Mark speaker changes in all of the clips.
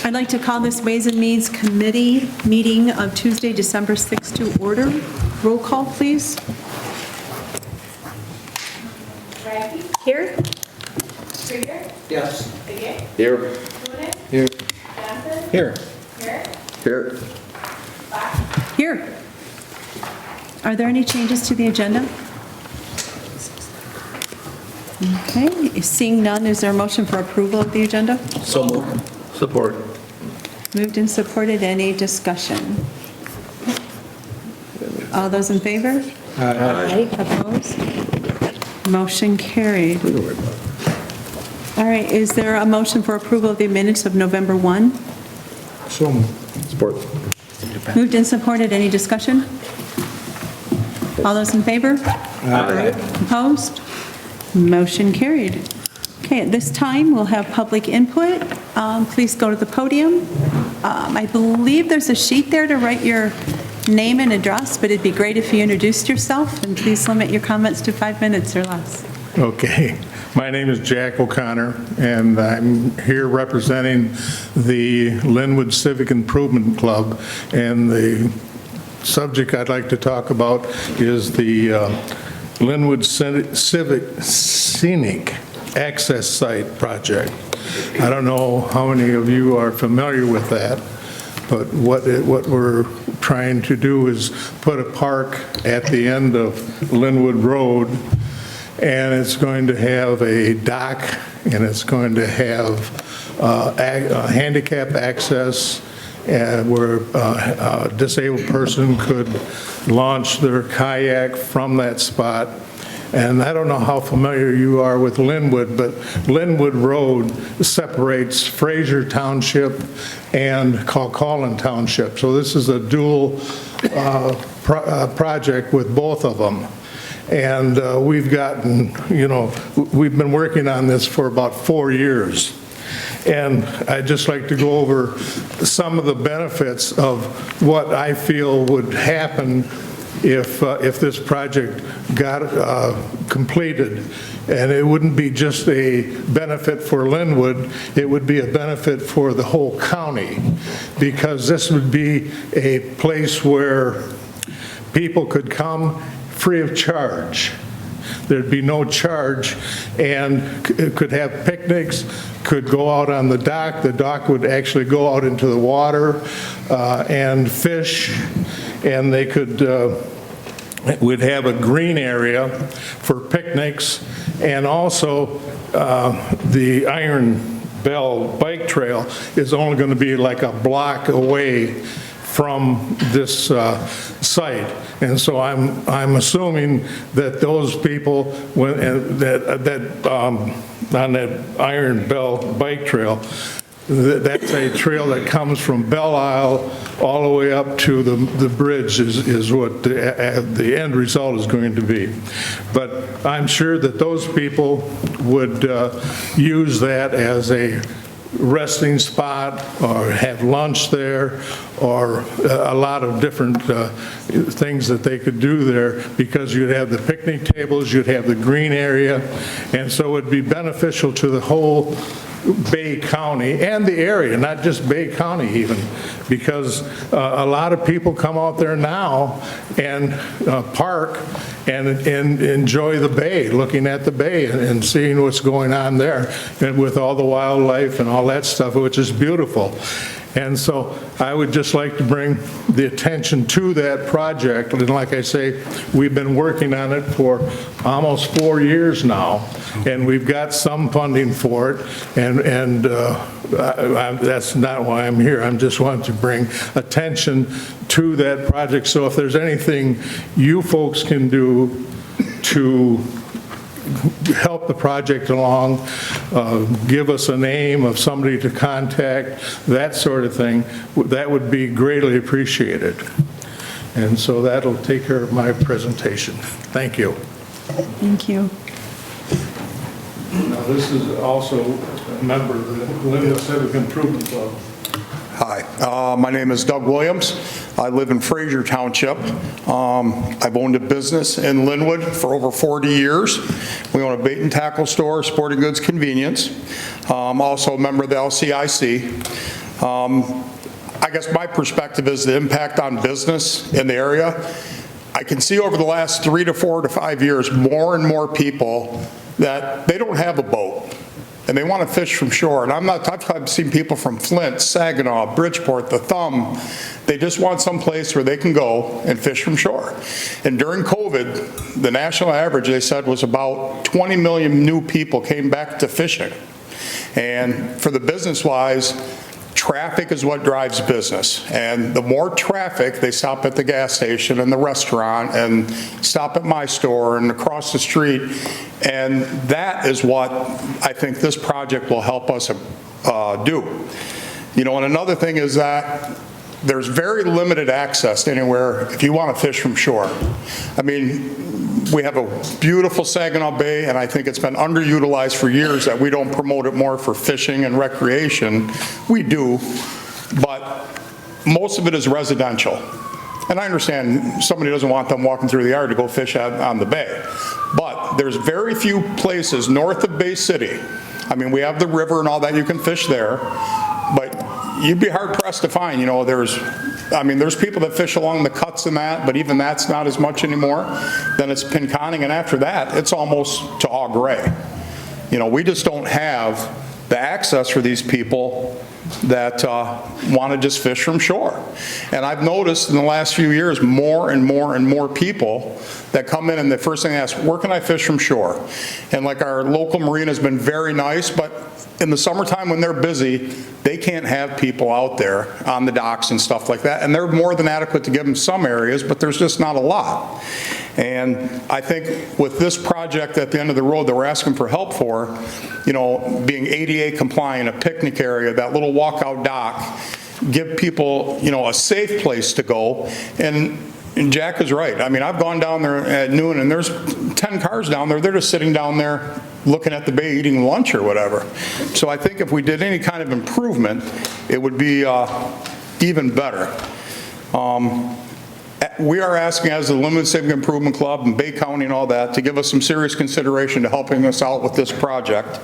Speaker 1: I'd like to call this Ways and Means Committee meeting of Tuesday, December 6th to order. Roll call, please.
Speaker 2: Radke?
Speaker 1: Here.
Speaker 2: Krieger?
Speaker 3: Yes.
Speaker 2: Bigot?
Speaker 3: Here.
Speaker 2: Linwood?
Speaker 3: Here.
Speaker 2: Johnson?
Speaker 3: Here.
Speaker 2: Merritt?
Speaker 3: Here.
Speaker 2: Fox?
Speaker 1: Here. Are there any changes to the agenda? Okay, seeing none, is there a motion for approval of the agenda?
Speaker 3: So moved. Support.
Speaker 1: Moved and supported. Any discussion? All those in favor?
Speaker 3: Aye.
Speaker 1: Opposed? Motion carried. All right, is there a motion for approval of the minutes of November 1?
Speaker 3: So moved. Support.
Speaker 1: Moved and supported. Any discussion? All those in favor?
Speaker 3: Aye.
Speaker 1: Opposed? Motion carried. Okay, at this time, we'll have public input. Please go to the podium. I believe there's a sheet there to write your name and address, but it'd be great if you introduced yourself, and please limit your comments to 5 minutes or less.
Speaker 4: Okay. My name is Jack O'Connor, and I'm here representing the Linwood Civic Improvement Club. And the subject I'd like to talk about is the Linwood Scenic Access Site Project. I don't know how many of you are familiar with that, but what we're trying to do is put a park at the end of Linwood Road, and it's going to have a dock, and it's going to have handicap access, where a disabled person could launch their kayak from that spot. And I don't know how familiar you are with Linwood, but Linwood Road separates Fraser Township and Calcallan Township. So this is a dual project with both of them. And we've gotten, we've been working on this for about 4 years. And I'd just like to go over some of the benefits of what I feel would happen if this project got completed. And it wouldn't be just a benefit for Linwood, it would be a benefit for the whole county, because this would be a place where people could come free of charge. There'd be no charge, and could have picnics, could go out on the dock. The dock would actually go out into the water and fish, and they could, would have a green area for picnics, and also the Iron Bell Bike Trail is only going to be like a block away from this site. And so I'm assuming that those people, on that Iron Bell Bike Trail, that's a trail that comes from Belle Isle all the way up to the bridge is what the end result is going to be. But I'm sure that those people would use that as a resting spot, or have lunch there, or a lot of different things that they could do there, because you'd have the picnic tables, you'd have the green area, and so it'd be beneficial to the whole Bay County and the area, not just Bay County even, because a lot of people come out there now and park and enjoy the bay, looking at the bay and seeing what's going on there, and with all the wildlife and all that stuff, which is beautiful. And so I would just like to bring the attention to that project. And like I say, we've been working on it for almost 4 years now, and we've got some funding for it. And that's not why I'm here. I'm just wanting to bring attention to that project. So if there's anything you folks can do to help the project along, give us a name of somebody to contact, that sort of thing, that would be greatly appreciated. And so that'll take care of my presentation. Thank you.
Speaker 1: Thank you.
Speaker 4: Now, this is also a member of the Linwood Civic Improvement Club.
Speaker 5: Hi, my name is Doug Williams. I live in Fraser Township. I've owned a business in Linwood for over 40 years. We own a bait and tackle store, sporting goods convenience. I'm also a member of the LCIC. I guess my perspective is the impact on business in the area. I can see over the last 3 to 4 to 5 years, more and more people that they don't have a boat and they want to fish from shore. And I've seen people from Flint, Saginaw, Bridgeport, the Thumb. They just want some place where they can go and fish from shore. And during COVID, the national average, they said, was about 20 million new people came back to fishing. And for the business-wise, traffic is what drives business. And the more traffic, they stop at the gas station and the restaurant and stop at my store and across the street. And that is what I think this project will help us do. You know, and another thing is that there's very limited access to anywhere if you want to fish from shore. I mean, we have a beautiful Saginaw Bay, and I think it's been underutilized for years that we don't promote it more for fishing and recreation. We do, but most of it is residential. And I understand somebody doesn't want them walking through the yard to go fish on the bay. But there's very few places north of Bay City. I mean, we have the river and all that, you can fish there, but you'd be hard pressed to find, you know, there's people that fish along the cuts and that, but even that's not as much anymore. Then it's Pinconning, and after that, it's almost to Au Gres. You know, we just don't have the access for these people that want to just fish from shore. And I've noticed in the last few years, more and more and more people that come in and the first thing they ask, where can I fish from shore? And like our local marina has been very nice, but in the summertime when they're busy, they can't have people out there on the docks and stuff like that. And they're more than adequate to give them some areas, but there's just not a lot. And I think with this project at the end of the road that we're asking for help for, you know, being ADA compliant, a picnic area, that little walkout dock, give people, you know, a safe place to go. And Jack is right. I mean, I've gone down there at noon and there's 10 cars down there. They're just sitting down there looking at the bay, eating lunch or whatever. So I think if we did any kind of improvement, it would be even better. We are asking, as the Linwood Civic Improvement Club and Bay County and all that, to give us some serious consideration to helping us out with this project.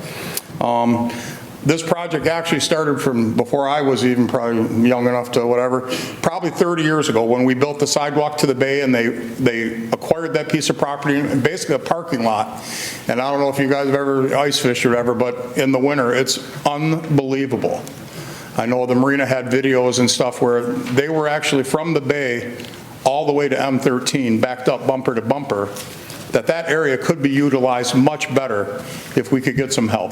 Speaker 5: This project actually started from before I was even probably young enough to whatever, probably 30 years ago when we built the sidewalk to the bay and they acquired that piece of property, basically a parking lot. And I don't know if you guys have ever ice fished or whatever, but in the winter, it's unbelievable. I know the marina had videos and stuff where they were actually from the bay all the way to M13, backed up bumper to bumper, that area could be utilized much better if we could get some help.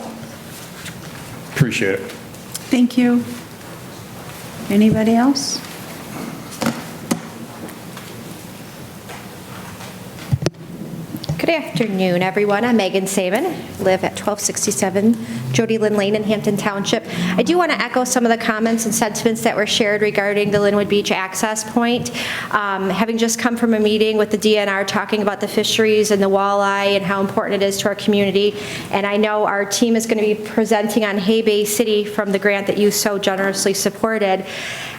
Speaker 5: Appreciate it.
Speaker 1: Thank you. Anybody else?
Speaker 6: Good afternoon, everyone. I'm Megan Saban, live at 1267 Jody Lynn Lane in Hampton Township. I do want to echo some of the comments and sentiments that were shared regarding the Linwood Beach access point. Having just come from a meeting with the DNR talking about the fisheries and the walleye and how important it is to our community, and I know our team is going to be presenting on Hay Bay City from the grant that you so generously supported.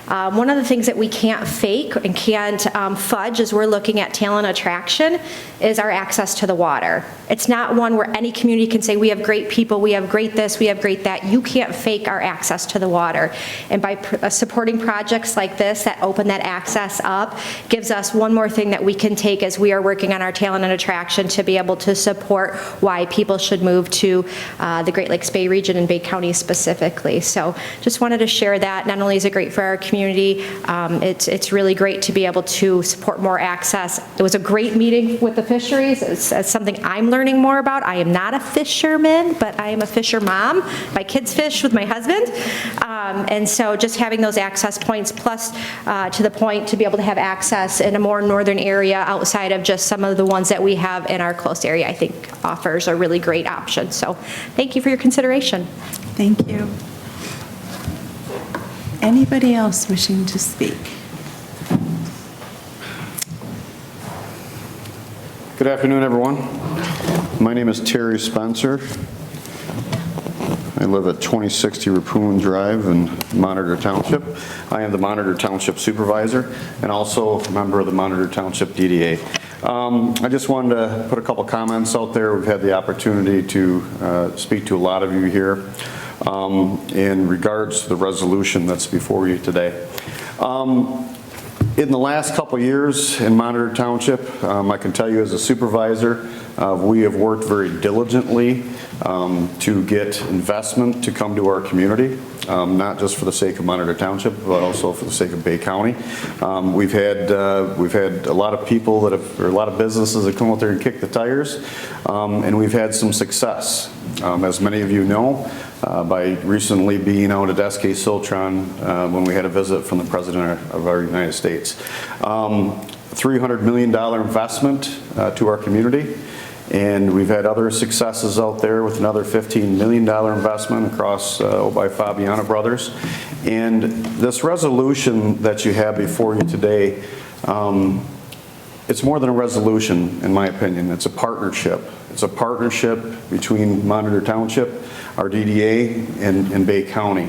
Speaker 6: One of the things that we can't fake and can't fudge as we're looking at talent attraction is our access to the water. It's not one where any community can say, we have great people, we have great this, we have great that. You can't fake our access to the water. And by supporting projects like this that open that access up, gives us one more thing that we can take as we are working on our talent and attraction to be able to support why people should move to the Great Lakes Bay region and Bay County specifically. So just wanted to share that. Not only is it great for our community, it's really great to be able to support more access. It was a great meeting with the fisheries. It's something I'm learning more about. I am not a fisherman, but I am a fisher mom. My kids fish with my husband. And so just having those access points, plus to the point to be able to have access in a more northern area outside of just some of the ones that we have in our close area, I think offers a really great option. So thank you for your consideration.
Speaker 1: Thank you. Anybody else wishing to speak?
Speaker 7: Good afternoon, everyone. My name is Terry Spencer. I live at 2060 Rappoon Drive in Monitor Township. I am the Monitor Township Supervisor and also a member of the Monitor Township DDA. I just wanted to put a couple comments out there. We've had the opportunity to speak to a lot of you here. in regards to the resolution that's before you today. In the last couple of years in Monitor Township, I can tell you as a supervisor, we have worked very diligently to get investment to come to our community, not just for the sake of Monitor Township, but also for the sake of Bay County. We've had a lot of people that have, or a lot of businesses that come out there and kick the tires, and we've had some success. As many of you know, by recently being out at SK Siltron when we had a visit from the President of our United States. $300 million investment to our community, and we've had other successes out there with another $15 million investment across by Fabiana Brothers. And this resolution that you have before you today, it's more than a resolution, in my opinion. It's a partnership. It's a partnership between Monitor Township, our DDA, and Bay County.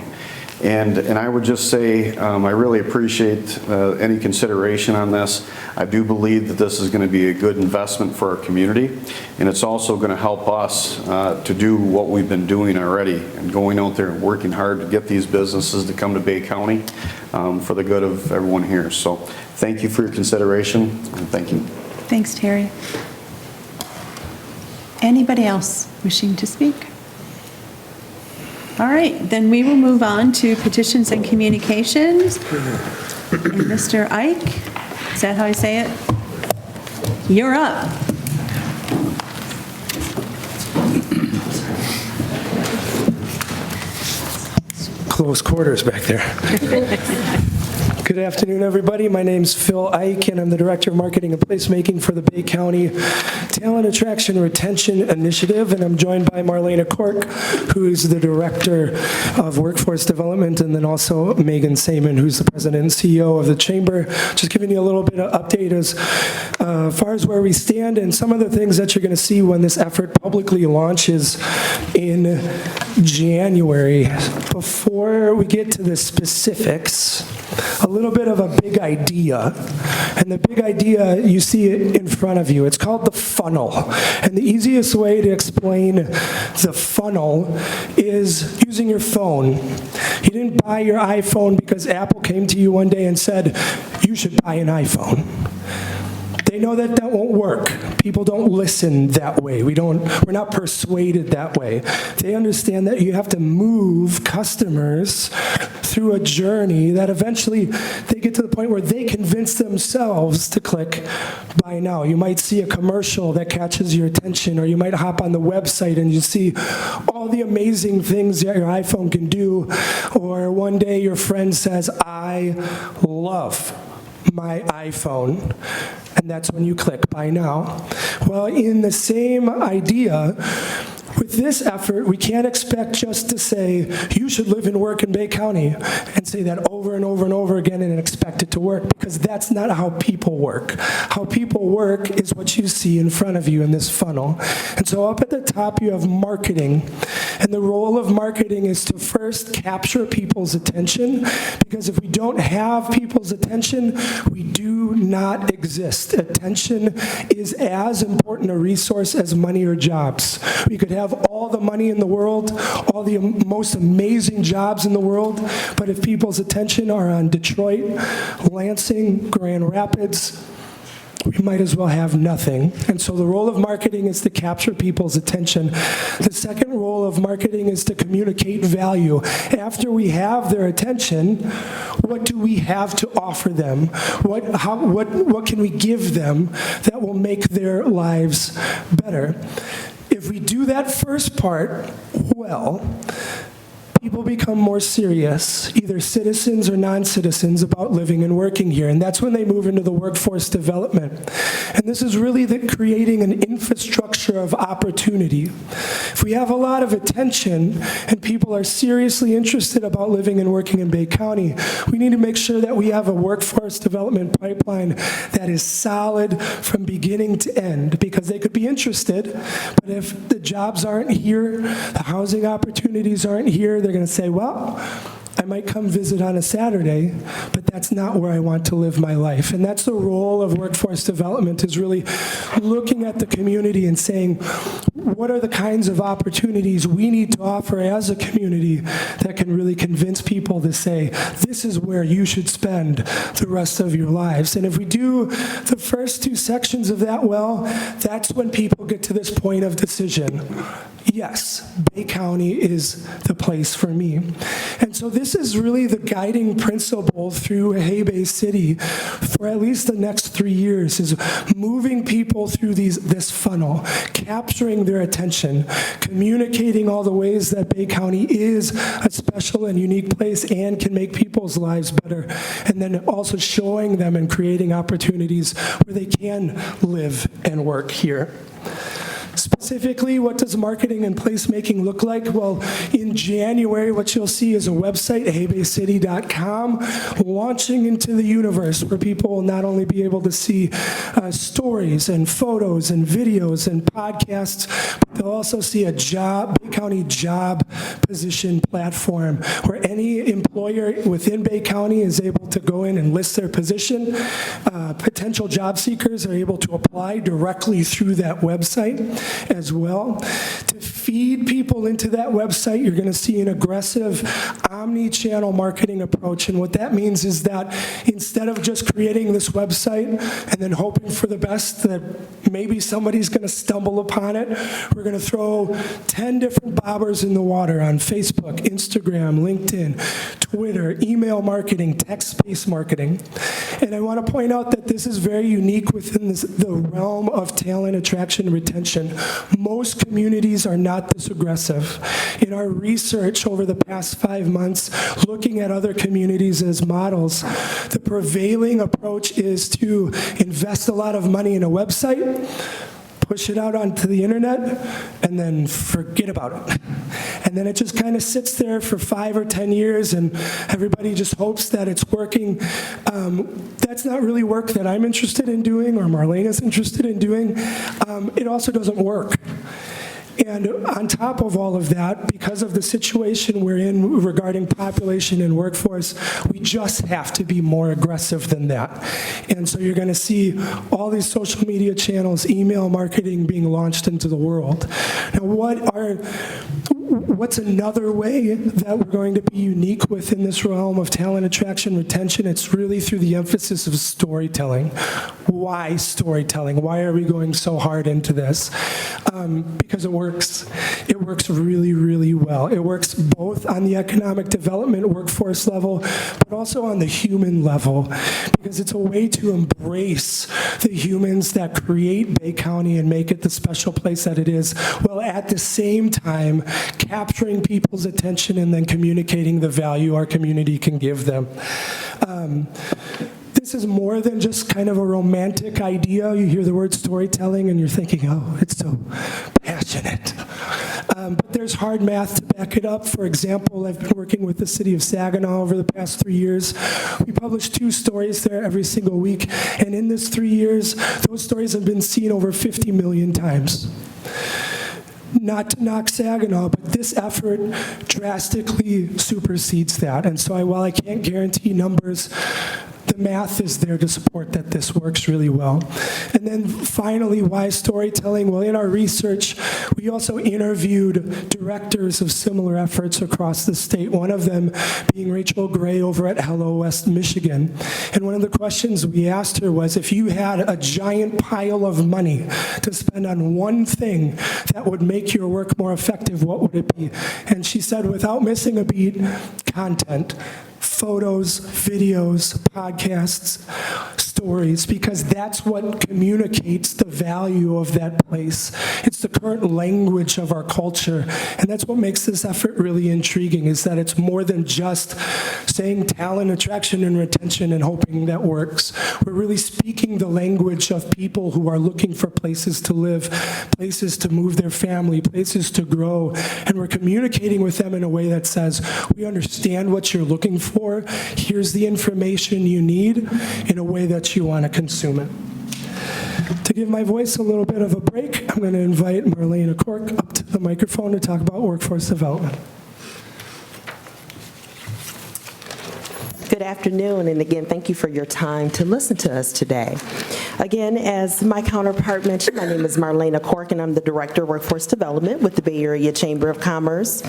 Speaker 7: And I would just say I really appreciate any consideration on this. I do believe that this is going to be a good investment for our community, and it's also going to help us to do what we've been doing already and going out there and working hard to get these businesses to come to Bay County for the good of everyone here. So thank you for your consideration, and thank you.
Speaker 1: Thanks, Terry. Anybody else wishing to speak? All right, then we will move on to petitions and communications. And Mr. Eich, is that how I say it? You're up.
Speaker 8: Close quarters back there. Good afternoon, everybody. My name's Phil Eich, and I'm the Director of Marketing and Placemaking for the Bay County Talent Attraction Retention Initiative, and I'm joined by Marlena Cork, who is the Director of Workforce Development, and then also Megan Saman, who's the President and CEO of the Chamber. Just giving you a little bit of update as far as where we stand and some of the things that you're going to see when this effort publicly launches in January. Before we get to the specifics, a little bit of a big idea. And the big idea, you see it in front of you. It's called the funnel. And the easiest way to explain the funnel is using your phone. You didn't buy your iPhone because Apple came to you one day and said, you should buy an iPhone. They know that that won't work. People don't listen that way. We're not persuaded that way. They understand that you have to move customers through a journey that eventually they get to the point where they convince themselves to click buy now. You might see a commercial that catches your attention, or you might hop on the website and you see all the amazing things that your iPhone can do, or one day your friend says, I love my iPhone. And that's when you click buy now. Well, in the same idea, with this effort, we can't expect just to say, you should live and work in Bay County, and say that over and over and over again and expect it to work, because that's not how people work. How people work is what you see in front of you in this funnel. And so up at the top, you have marketing. And the role of marketing is to first capture people's attention, because if we don't have people's attention, we do not exist. Attention is as important a resource as money or jobs. We could have all the money in the world, all the most amazing jobs in the world, but if people's attention are on Detroit, Lansing, Grand Rapids, we might as well have nothing. And so the role of marketing is to capture people's attention. The second role of marketing is to communicate value. After we have their attention, what do we have to offer them? What can we give them that will make their lives better? If we do that first part well, people become more serious, either citizens or non-citizens, about living and working here. And that's when they move into the workforce development. And this is really creating an infrastructure of opportunity. If we have a lot of attention and people are seriously interested about living and working in Bay County, we need to make sure that we have a workforce development pipeline that is solid from beginning to end, because they could be interested, but if the jobs aren't here, the housing opportunities aren't here, they're going to say, well, I might come visit on a Saturday, but that's not where I want to live my life. And that's the role of workforce development, is really looking at the community and saying, what are the kinds of opportunities we need to offer as a community that can really convince people to say, this is where you should spend the rest of your lives. And if we do the first two sections of that well, that's when people get to this point of decision. Yes, Bay County is the place for me. And so this is really the guiding principle through Hay Bay City for at least the next 3 years, is moving people through this funnel, capturing their attention, communicating all the ways that Bay County is a special and unique place and can make people's lives better, and then also showing them and creating opportunities where they can live and work here. Specifically, what does marketing and placemaking look like? Well, in January, what you'll see is a website, haybaycity.com, launching into the universe, where people will not only be able to see stories and photos and videos and podcasts, but they'll also see a Bay County job position platform, where any employer within Bay County is able to go in and list their position. Potential job seekers are able to apply directly through that website as well. To feed people into that website, you're going to see an aggressive omni-channel marketing approach. And what that means is that instead of just creating this website and then hoping for the best that maybe somebody's going to stumble upon it, we're going to throw 10 different bobbers in the water on Facebook, Instagram, LinkedIn, Twitter, email marketing, text-based marketing. And I want to point out that this is very unique within the realm of talent attraction and retention. Most communities are not this aggressive. In our research over the past 5 months, looking at other communities as models, the prevailing approach is to invest a lot of money in a website, push it out onto the internet, and then forget about it. And then it just kind of sits there for 5 or 10 years, and everybody just hopes that it's working. That's not really work that I'm interested in doing, or Marlene is interested in doing. It also doesn't work. And on top of all of that, because of the situation we're in regarding population and workforce, we just have to be more aggressive than that. And so you're going to see all these social media channels, email marketing being launched into the world. Now, what's another way that we're going to be unique within this realm of talent attraction, retention? It's really through the emphasis of storytelling. Why storytelling? Why are we going so hard into this? Because it works. It works really, really well. It works both on the economic development workforce level, but also on the human level, because it's a way to embrace the humans that create Bay County and make it the special place that it is, while at the same time capturing people's attention and then communicating the value our community can give them. This is more than just kind of a romantic idea. You hear the word storytelling and you're thinking, oh, it's so passionate. But there's hard math to back it up. For example, I've been working with the city of Saginaw over the past 3 years. We publish 2 stories there every single week. And in this 3 years, those stories have been seen over 50 million times. Not to knock Saginaw, but this effort drastically supersedes that. And so while I can't guarantee numbers, the math is there to support that this works really well. And then finally, why storytelling? Well, in our research, we also interviewed directors of similar efforts across the state, one of them being Rachel Gray over at Hello West, Michigan. And one of the questions we asked her was, if you had a giant pile of money to spend on one thing that would make your work more effective, what would it be? And she said, without missing a beat, content. Photos, videos, podcasts, stories, because that's what communicates the value of that place. It's the current language of our culture, and that's what makes this effort really intriguing, is that it's more than just saying talent attraction and retention and hoping that works. We're really speaking the language of people who are looking for places to live, places to move their family, places to grow, and we're communicating with them in a way that says, we understand what you're looking for. Here's the information you need in a way that you want to consume it. To give my voice a little bit of a break, I'm going to invite Marlene Cork up to the microphone to talk about workforce development.
Speaker 9: Good afternoon, and again, thank you for your time to listen to us today. Again, as my counterpart mentioned, my name is Marlena Cork, and I'm the Director of Workforce Development with the Bay Area Chamber of Commerce.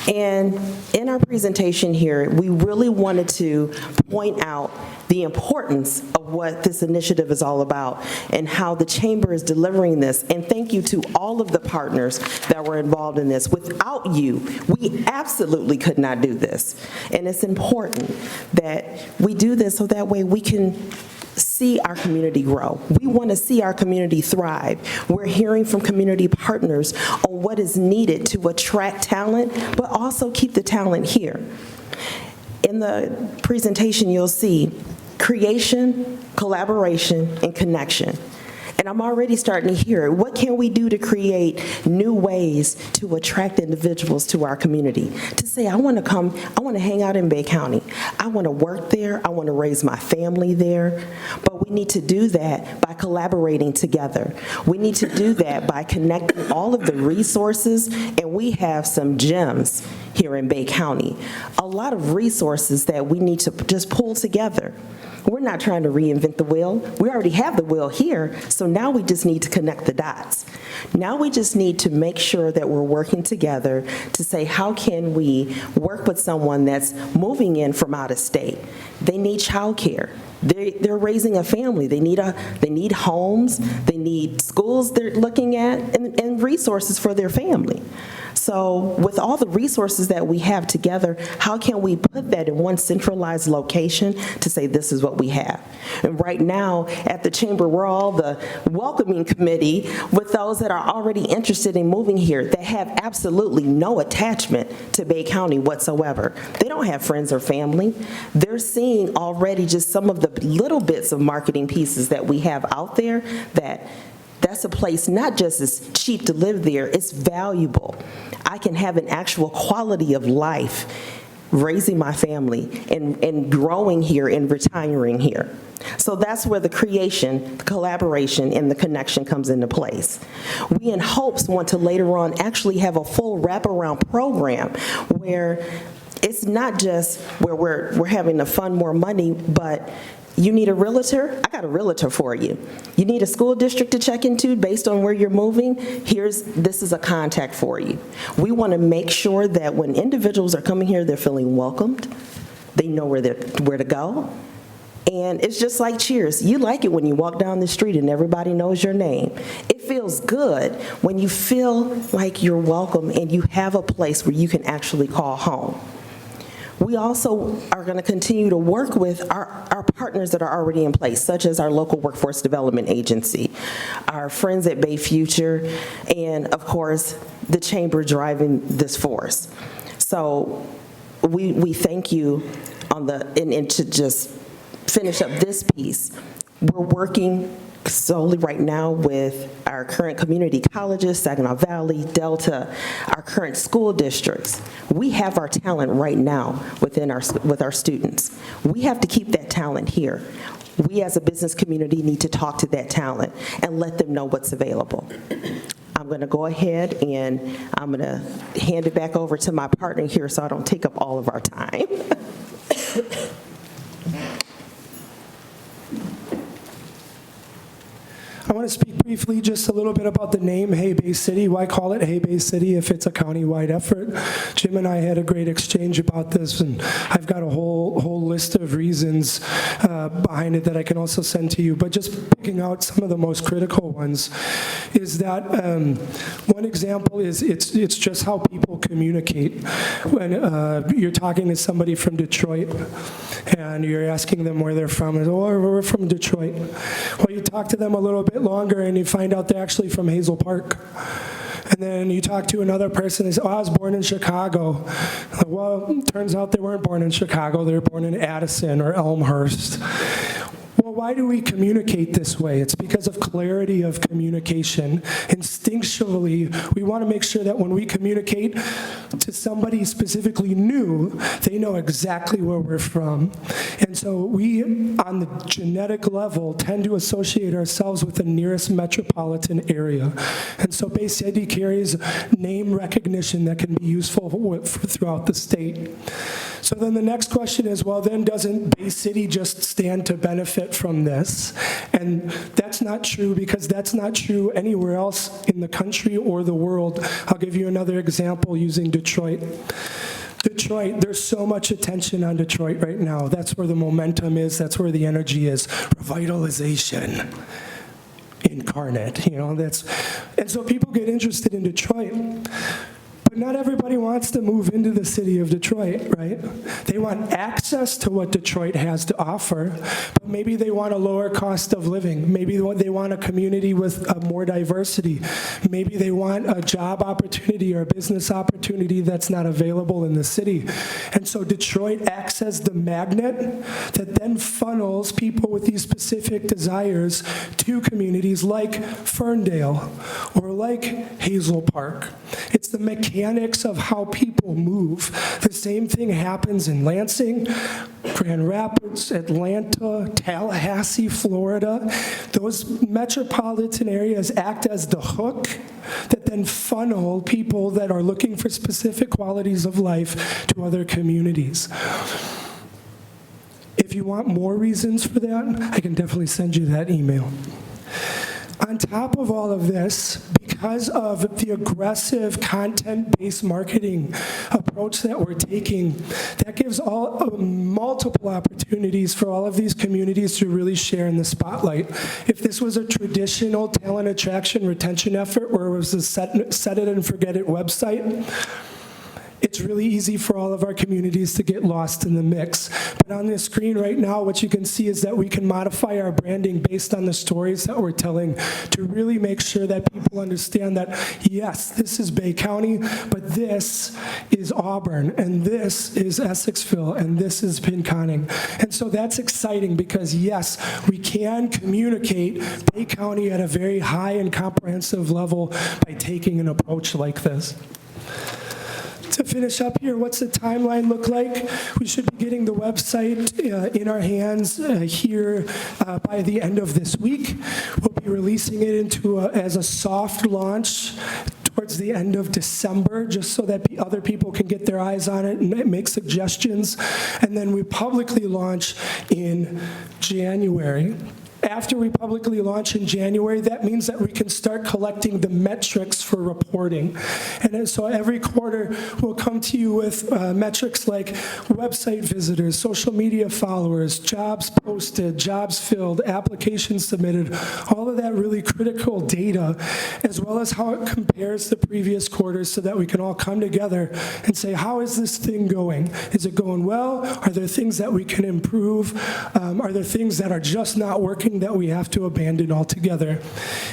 Speaker 9: And in our presentation here, we really wanted to point out the importance of what this initiative is all about and how the Chamber is delivering this. And thank you to all of the partners that were involved in this. Without you, we absolutely could not do this. And it's important that we do this so that way we can see our community grow. We want to see our community thrive. We're hearing from community partners on what is needed to attract talent, but also keep the talent here. In the presentation, you'll see creation, collaboration, and connection. And I'm already starting to hear it. What can we do to create new ways to attract individuals to our community? To say, I want to come, I want to hang out in Bay County. I want to work there. I want to raise my family there. But we need to do that by collaborating together. We need to do that by connecting all of the resources, and we have some gems here in Bay County. A lot of resources that we need to just pull together. We're not trying to reinvent the wheel. We already have the wheel here, so now we just need to connect the dots. Now we just need to make sure that we're working together to say, how can we work with someone that's moving in from out of state? They need childcare. They're raising a family. They need homes. They need schools they're looking at, and resources for their family. So with all the resources that we have together, how can we put that in one centralized location to say this is what we have? And right now at the Chamber, we're all the welcoming committee with those that are already interested in moving here that have absolutely no attachment to Bay County whatsoever. They don't have friends or family. They're seeing already just some of the little bits of marketing pieces that we have out there that's a place not just is cheap to live there, it's valuable. I can have an actual quality of life raising my family and growing here and retiring here. So that's where the creation, the collaboration, and the connection comes into place. We in hopes want to later on actually have a full wraparound program where it's not just where we're having to fund more money, but you need a realtor? I got a realtor for you. You need a school district to check into based on where you're moving? This is a contact for you. We want to make sure that when individuals are coming here, they're feeling welcomed. They know where to go. And it's just like Cheers. You like it when you walk down the street and everybody knows your name. It feels good when you feel like you're welcome and you have a place where you can actually call home. We also are going to continue to work with our partners that are already in place, such as our local workforce development agency, our friends at Bay Future, and of course, the Chamber driving this force. So we thank you and to just finish up this piece, we're working solely right now with our current community colleges, Saginaw Valley, Delta, our current school districts. We have our talent right now with our students. We have to keep that talent here. We as a business community need to talk to that talent and let them know what's available. I'm going to go ahead and I'm going to hand it back over to my partner here so I don't take up all of our time.
Speaker 8: I want to speak briefly just a little bit about the name Hey Bay City. Why call it Hey Bay City if it's a county-wide effort? Jim and I had a great exchange about this, and I've got a whole list of reasons behind it that I can also send to you. But just picking out some of the most critical ones is that one example is it's just how people communicate. When you're talking to somebody from Detroit and you're asking them where they're from, and we're from Detroit. Well, you talk to them a little bit longer and you find out they're actually from Hazel Park. And then you talk to another person and say, oh, I was born in Chicago. Well, turns out they weren't born in Chicago, they were born in Addison or Elmhurst. Well, why do we communicate this way? It's because of clarity of communication. Instinctually, we want to make sure that when we communicate to somebody specifically new, they know exactly where we're from. And so we, on the genetic level, tend to associate ourselves with the nearest metropolitan area. And so Bay City carries name recognition that can be useful throughout the state. So then the next question is, well, then doesn't Bay City just stand to benefit from this? And that's not true, because that's not true anywhere else in the country or the world. I'll give you another example using Detroit. Detroit, there's so much attention on Detroit right now. That's where the momentum is, that's where the energy is. Revitalization incarnate, and so people get interested in Detroit. But not everybody wants to move into the city of Detroit, right? They want access to what Detroit has to offer, but maybe they want a lower cost of living. Maybe they want a community with more diversity. Maybe they want a job opportunity or a business opportunity that's not available in the city. And so Detroit acts as the magnet that then funnels people with these specific desires to communities like Ferndale or like Hazel Park. It's the mechanics of how people move. The same thing happens in Lansing, Grand Rapids, Atlanta, Tallahassee, Florida. Those metropolitan areas act as the hook that then funnel people that are looking for specific qualities of life to other communities. If you want more reasons for that, I can definitely send you that email. On top of all of this, because of the aggressive content-based marketing approach that we're taking, that gives multiple opportunities for all of these communities to really share in the spotlight. If this was a traditional talent attraction retention effort where it was a set it and forget it website, it's really easy for all of our communities to get lost in the mix. But on the screen right now, what you can see is that we can modify our branding based on the stories that we're telling to really make sure that people understand that, yes, this is Bay County, but this is Auburn, and this is Essexville, and this is Pinconning. And so that's exciting because, yes, we can communicate Bay County at a very high and comprehensive level by taking an approach like this. To finish up here, what's the timeline look like? We should be getting the website in our hands here by the end of this week. We'll be releasing it as a soft launch towards the end of December, just so that other people can get their eyes on it and make suggestions. And then we publicly launch in January. After we publicly launch in January, that means that we can start collecting the metrics for reporting. And so every quarter, we'll come to you with metrics like website visitors, social media followers, jobs posted, jobs filled, applications submitted, all of that really critical data, as well as how it compares to previous quarters so that we can all come together and say, how is this thing going? Is it going well? Are there things that we can improve? Are there things that are just not working that we have to abandon altogether?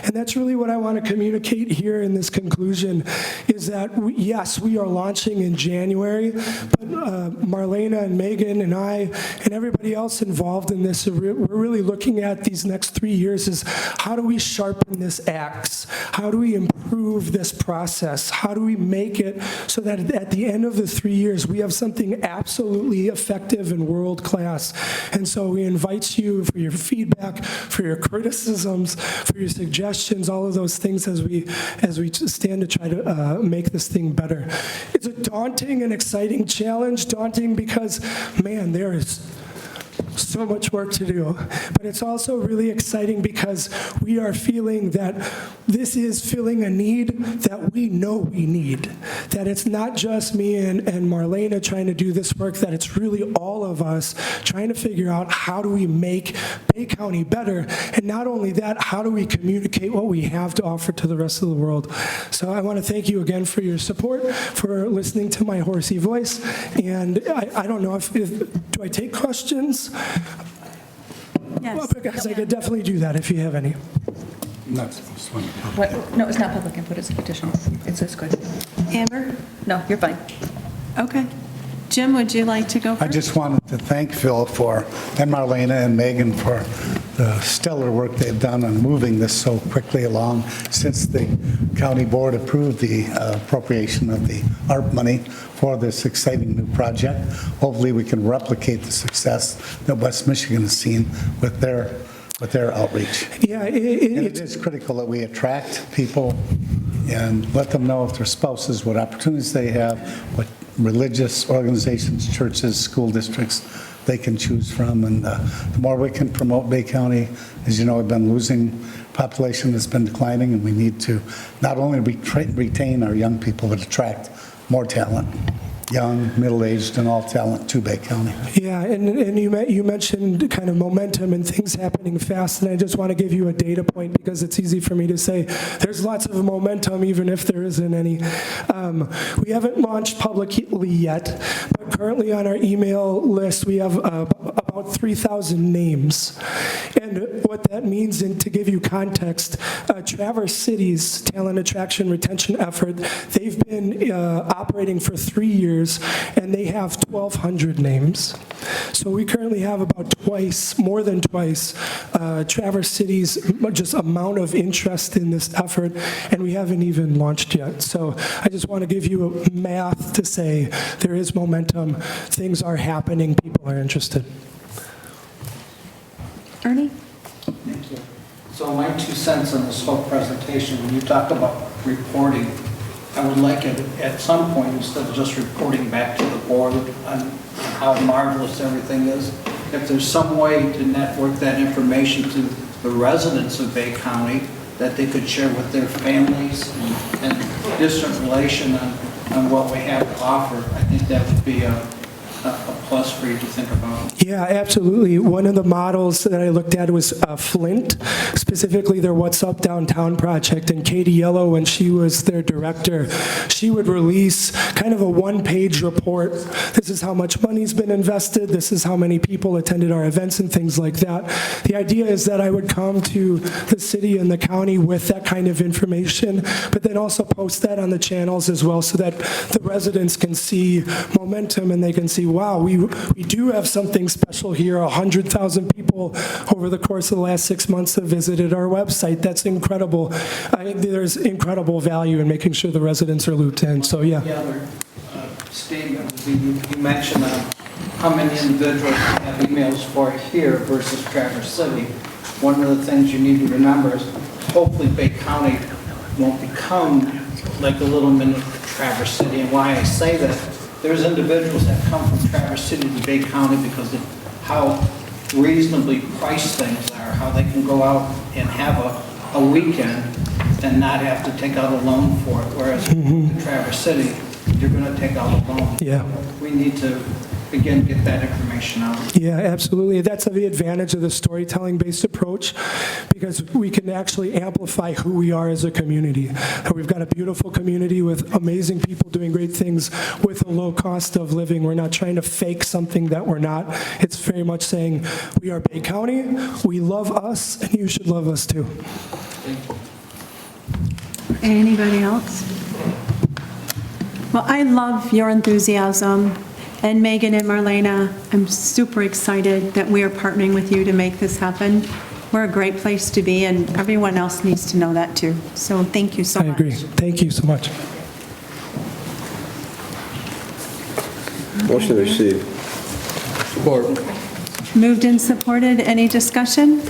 Speaker 8: And that's really what I want to communicate here in this conclusion, is that yes, we are launching in January, but Marlena and Megan and I and everybody else involved in this, we're really looking at these next 3 years is how do we sharpen this axe? How do we improve this process? How do we make it so that at the end of the 3 years, we have something absolutely effective and world-class? And so we invite you for your feedback, for your criticisms, for your suggestions, all of those things as we stand to try to make this thing better. It's a daunting and exciting challenge, daunting because, man, there is so much work to do. But it's also really exciting because we are feeling that this is filling a need that we know we need. That it's not just me and Marlena trying to do this work, that it's really all of us trying to figure out how do we make Bay County better. And not only that, how do we communicate what we have to offer to the rest of the world. So I want to thank you again for your support, for listening to my horsey voice. And I don't know if do I take questions?
Speaker 1: Yes.
Speaker 8: Well, because I could definitely do that if you have any.
Speaker 10: No, it's not public input, it's petitions. It's good.
Speaker 1: Amber?
Speaker 10: No, you're fine.
Speaker 1: Okay. Jim, would you like to go
Speaker 11: I
Speaker 1: first?
Speaker 11: just wanted to thank Phil and Marlena and Megan for the stellar work they've done on moving this so quickly along since the county board approved the appropriation of the ARP money for this exciting new project. Hopefully we can replicate the success that West Michigan has seen with their outreach.
Speaker 8: Yeah,
Speaker 11: And it is critical that we attract people and let them know if their spouses, what opportunities they have, religious organizations, churches, school districts they can choose from. And the more we can promote Bay County, as you know, we've been losing population that's been declining, and we need to not only retain our young people, but attract more talent, young, middle-aged, and all talent to Bay County.
Speaker 8: Yeah, and you mentioned kind of momentum and things happening fast, and I just want to give you a data point because it's easy for me to say there's lots of momentum even if there isn't any. We haven't launched publicly yet, but currently on our email list we have about 3,000 names. And what that means, and to give you context, Traverse City's talent attraction retention effort, they've been operating for 3 years, and they have 1,200 names. So we currently have about twice, more than twice, Traverse City's just amount of interest in this effort, and we haven't even launched yet. So I just want to give you a math to say there is momentum, things are happening, people are interested.
Speaker 1: Ernie?
Speaker 12: Thank you. So my 2 cents on this whole presentation, when you talk about reporting, I would like it at some point, instead of just reporting back to the board on how marvelous everything is, if there's some way to network that information to the residents of Bay County that they could share with their families and distant relation on what we have to offer, I think that would be a plus for you to think about.
Speaker 8: Yeah, absolutely. One of the models that I looked at was Flint, specifically their What's Up Downtown project. And Katie Yellow, when she was their director, she would release kind of a one-page report. This is how much money's been invested. This is how many people attended our events and things like that. The idea is that I would come to the city and the county with that kind of information, but then also post that on the channels as well so that the residents can see momentum and they can see, wow, we do have something special here. 100,000 people over the course of the last 6 months have visited our website. That's incredible. I think there's incredible value in making sure the residents are looped in. So, yeah.
Speaker 12: The other statement would be, you mentioned how many individuals you have emails for here versus Traverse City. One of the things you need to remember is hopefully Bay County won't become like a little mini Traverse City. And why I say that, there's individuals that come from Traverse City to Bay County because of how reasonably priced things are, how they can go out and have a weekend and not have to take out a loan for it, whereas in Traverse City, you're going to take out a loan.
Speaker 8: Yeah.
Speaker 12: We need to, again, get that information out.
Speaker 8: Yeah, absolutely. That's the advantage of the storytelling-based approach, because we can actually amplify who we are as a community. We've got a beautiful community with amazing people doing great things with a low cost of living. We're not trying to fake something that we're not. It's very much saying, we are Bay County, we love us, and you should love us too.
Speaker 1: Anybody else? Well, I love your enthusiasm. And Megan and Marlena, I'm super excited that we are partnering with you to make this happen. We're a great place to be, and everyone else needs to know that too. So thank you so much.
Speaker 8: I agree. Thank you so much.
Speaker 3: Motion received. Support.
Speaker 1: Moved and supported. Any discussion?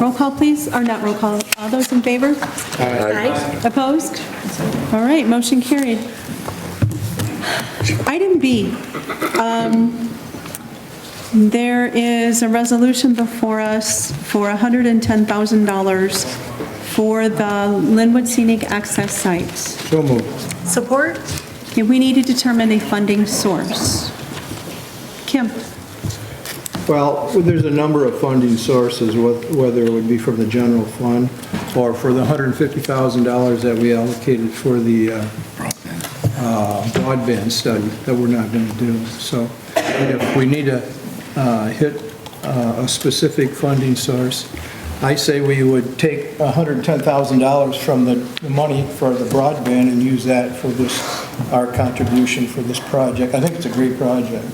Speaker 1: Roll call, please. Or not roll call. All those in favor?
Speaker 3: Aye.
Speaker 1: Opposed? All right, motion carried. Item B, there is a resolution before us for $110,000 for the Linwood Scenic Access Site.
Speaker 3: So moved.
Speaker 1: Support. Okay, we need to determine a funding source. Kim?
Speaker 13: Well, there's a number of funding sources, whether it would be from the general fund or for the $150,000 that we allocated for the broadband study that we're not going to do. So if we need to hit a specific funding source, I say we would take $110,000 from the money for the broadband and use that for our contribution for this project. I think it's a great project.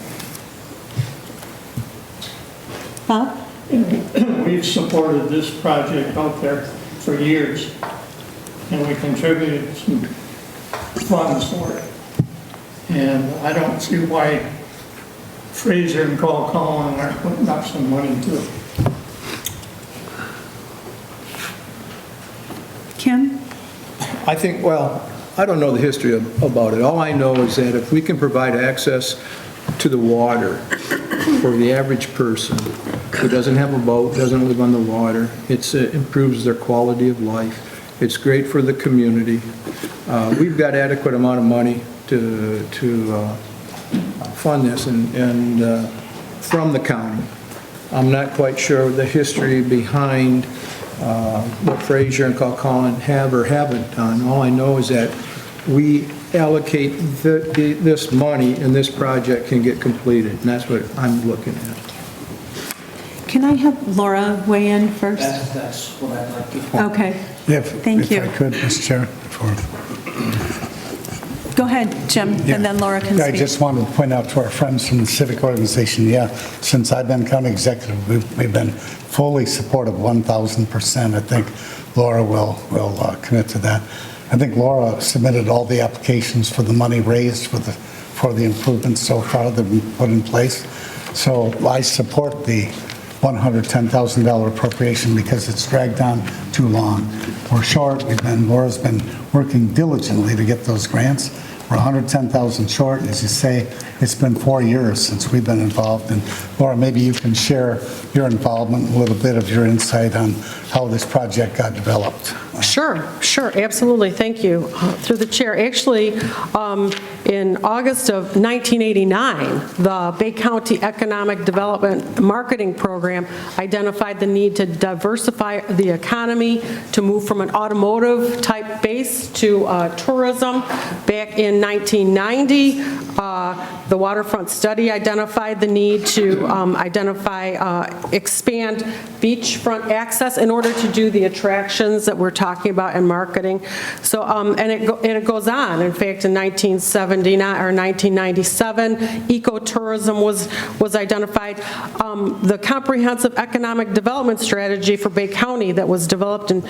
Speaker 1: Bob?
Speaker 14: We've supported this project out there for years, and we contributed some funds for it. And I don't see why Fraser and Colin aren't putting up some money too.
Speaker 1: Kim?
Speaker 13: I think, well, I don't know the history about it. All I know is that if we can provide access to the water for the average person who doesn't have a boat, doesn't live on the water, it improves their quality of life. It's great for the community. We've got adequate amount of money to fund this and from the county. I'm not quite sure the history behind what Fraser and Calcallan have or haven't done. All I know is that we allocate this money and this project can get completed, and that's what I'm looking at.
Speaker 1: Can I have Laura weigh in first?
Speaker 12: That's what I'd like to.
Speaker 1: Okay. Thank you.
Speaker 11: If I could, Mr. Chair.
Speaker 1: Go ahead, Jim, and then Laura can
Speaker 11: I
Speaker 1: speak.
Speaker 11: just wanted to point out to our friends from the civic organization, since I've been county executive, we've been fully supportive, 1,000%. I think Laura will commit to that. I think Laura submitted all the applications for the money raised for the improvements so far that have been put in place. So I support the $110,000 appropriation because it's dragged on too long. We're short. Laura's been working diligently to get those grants. We're 110,000 short. As you say, it's been 4 years since we've been involved. And Laura, maybe you can share your involvement, a little bit of your insight on how this project got developed.
Speaker 15: Sure, absolutely. Thank you. Through the chair. Actually, in August of 1989, the Bay County Economic Development Marketing Program identified the need to diversify the economy, to move from an automotive type base to tourism. Back in 1990, the waterfront study identified the need to expand beachfront access in order to do the attractions that we're talking about in marketing. So, and it goes on. In fact, in 1979 or 1997, ecotourism was identified. The comprehensive economic development strategy for Bay County that was developed in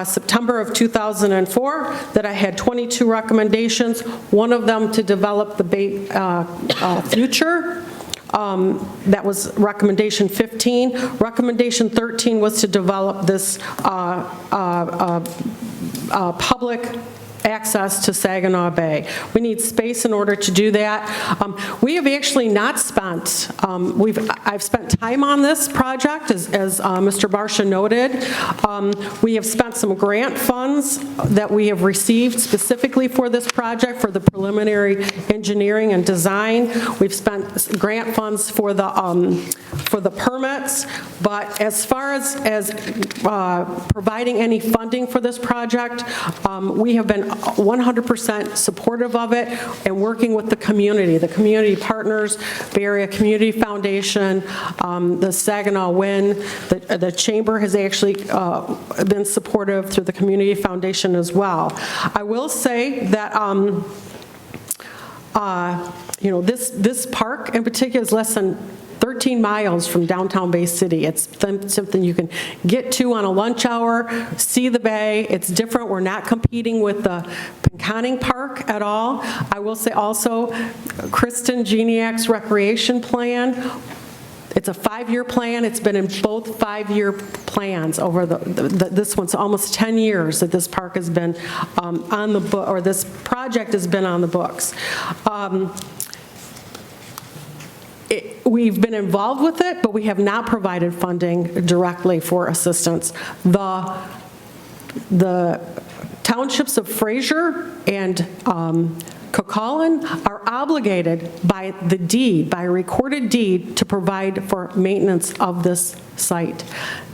Speaker 15: September of 2004 that I had 22 recommendations, one of them to develop the Bay future. That was recommendation 15. Recommendation 13 was to develop this public access to Saginaw Bay. We need space in order to do that. We have actually not spent, I've spent time on this project, as Mr. Barsha noted. We have spent some grant funds that we have received specifically for this project, for the preliminary engineering and design. We've spent grant funds for the permits, but as far as providing any funding for this project, we have been 100% supportive of it and working with the community partners, Bay Area Community Foundation, the Saginaw WIN, the Chamber has actually been supportive through the Community Foundation as well. I will say that this park in particular is less than 13 miles from downtown Bay City. It's something you can get to on a lunch hour, see the bay. It's different. We're not competing with the Pinconning Park at all. I will say also, Kristen Geniak's recreation plan, it's a 5-year plan. It's been in both 5-year plans over this one's almost 10 years that this park has been on the book, or this project has been on the books. We've been involved with it, but we have not provided funding directly for assistance. The townships of Fraser and Calcallan are obligated by the deed, by a recorded deed, to provide for maintenance of this site.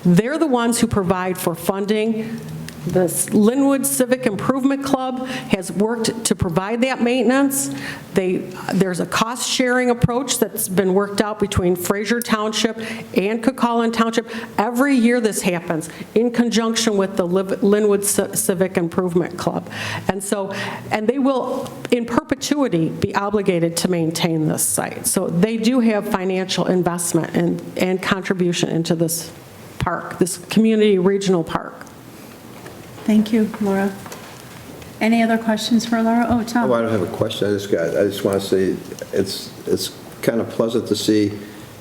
Speaker 15: They're the ones who provide for funding. The Linwood Civic Improvement Club has worked to provide that maintenance. There's a cost-sharing approach that's been worked out between Fraser Township and Calcallan Township. Every year this happens in conjunction with the Linwood Civic Improvement Club. And they will, in perpetuity, be obligated to maintain this site. So they do have financial investment and contribution into this park, this community regional park.
Speaker 1: Thank you, Laura. Any other questions for Laura? Oh, Tom.
Speaker 16: Oh, I don't have a question. I just want to say it's kind of pleasant to see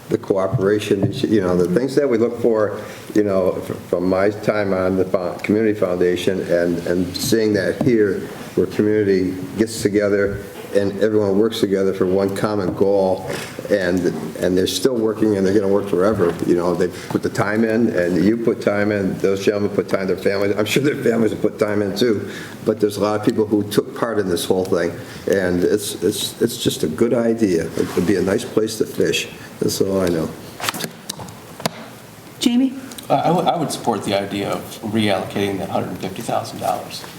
Speaker 16: the cooperation, the things that we look for, from my time on the Community Foundation and seeing that here, where community gets together and everyone works together for one common goal, and they're still working and they're going to work forever. You know, they put the time in, and you put time in, those gentlemen put time, their families, I'm sure their families have put time in too, but there's a lot of people who took part in this whole thing, and it's just a good idea. It would be a nice place to fish. That's all I know.
Speaker 1: Jamie?
Speaker 17: I would support the idea of reallocating that $150,000.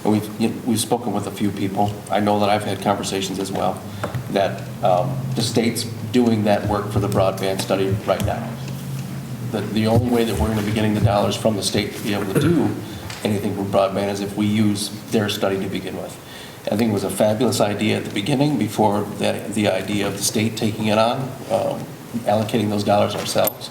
Speaker 17: And we've spoken with a few people. I know that I've had conversations as well, that the state's doing that work for the broadband study right now. The only way that we're going to be getting the dollars from the state to be able to do anything with broadband is if we use their study to begin with. I think it was a fabulous idea at the beginning before the idea of the state taking it on, allocating those dollars ourselves.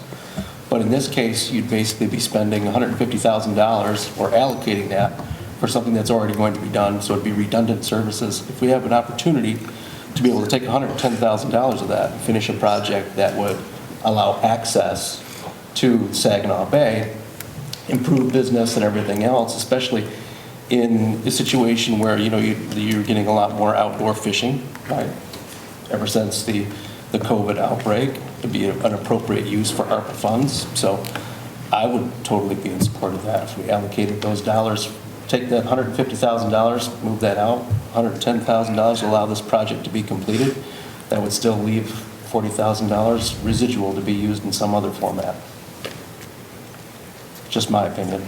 Speaker 17: But in this case, you'd basically be spending $150,000 or allocating that for something that's already going to be done, so it'd be redundant services. If we have an opportunity to be able to take $110,000 of that and finish a project that would allow access to Saginaw Bay, improve business and everything else, especially in a situation where, you know, you're getting a lot more outdoor fishing, right? Ever since the COVID outbreak, it'd be an appropriate use for ARPA funds. So I would totally be in support of that if we allocated those dollars. Take that $150,000, move that out, $110,000, allow this project to be completed. That would still leave $40,000 residual to be used in some other format. Just my opinion.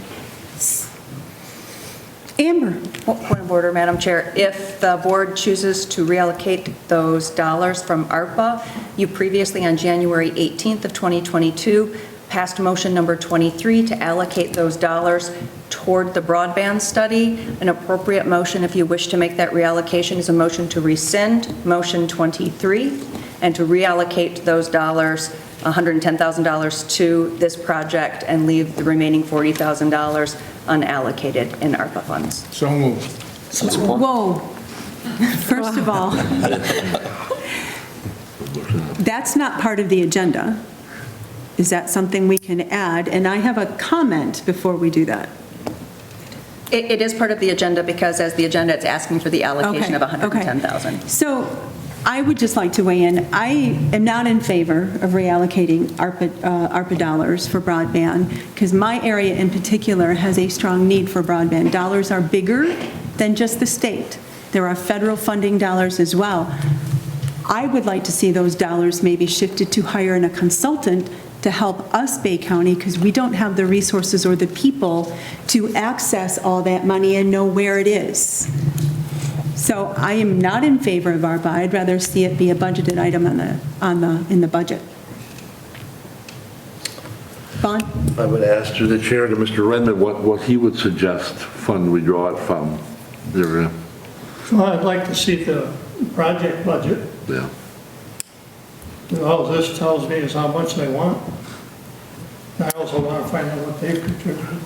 Speaker 1: Amber?
Speaker 10: Point of order, Madam Chair. If the board chooses to reallocate those dollars from ARPA, you previously on January 18th of 2022 passed motion number 23 to allocate those dollars toward the broadband study. An appropriate motion, if you wish to make that reallocation, is a motion to rescind motion 23 and to reallocate those dollars, $110,000 to this project and leave the remaining $40,000 unallocated in ARPA funds.
Speaker 4: So moved.
Speaker 1: Whoa. First of all, that's not part of the agenda. Is that something we can add? And I have a comment before we do that.
Speaker 10: It is part of the agenda because as the agenda, it's asking for the allocation of $110,000.
Speaker 1: Okay. So I would just like to weigh in. I am not in favor of reallocating ARPA dollars for broadband because my area in particular has a strong need for broadband. Dollars are bigger than just the state. There are federal funding dollars as well. I would like to see those dollars maybe shifted to hiring a consultant to help us, Bay County, because we don't have the resources or the people to access all that money and know where it is. So I am not in favor of ARPA. I'd rather see it be a budgeted item in the budget. Vaughn?
Speaker 18: I would ask through the chair to Mr. Renman what he would suggest fund we draw it from.
Speaker 14: Well, I'd like to see the project budget.
Speaker 18: Yeah.
Speaker 14: All this tells me is how much they want. I also want to find out what they've contributed.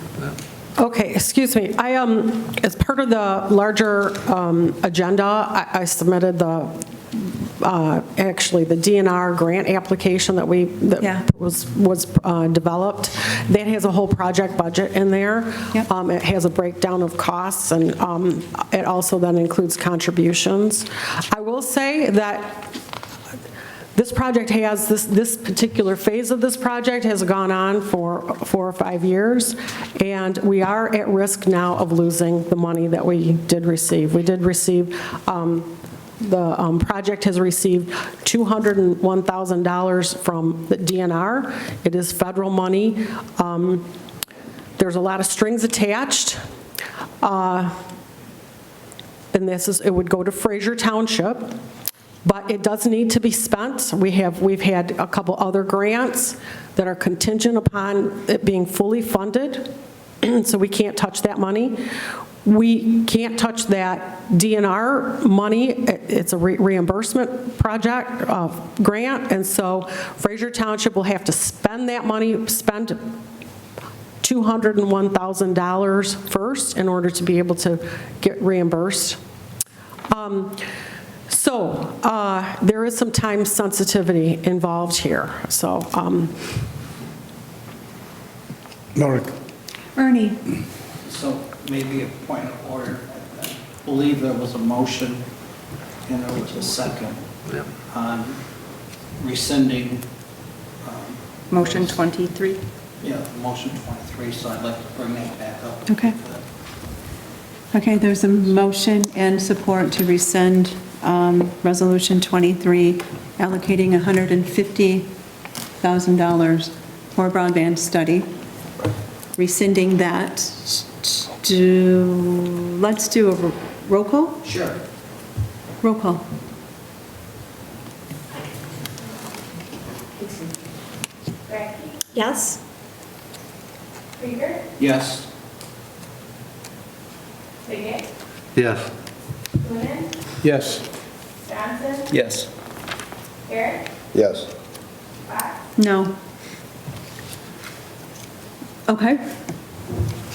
Speaker 15: Okay, excuse me. As part of the larger agenda, I submitted actually the DNR grant application that was developed. That has a whole project budget in there.
Speaker 1: Yep.
Speaker 15: It has a breakdown of costs, and it also then includes contributions. I will say that this project has, this particular phase of this project has gone on for 4 or 5 years, and we are at risk now of losing the money that we did receive. We did receive, the project has received $201,000 from the DNR. It is federal money. There's a lot of strings attached. And it would go to Fraser Township. But it does need to be spent. We've had a couple other grants that are contingent upon it being fully funded, so we can't touch that money. We can't touch that DNR money. It's a reimbursement project grant, and so Fraser Township will have to spend that money, spend $201,000 first in order to be able to get reimbursed. So there is some time sensitivity involved here. So,
Speaker 11: Norick.
Speaker 1: Ernie.
Speaker 12: So maybe a point of order. believe there was a motion and there was a second on rescinding,
Speaker 10: Motion 23.
Speaker 12: motion 23, so I'd like to bring that back up.
Speaker 1: Okay. Okay, there's a motion and support to rescind Resolution 23, allocating $150,000 for broadband study. Rescinding that. Let's do a roll call?
Speaker 12: Sure.
Speaker 1: Roll call.
Speaker 6: Yes?
Speaker 2: Krieger,
Speaker 12: Yes.
Speaker 2: Trigger,
Speaker 18: Yes.
Speaker 2: Lunan,
Speaker 13: Yes.
Speaker 2: Johnson,
Speaker 3: Yes.
Speaker 2: Eric,
Speaker 16: Yes.
Speaker 2: Fox,
Speaker 1: No. Okay.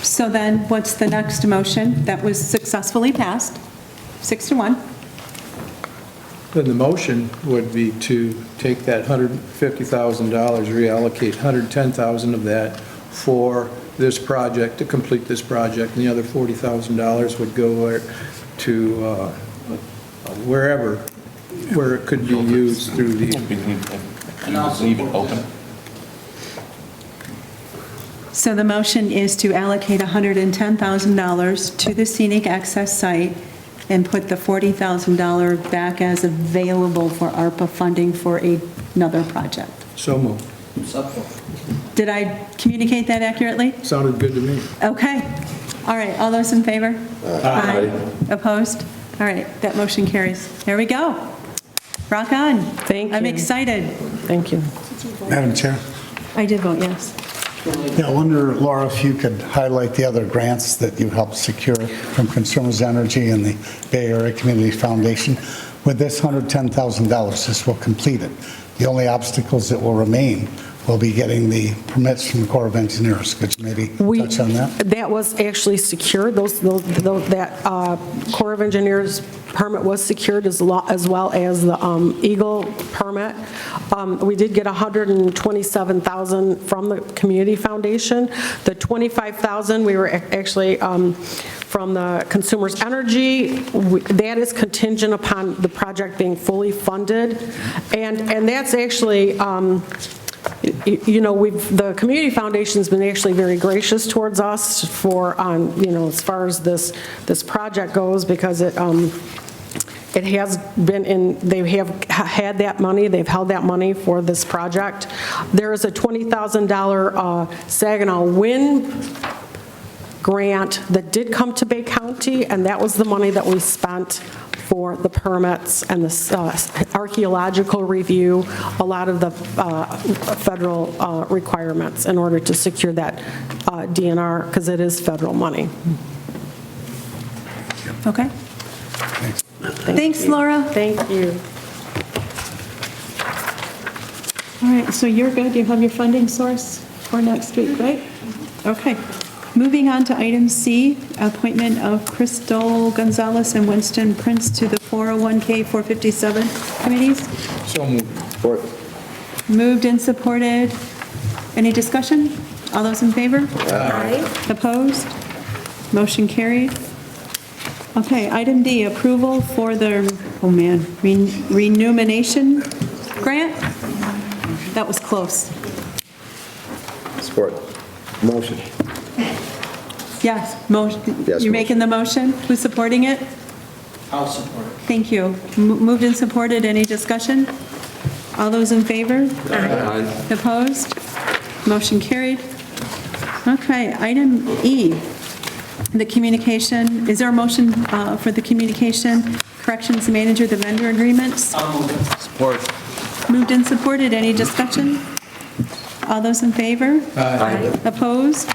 Speaker 1: So then what's the next motion that was successfully passed? 6-1.
Speaker 13: Then the motion would be to take that $150,000, reallocate $110,000 of that for this project, to complete this project, and the other $40,000 would go to wherever, where it could be used through the...
Speaker 17: Leave it open.
Speaker 1: So the motion is to allocate $110,000 to the Scenic Access site and put the $40,000 back as available for ARPA funding for another project.
Speaker 13: So moved.
Speaker 12: Support.
Speaker 1: Did I communicate that accurately?
Speaker 13: Sounded good to me.
Speaker 1: Okay. All right, all those in favor?
Speaker 13: Aye.
Speaker 1: Opposed? All right, that motion carries. There we go. Rock on.
Speaker 15: Thank you.
Speaker 1: I'm excited.
Speaker 15: Thank you.
Speaker 11: Madam Chair?
Speaker 1: I did vote yes.
Speaker 11: Yeah, I wonder, Laura, if you could highlight the other grants that you helped secure from Consumers Energy and the Bay Area Community Foundation. With this $110,000, this will complete it. The only obstacles that will remain will be getting the permits from the Corps of Engineers. Could you maybe touch on that?
Speaker 15: That was actually secured. That Corps of Engineers permit was secured as well as the Eagle permit. We did get $127,000 from the Community Foundation. The $25,000 we were actually from the Consumers Energy. That is contingent upon the project being fully funded, and that's actually. The Community Foundation's been actually very gracious towards us for, as far as this project goes, because it has been they have had that money, they've held that money for this project. There is a $20,000 Saginaw Wind grant that did come to Bay County, and that was the money that we spent for the permits and the archaeological review, a lot of the federal requirements in order to secure that DNR, because it is federal money.
Speaker 1: Okay. Thanks, Laura.
Speaker 15: Thank you.
Speaker 1: All right, so you're good. You have your funding source for next week, right? Okay. Moving on to item C, appointment of Kristal, Gonzales, and Weston Prince to the 401K 457 committees.
Speaker 13: So moved.
Speaker 16: Support.
Speaker 1: Moved and supported. Any discussion? All those in favor?
Speaker 6: Aye.
Speaker 1: Opposed? Motion carried. Okay, item D, approval for the, Renumentation grant? That was close.
Speaker 16: Support. Motion.
Speaker 1: Yes, motion.
Speaker 16: Yes,
Speaker 1: You're making the motion? Who's supporting it?
Speaker 12: I'll support it.
Speaker 1: Thank you. Moved and supported. Any discussion? All those in favor?
Speaker 18: Aye.
Speaker 1: Opposed? Motion carried. Okay, item E, the communication. Is there a motion for the communication corrections manager, the vendor agreements?
Speaker 12: I'll move it.
Speaker 3: Support.
Speaker 1: Moved and supported. Any discussion? All those in favor?
Speaker 13: Aye.
Speaker 1: Opposed?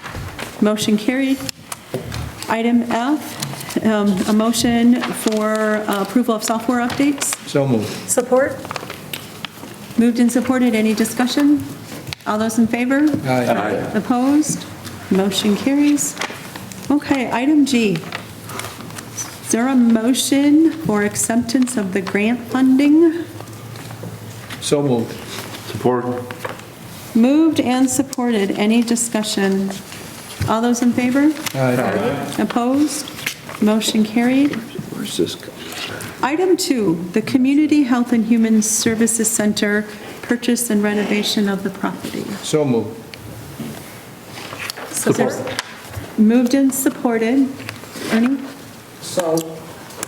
Speaker 1: Motion carried. Item F, a motion for approval of software updates.
Speaker 13: So moved.
Speaker 6: Support?
Speaker 1: Moved and supported. Any discussion? All those in favor?
Speaker 13: Aye.
Speaker 1: Opposed? Motion carries. Okay, item G. Is there a motion for acceptance of the grant funding?
Speaker 13: So moved.
Speaker 18: Support.
Speaker 1: Moved and supported. Any discussion? All those in favor?
Speaker 13: Aye.
Speaker 1: Opposed? Motion carried.
Speaker 18: Where's this?
Speaker 1: Item 2, the Community Health and Human Services Center purchase and renovation of the property.
Speaker 13: So moved.
Speaker 1: Support. Moved and supported. Ernie?
Speaker 12: So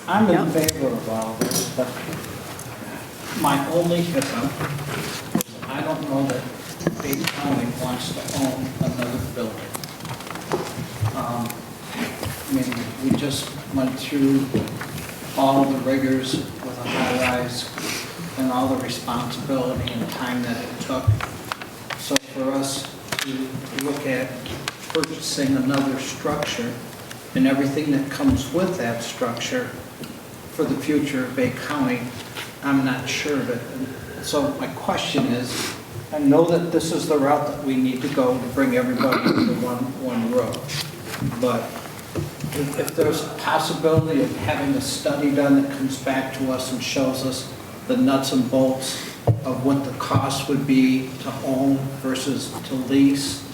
Speaker 12: I'm in favor of all this, but my only hiccup is I don't know that Bay County wants to own another building. I mean, we just went through all the rigors with a high-rise and all the responsibility and time that it took. So for us to look at purchasing another structure and everything that comes with that structure for the future of Bay County, I'm not sure of it. And so my question is, I know that this is the route that we need to go to bring everybody under one roof, but if there's a possibility of having a study done that comes back to us and shows us the nuts and bolts of what the cost would be to own versus to lease,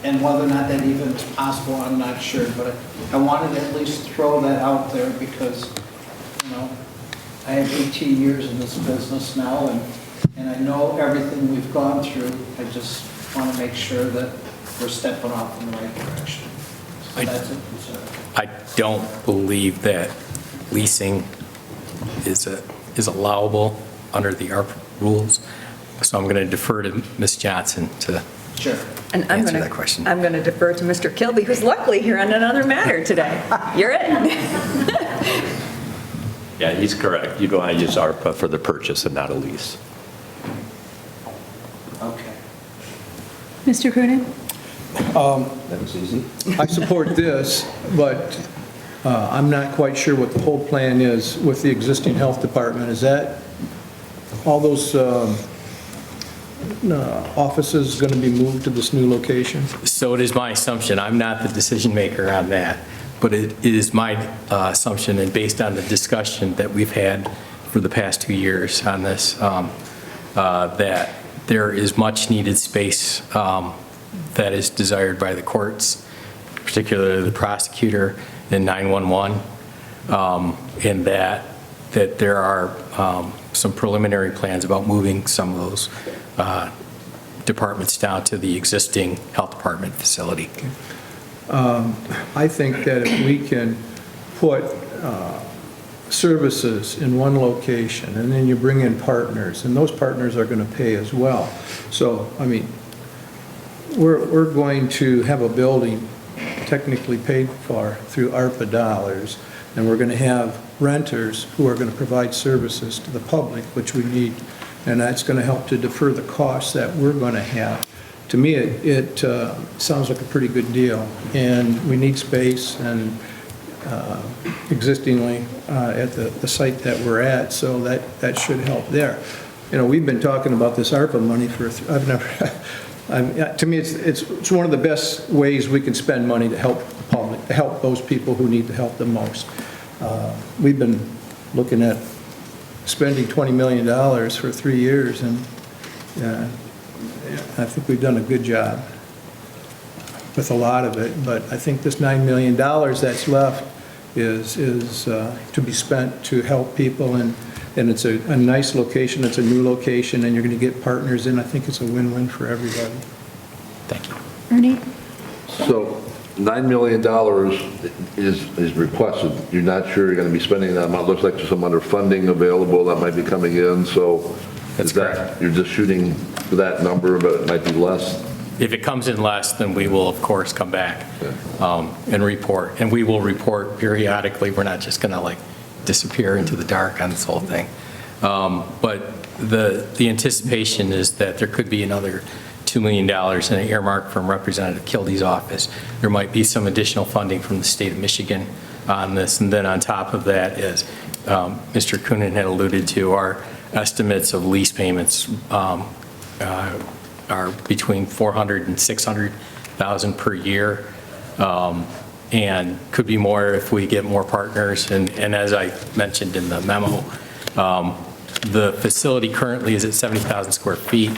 Speaker 12: and whether or not that even is possible, I'm not sure, but I wanted to at least throw that out there because, you know, I have 18 years in this business now, and I know everything we've gone through. I just want to make sure that we're stepping off in the right direction. So that's it.
Speaker 19: I don't believe that leasing is allowable under the ARP rules, so I'm going to defer to Ms. Johnson to answer that question.
Speaker 10: I'm going to defer to Mr. Kilby, who's luckily here on another matter today. You're it.
Speaker 20: Yeah, he's correct. You'd want to use ARPA for the purchase and not a lease.
Speaker 12: Okay.
Speaker 1: Mr. Coonan?
Speaker 20: That was easy.
Speaker 13: I support this, but I'm not quite sure what the whole plan is with the existing health department. Is that, all those offices going to be moved to this new location?
Speaker 19: So it is my assumption, I'm not the decision maker on that, but it is my assumption, and based on the discussion that we've had for the past 2 years on this, that there is much needed space that is desired by the courts, particularly the prosecutor and 911, and that there are some preliminary plans about moving some of those departments down to the existing health department facility.
Speaker 13: I think that if we can put services in one location, and then you bring in partners, and those partners are going to pay as well. So, I mean, we're going to have a building technically paid for through ARPA dollars, and we're going to have renters who are going to provide services to the public, which we need, and that's going to help to defer the costs that we're going to have. To me, it sounds like a pretty good deal, and we need space and existingly at the site that we're at, so that should help there. You know, we've been talking about this ARPA money for, to me, it's one of the best ways we can spend money to help the public, to help those people who need the help the most. We've been looking at spending $20 million for 3 years, and I think we've done a good job with a lot of it, but I think this $9 million that's left is to be spent to help people, and it's a nice location, it's a new location, and you're going to get partners in. I think it's a win-win for everybody.
Speaker 19: Thank you.
Speaker 1: Ernie?
Speaker 18: So $9 million is requested. You're not sure you're going to be spending that amount. Looks like there's some other funding available that might be coming in, so is that, you're just shooting for that number, but it might be less?
Speaker 19: If it comes in less, then we will, of course, come back and report. And we will report periodically. We're not just going to like disappear into the dark on this whole thing. But the anticipation is that there could be another $2 million in an earmark from Representative Kildy's office. There might be some additional funding from the state of Michigan on this. And then on top of that, as Mr. Coonan had alluded to, our estimates of lease payments are between $400,000 and $600,000 per year, and could be more if we get more partners. And as I mentioned in the memo, the facility currently is at 70,000 square feet.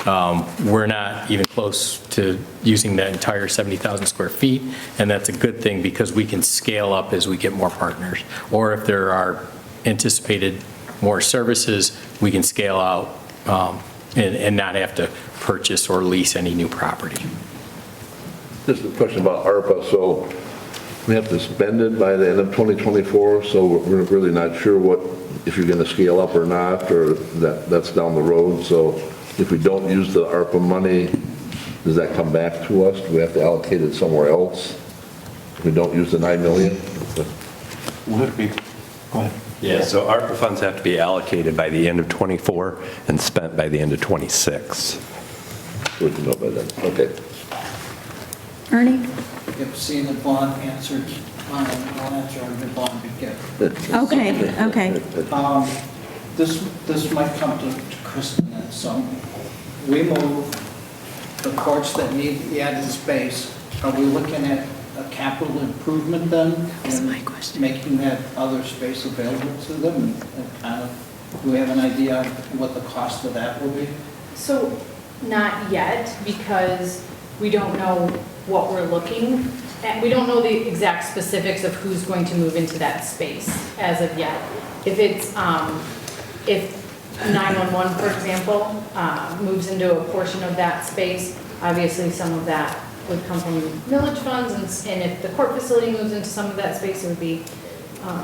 Speaker 19: We're not even close to using that entire 70,000 square feet, and that's a good thing because we can scale up as we get more partners. Or if there are anticipated more services, we can scale out and not have to purchase or lease any new property.
Speaker 18: Just a question about ARPA. So we have to spend it by the end of 2024, so we're really not sure if you're going to scale up or not, or that's down the road. So if we don't use the ARPA money, does that come back to us? Do we have to allocate it somewhere else if we don't use the $9 million?
Speaker 17: Would it be? Go ahead.
Speaker 20: Yeah, so ARPA funds have to be allocated by the end of '24 and spent by the end of '26.
Speaker 18: We can know by then. Okay.
Speaker 1: Ernie?
Speaker 12: If seeing that Vaughn answered mine, I'll answer on your Vaughn again.
Speaker 1: Okay.
Speaker 12: This might come to Kristal and some. We move the courts that need the added space. Are we looking at a capital improvement then? That's my question. Making that other space available to them? And kind of, do we have an idea what the cost of that will be?
Speaker 21: So not yet, because we don't know what we're looking at. We don't know the exact specifics of who's going to move into that space as of yet. If it's, if 911, for example, moves into a portion of that space, obviously some of that would come from millage funds, and if the court facility moves into some of that space, it would be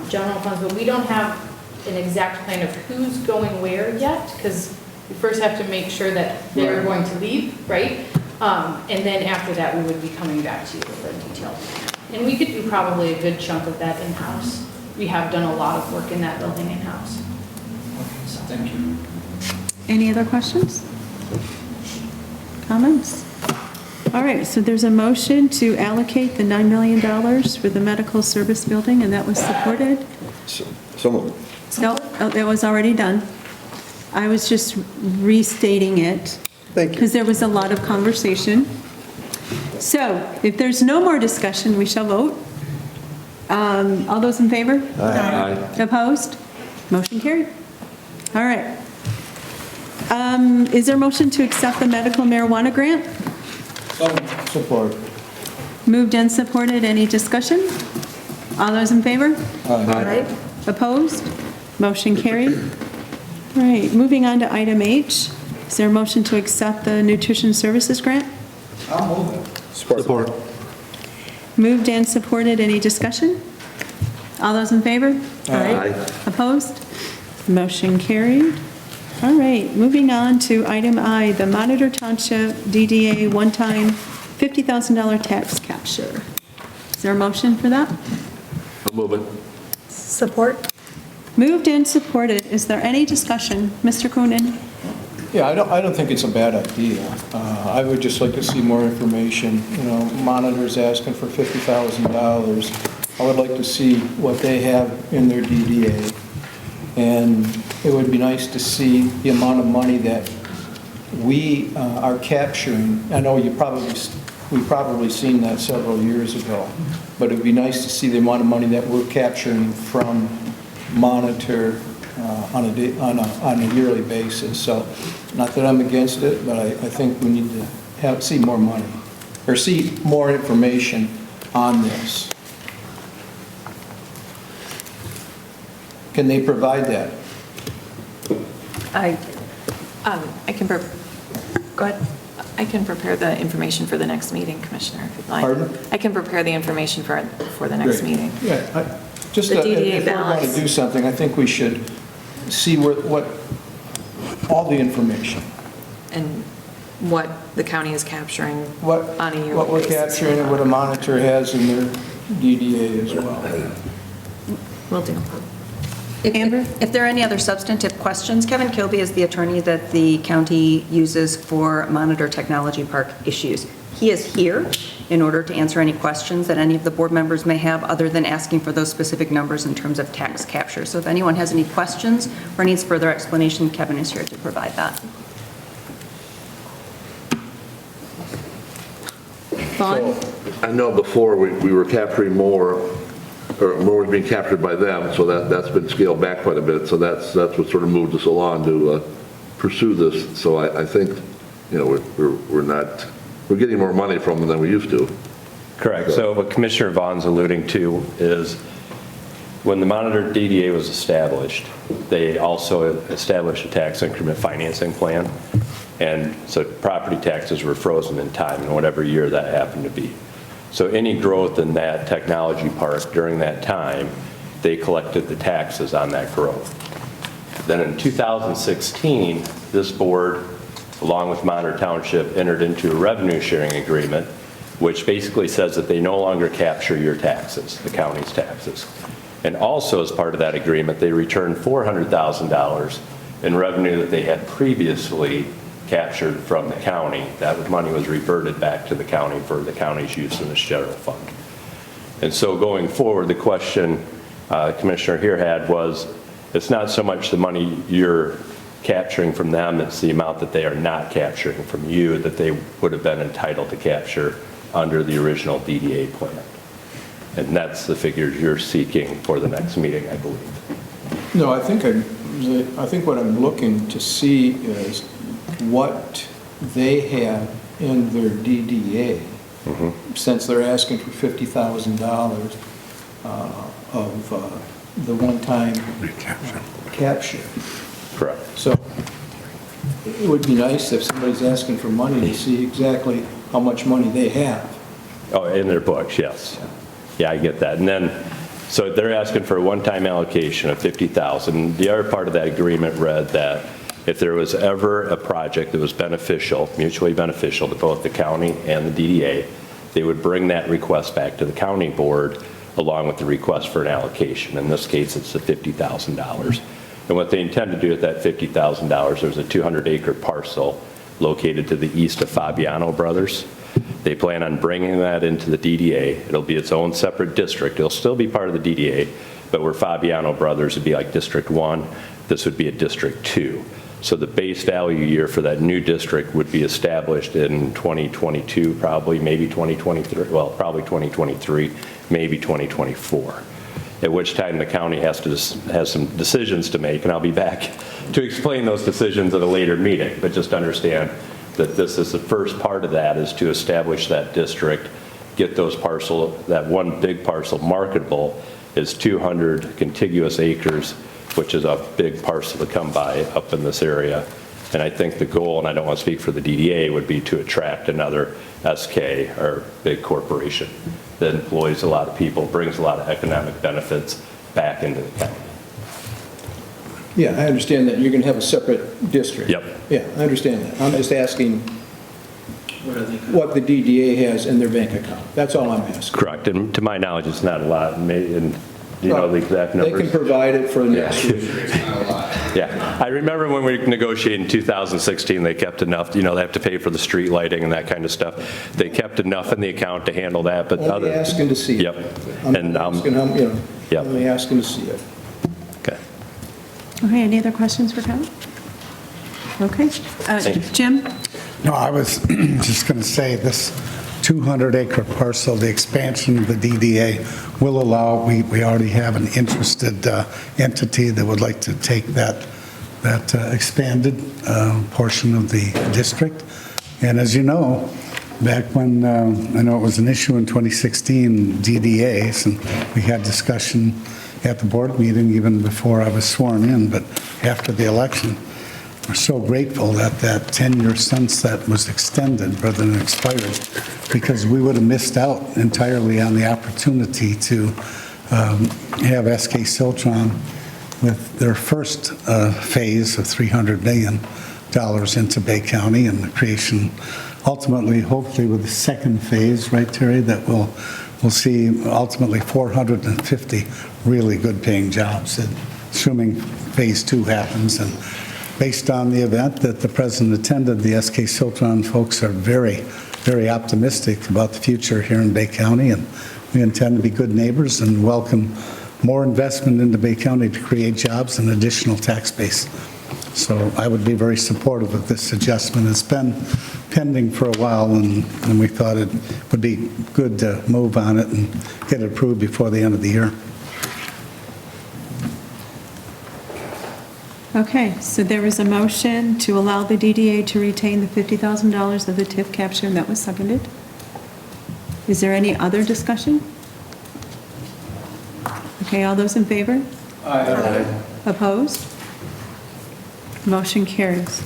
Speaker 21: general funds, but we don't have an exact plan of who's going where yet, because we first have to make sure that they're going to leave, right? And then after that, we would be coming back to you with a detailed plan. And we could do probably a good chunk of that in-house. We have done a lot of work in that building in-house.
Speaker 12: Okay, so thank you.
Speaker 1: Any other questions? Comments? All right, so there's a motion to allocate the $9 million for the medical service building, and that was supported?
Speaker 16: So moved.
Speaker 1: No, that was already done. I was just restating it.
Speaker 16: Thank you.
Speaker 1: Because there was a lot of conversation. So if there's no more discussion, we shall vote. All those in favor?
Speaker 16: Aye.
Speaker 1: Opposed? Motion carried. All right. Is there a motion to accept the medical marijuana grant?
Speaker 13: Support.
Speaker 1: Moved and supported. Any discussion? All those in favor?
Speaker 13: Aye.
Speaker 1: Opposed? Motion carried. All right, moving on to item H. Is there a motion to accept the nutrition services grant?
Speaker 12: I'll move it.
Speaker 18: Support.
Speaker 1: Moved and supported. Any discussion? All those in favor?
Speaker 16: Aye.
Speaker 1: Opposed? Motion carried. All right, moving on to item I, the Monitor Township DDA one-time $50,000 tax capture. Is there a motion for that?
Speaker 18: I'll move it.
Speaker 1: Support. Moved and supported. Is there any discussion? Mr. Coonan?
Speaker 13: Yeah, I don't think it's a bad idea. I would just like to see more information. You know, Monitor's asking for $50,000. I would like to see what they have in their DDA. And it would be nice to see the amount of money that we are capturing. I know we've probably seen that several years ago, but it would be nice to see the amount of money that we're capturing from Monitor on a yearly basis. So, not that I'm against it, but I think we need to see more money, or see more information on this. Can they provide that?
Speaker 22: I can, go ahead. I can prepare the information for the next meeting, Commissioner, if you'd like.
Speaker 13: Pardon?
Speaker 22: I can prepare the information for the next
Speaker 13: Great.
Speaker 22: meeting.
Speaker 13: Yeah, just
Speaker 22: The DDA
Speaker 13: if we're going to
Speaker 22: balance.
Speaker 13: do something, I think we should see what all the information.
Speaker 22: And what the county is capturing on a yearly basis.
Speaker 13: What we're capturing and what a Monitor has in their DDA as well.
Speaker 22: Will do.
Speaker 1: Amber?
Speaker 10: If there are any other substantive questions, Kevin Kilby is the attorney that the county uses for Monitor Technology Park issues. He is here in order to answer any questions that any of the board members may have, other than asking for those specific numbers in terms of tax capture. So if anyone has any questions or needs further explanation, Kevin is here to provide that.
Speaker 18: So, I know before we were capturing more, or more was being captured by them, so that's been scaled back quite a bit. So that's what sort of moved us along to pursue this. So I think, you know, we're getting more money from them than we used to.
Speaker 20: Correct. So what Commissioner Vaughn's alluding to is when the monitored DDA was established, they also established a tax increment financing plan. And so property taxes were frozen in time in whatever year that happened to be. So any growth in that technology park during that time, they collected the taxes on that growth. Then in 2016, this board, along with Monterey Township, entered into a revenue sharing agreement, which basically says that they no longer capture your taxes, the county's taxes. And also as part of that agreement, they returned $400,000 in revenue that they had previously captured from the county. That money was reverted back to the county for the county's use in this general fund. And so going forward, the question Commissioner here had was, it's not so much the money you're capturing from them, it's the amount that they are not capturing from you that they would have been entitled to capture under the original DDA plan. And that's the figures you're seeking for the next meeting, I believe.
Speaker 13: No, I think what I'm looking to see is what they have in their DDA, since they're asking for $50,000 of the one-time capture.
Speaker 20: Correct.
Speaker 13: So it would be nice if somebody's asking for money to see exactly how much money they have.
Speaker 20: Oh, in their books, yes. Yeah, I get that. And then, so they're asking for a one-time allocation of $50,000. The other part of that agreement read that if there was ever a project that was beneficial, mutually beneficial to both the county and the DDA, they would bring that request back to the county board along with the request for an allocation. In this case, it's the $50,000. And what they intend to do with that $50,000, there's a 200-acre parcel located to the east of Fabiano Brothers. They plan on bringing that into the DDA. It'll be its own separate district. It'll still be part of the DDA, but where Fabiano Brothers would be like District 1, this would be a District 2. So the base value year for that new district would be established in 2022, probably, maybe 2023, well, probably 2023, maybe 2024. At which time the county has some decisions to make, and I'll be back to explain those decisions at a later meeting. But just understand that this is the first part of that, is to establish that district, get those that one big parcel marketable is 200 contiguous acres, which is a big parcel to come by up in this area. And I think the goal, and I don't want to speak for the DDA, would be to attract another SK or big corporation that employs a lot of people, brings a lot of economic benefits back into the county.
Speaker 13: Yeah, I understand that you're going to have a separate district.
Speaker 20: Yep.
Speaker 13: Yeah, I understand that. I'm just asking what the DDA has in their bank account. That's all I'm asking.
Speaker 20: Correct. And to my knowledge, it's not a lot. And do you know the exact numbers?
Speaker 13: They can provide it for the next year.
Speaker 20: Yeah, I remember when we negotiated in 2016, they kept enough, they have to pay for the street lighting and that kind of stuff. They kept enough in the account to handle that, but
Speaker 13: Only asking to see it.
Speaker 20: Yep.
Speaker 13: I'm only asking to see it.
Speaker 20: Okay.
Speaker 1: Okay, any other questions for Kevin? Okay. Jim?
Speaker 11: No, I was just going to say this 200-acre parcel, the expansion of the DDA will allow, we already have an interested entity that would like to take that expanded portion of the district. And as you know, back when, I know it was an issue in 2016, DDAs, and we had discussion at the board meeting even before I was sworn in, but after the election, we're so grateful that that 10-year sunset was extended rather than expired, because we would have missed out entirely on the opportunity to have SK Siltron with their first phase of $300 million into Bay County, and the creation, ultimately, hopefully with the second phase, right, Terry, that we'll see ultimately 450 really good paying jobs, assuming phase 2 happens. And based on the event that the president attended, the SK Siltron folks are very, very optimistic about the future here in Bay County, and we intend to be good neighbors and welcome more investment into Bay County to create jobs and additional tax base. So I would be very supportive of this adjustment. It's been pending for a while, and we thought it would be good to move on it and get it approved before the end of the year.
Speaker 1: Okay, so there was a motion to allow the DDA to retain the $50,000 of the TIF capture, and that was seconded. Is there any other discussion? Okay, all those in favor?
Speaker 12: Aye.
Speaker 1: Opposed? Motion carries.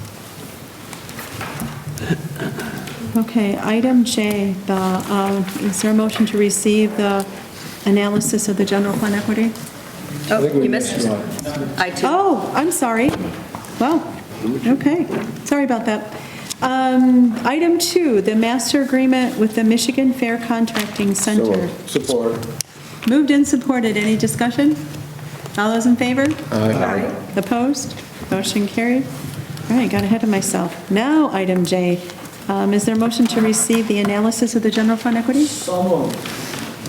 Speaker 1: Okay, item J, is there a motion to receive the analysis of the general fund equity?
Speaker 10: Oh, you missed it. I too.
Speaker 1: Oh, I'm sorry. Well, okay, sorry about that. Item 2, the master agreement with the Michigan Fair Contracting Center.
Speaker 3: Support.
Speaker 1: Moved and supported. Any discussion? All those in favor?
Speaker 3: Aye.
Speaker 1: Opposed? Motion carried. All right, got ahead of myself. Now, item J, is there a motion to receive the analysis of the general fund equity?
Speaker 12: So moved.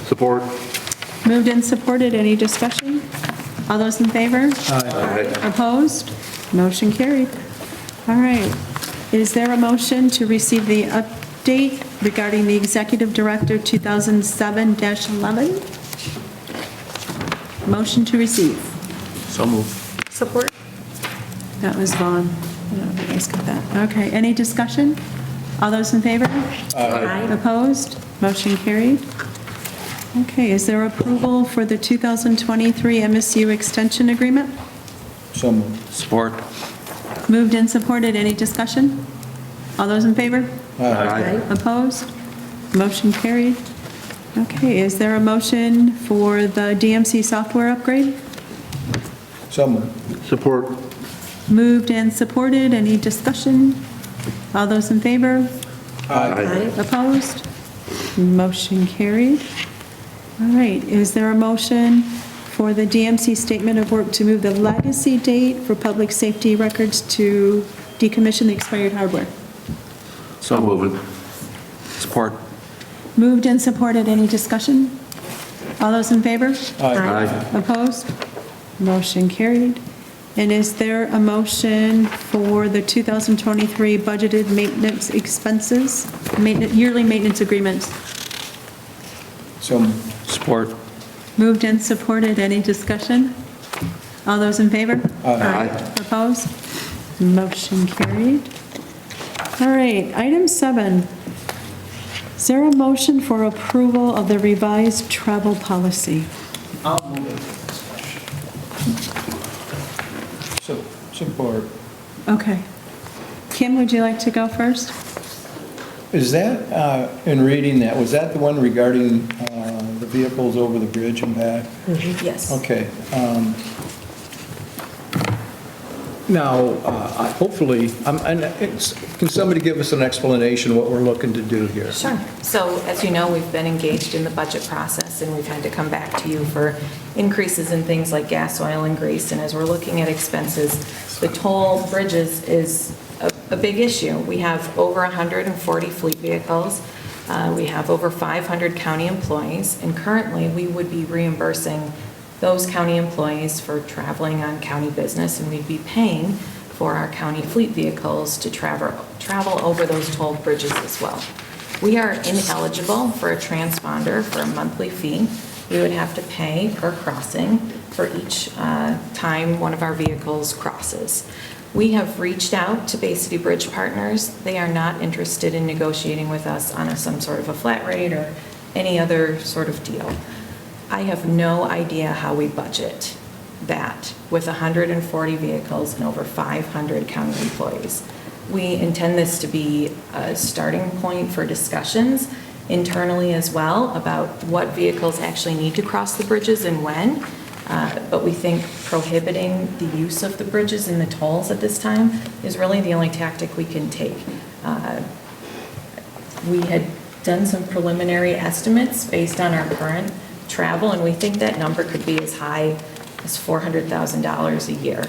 Speaker 18: Support.
Speaker 1: Moved and supported. Any discussion? All those in favor?
Speaker 18: Aye.
Speaker 1: Opposed? Motion carried. All right. Is there a motion to receive the update regarding the Executive Director 2007-11? Motion to receive.
Speaker 17: So moved.
Speaker 22: Support?
Speaker 1: That was Vaughn. You guys got that. Okay. Any discussion? All those in favor?
Speaker 22: Aye.
Speaker 1: Opposed? Motion carried. Okay. Is there approval for the 2023 MSU Extension Agreement?
Speaker 12: So moved.
Speaker 17: Support.
Speaker 1: Moved and supported. Any discussion? All those in favor?
Speaker 12: Aye.
Speaker 1: Opposed? Motion carried. Okay, is there a motion for the DMC software upgrade?
Speaker 12: So moved.
Speaker 18: Support.
Speaker 1: Moved and supported. Any discussion? All those in favor?
Speaker 12: Aye.
Speaker 1: Opposed? Motion carried. All right, is there a motion for the DMC statement of work to move the legacy date for public safety records to decommission the expired hardware?
Speaker 17: So moved. Support.
Speaker 1: Moved and supported. Any discussion? All those in favor?
Speaker 12: Aye.
Speaker 1: Opposed? Motion carried. And is there a motion for the 2023 budgeted maintenance expenses, yearly maintenance agreements?
Speaker 12: So moved.
Speaker 17: Support.
Speaker 1: Moved and supported. Any discussion? All those in favor?
Speaker 12: Aye.
Speaker 1: Opposed? Motion carried. All right, item 7. Is there a motion for approval of the revised travel policy?
Speaker 12: I'll move it. Support.
Speaker 1: Okay. Kim, would you like to go first?
Speaker 13: Is that, in reading that, was that the one regarding the vehicles over the bridge and back?
Speaker 22: Yes.
Speaker 13: Okay. Now, hopefully, can somebody give us an explanation what we're looking to do here?
Speaker 22: Sure. So as you know, we've been engaged in the budget process, and we've had to come back to you for increases in things like gas, oil, and grease. And as we're looking at expenses, the toll bridges is a big issue. We have over 140 fleet vehicles. We have over 500 county employees, and currently we would be reimbursing those county employees for traveling on county business, and we'd be paying for our county fleet vehicles to travel over those toll bridges as well. We are ineligible for a transponder for a monthly fee. We would have to pay per crossing for each time one of our vehicles crosses. We have reached out to Bay City Bridge Partners. They are not interested in negotiating with us on some sort of a flat rate or any other sort of deal. I have no idea how we budget that with 140 vehicles and over 500 county employees. We intend this to be a starting point for discussions internally as well about what vehicles actually need to cross the bridges and when. But we think prohibiting the use of the bridges and the tolls at this time is really the only tactic we can take. We had done some preliminary estimates based on our current travel, and we think that number could be as high as $400,000 a year.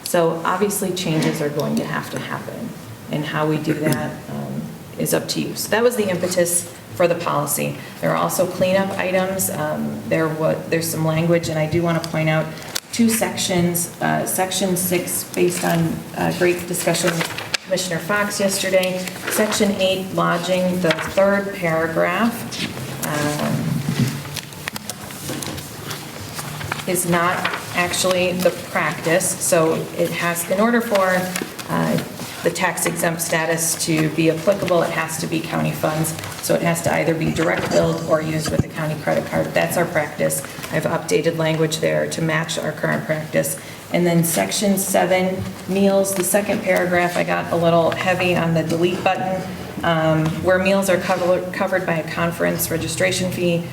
Speaker 22: So obviously changes are going to happen, and how we do that is up to you. So that was the impetus for the policy. There are also cleanup items. There's some language, and I do want to point out 2 sections. Section 6, based on great discussion with Commissioner Fox yesterday. Section 8, lodging, the 3rd paragraph. is not actually the practice. So it has, in order for the tax exempt status to be applicable, it has to be county funds. So it has to either be direct billed or used with a county credit card. That's our practice. I've updated language there to match our current practice. And then section 7, meals, the second paragraph, I got a little heavy on the delete button. Where meals are covered by a conference registration fee,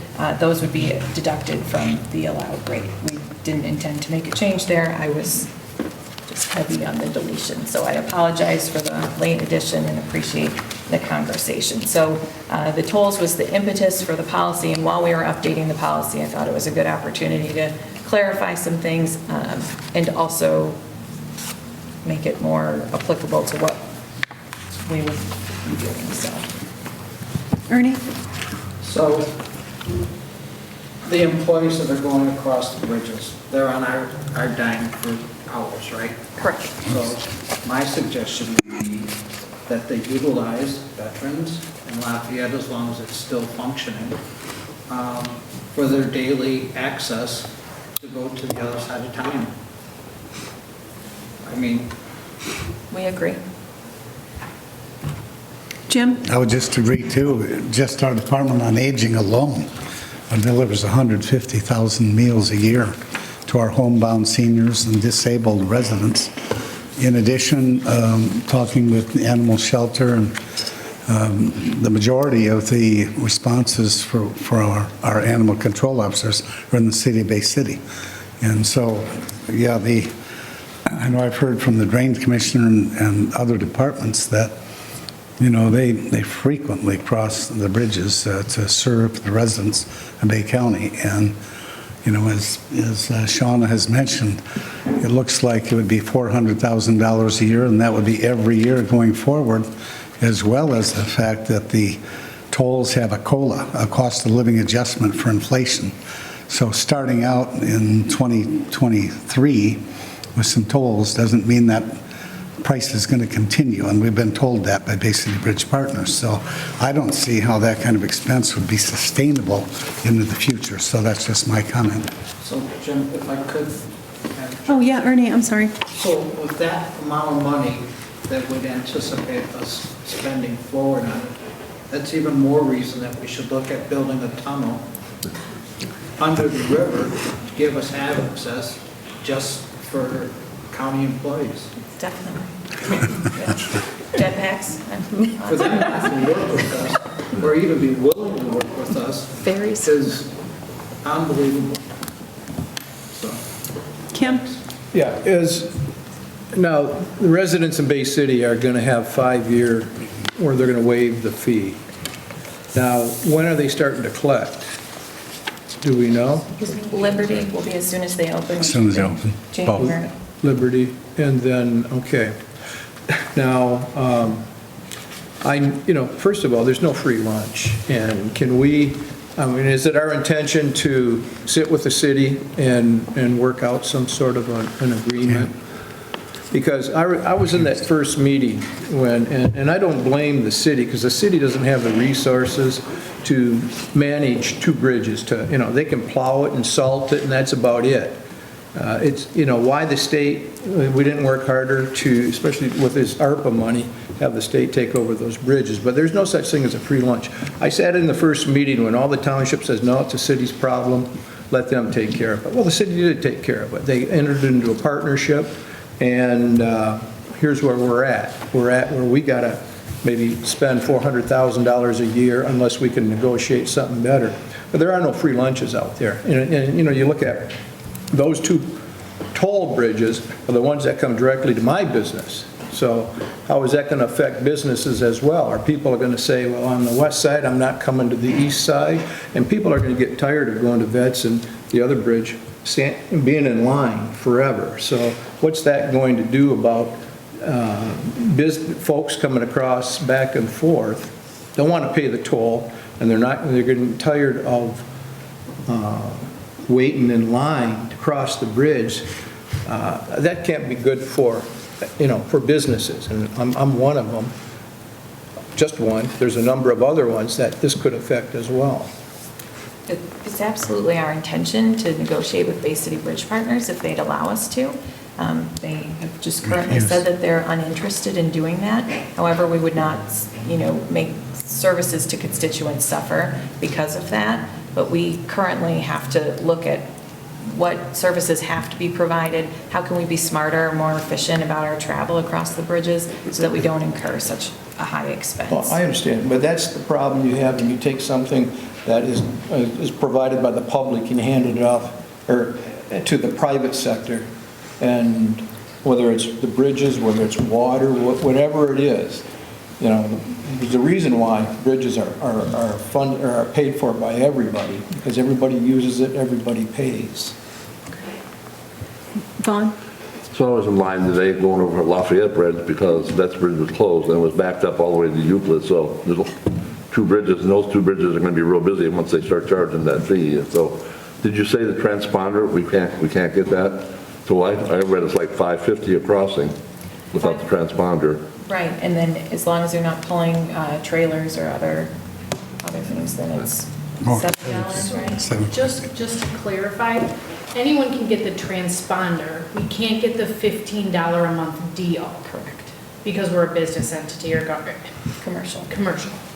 Speaker 22: those would be deducted from the allowed rate. We didn't intend to make a change there. I was just heavy on the deletion. So I apologize for the late addition and appreciate the conversation. So the tolls was the impetus for the policy, and while we were updating the policy, I thought it was a good opportunity to clarify some things and also make it more applicable to what we would be doing, so.
Speaker 1: Ernie?
Speaker 12: So the employees that are going across the bridges, they're on our dime for hours, right?
Speaker 22: Correct.
Speaker 12: So my suggestion would be that they utilize veterans in Lafayette, as long as it's still functioning, for their daily access to go to the other side of town. I mean,
Speaker 22: we agree.
Speaker 1: Jim?
Speaker 11: I would just agree too. Just our Department on Aging alone delivers 150,000 meals a year to our homebound seniors and disabled residents. In addition, talking with the animal shelter, and the majority of the responses for our animal control officers are in the city of Bay City. And so, yeah, I know I've heard from the Drains Commissioner and other departments that, you know, they frequently cross the bridges to serve the residents of Bay County. And, you know, as Shauna has mentioned, it looks like it would be $400,000 a year, and that would be every year going forward, as well as the fact that the tolls have a COLA, a cost of living adjustment for inflation. So starting out in 2023 with some tolls doesn't mean that price is going to continue, and we've been told that by Bay City Bridge Partners. So I don't see how that kind of expense would be sustainable into the future. So that's just my comment.
Speaker 12: so Jim, if I could.
Speaker 1: Oh, yeah, Ernie, I'm sorry.
Speaker 12: So with that amount of money that would anticipate us spending forward on it, that's even more reason that we should look at building a tunnel under the river to give us access just for county employees.
Speaker 22: Definitely. Jetpacks.
Speaker 12: For them not to work with us, or even be willing to work with us, is unbelievable. So.
Speaker 1: Kim?
Speaker 13: Yeah, now, the residents in Bay City are going to have 5-year where they're going to waive the fee. Now, when are they starting to collect? Do we know?
Speaker 22: Liberty will be as soon as they open.
Speaker 11: As soon as they open.
Speaker 22: January.
Speaker 13: Liberty, and then, okay. Now, first of all, there's no free lunch, and can we, is it our intention to sit with the city and work out some sort of an agreement? Because I was in that first meeting when, and I don't blame the city, because the city doesn't have the resources to manage 2 bridges. They can plow it and salt it, and that's about it. It's, why the state, we didn't work harder to, especially with this ARPA money, have the state take over those bridges. But there's no such thing as a free lunch. I sat in the first meeting when all the township says, no, it's the city's problem, let them take care of it. Well, the city did take care of it. They entered into a partnership, and here's where we're at. We're at where we got to maybe spend $400,000 a year unless we can negotiate something better. But there are no free lunches out there. And you look at those 2 toll bridges are the ones that come directly to my business. So how is that going to affect businesses as well? Are people going to say, well, on the west side, I'm not coming to the east side? And people are going to get tired of going to Vets and the other bridge, being in forever. So what's that going to do about folks coming across back and forth? Don't want to pay the toll, and they're getting tired of waiting in line to cross the bridge. That can't be good for businesses, and I'm one of them, just one. There's a number of other ones that this could affect as well.
Speaker 22: It's It's absolutely our intention to negotiate with Bay City Bridge Partners if they'd allow us to. They have just currently said that they're uninterested in doing that. However, we would not, make services to constituents suffer because of that. But we currently have to look at what services have to be provided, how can we be smarter, more efficient about our travel across the bridges so that we don't incur such a high expense.
Speaker 13: Well, I understand, but that's the problem you have when you take something that is provided by the public and hand it off or to the private sector, and whether it's the bridges, whether it's water, whatever it is, there's a reason why bridges are paid for by everybody, because everybody uses it, everybody pays.
Speaker 1: Vaughn?
Speaker 18: So I was in line today going over Lafayette Bridge because that bridge was closed and it was backed up all the way to Euclid. So there's 2 bridges, and those 2 bridges are going to be real busy once they start charging that fee. So did you say the transponder, we can't get that? So I read it's like $5.50 a crossing without the transponder.
Speaker 22: Right, and then as long as they're not pulling trailers or other things, then it's $7, right?
Speaker 21: Just to clarify, anyone can get the transponder. We can't get the $15 a month deal.
Speaker 22: Correct.
Speaker 21: Because we're a business entity or government. Commercial,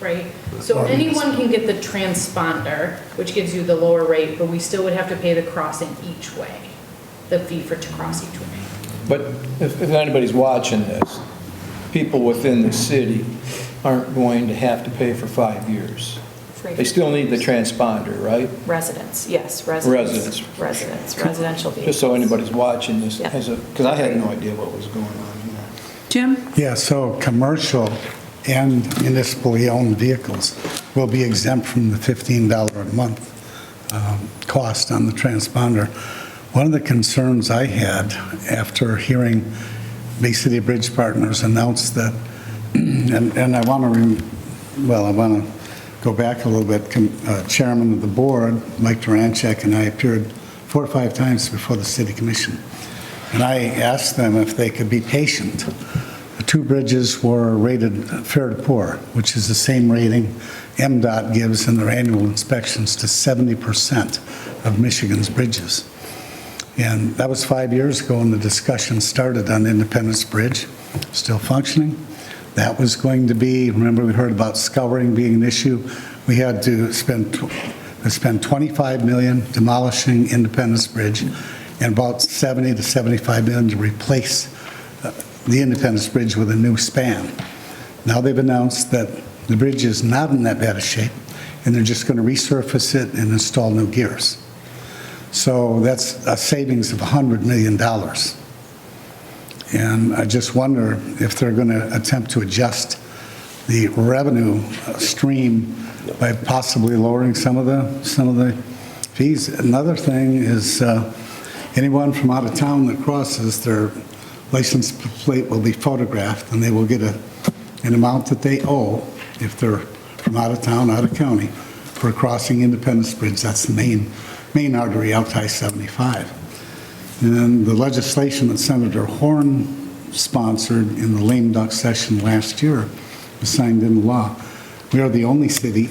Speaker 21: right? So
Speaker 11: Or
Speaker 21: anyone can get the transponder, which gives you the lower rate, but we still would have to pay the crossing each way, the fee to cross each way.
Speaker 13: But if anybody's watching this, people within the city aren't going to have to pay for 5 years. They still need the transponder, right?
Speaker 22: Residents, yes,
Speaker 13: Residents.
Speaker 22: residential vehicles.
Speaker 13: Just so anybody's watching this,
Speaker 22: Yeah.
Speaker 13: because I had no idea what was going on here.
Speaker 1: Jim?
Speaker 11: Yeah, so commercial and municipally owned vehicles will be exempt from the $15 a month cost on the transponder. One of the concerns I had after hearing Bay City Bridge Partners announce that, and I want to go back a little bit. Chairman of the board, Mike Durancheck, and I appeared 4 or 5 times before the City Commission. And I asked them if they could be patient. The 2 bridges were rated fair to poor, which is the same rating MDOT gives in their annual inspections to 70% of Michigan's bridges. And that was 5 years ago, and the discussion started on Independence Bridge, still functioning. That was going to be, remember we heard about scouring being an issue. We had to spend $25 million demolishing Independence Bridge and about $70 to $75 million to replace the Independence Bridge with a new span. Now they've announced that the bridge is not in that bad a shape, and they're just going to resurface it and install new gears. So that's a savings of $100 million. And I just wonder if they're going to attempt to adjust the revenue stream by possibly lowering some of the fees. Another thing is anyone from out of town that crosses, their license plate will be photographed, and they will get an amount that they owe if they're from out of town, out of county, for crossing Independence Bridge. That's the main artery out to I-75. And the legislation that Senator Horn sponsored in the lame duck session last year was signed into law. We are the only city,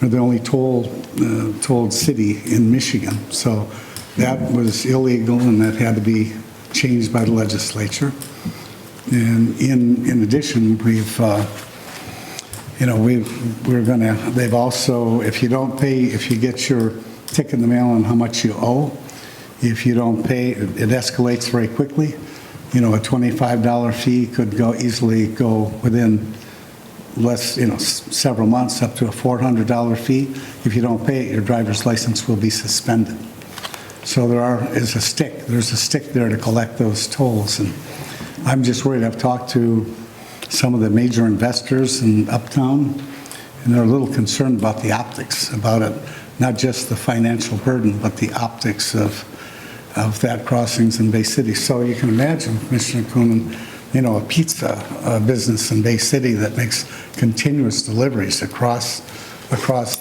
Speaker 11: we're the only tolled city in Michigan. So that was illegal, and that had to be changed by the legislature. And in addition, they've also, if you don't pay, if you get your ticket in the mail on how much you owe, if you don't pay, it escalates very quickly. A $25 fee could easily go within several months up to a $400 fee. If you don't pay it, your driver's license will be suspended. So there's a stick there to collect those tolls. And I'm just worried. I've talked to some of the major investors in Uptown, and they're a little concerned about the optics, about it, not just the financial burden, but the optics of that crossings in Bay City. So you can imagine, Commissioner Coonan, a pizza business in Bay City that makes continuous deliveries across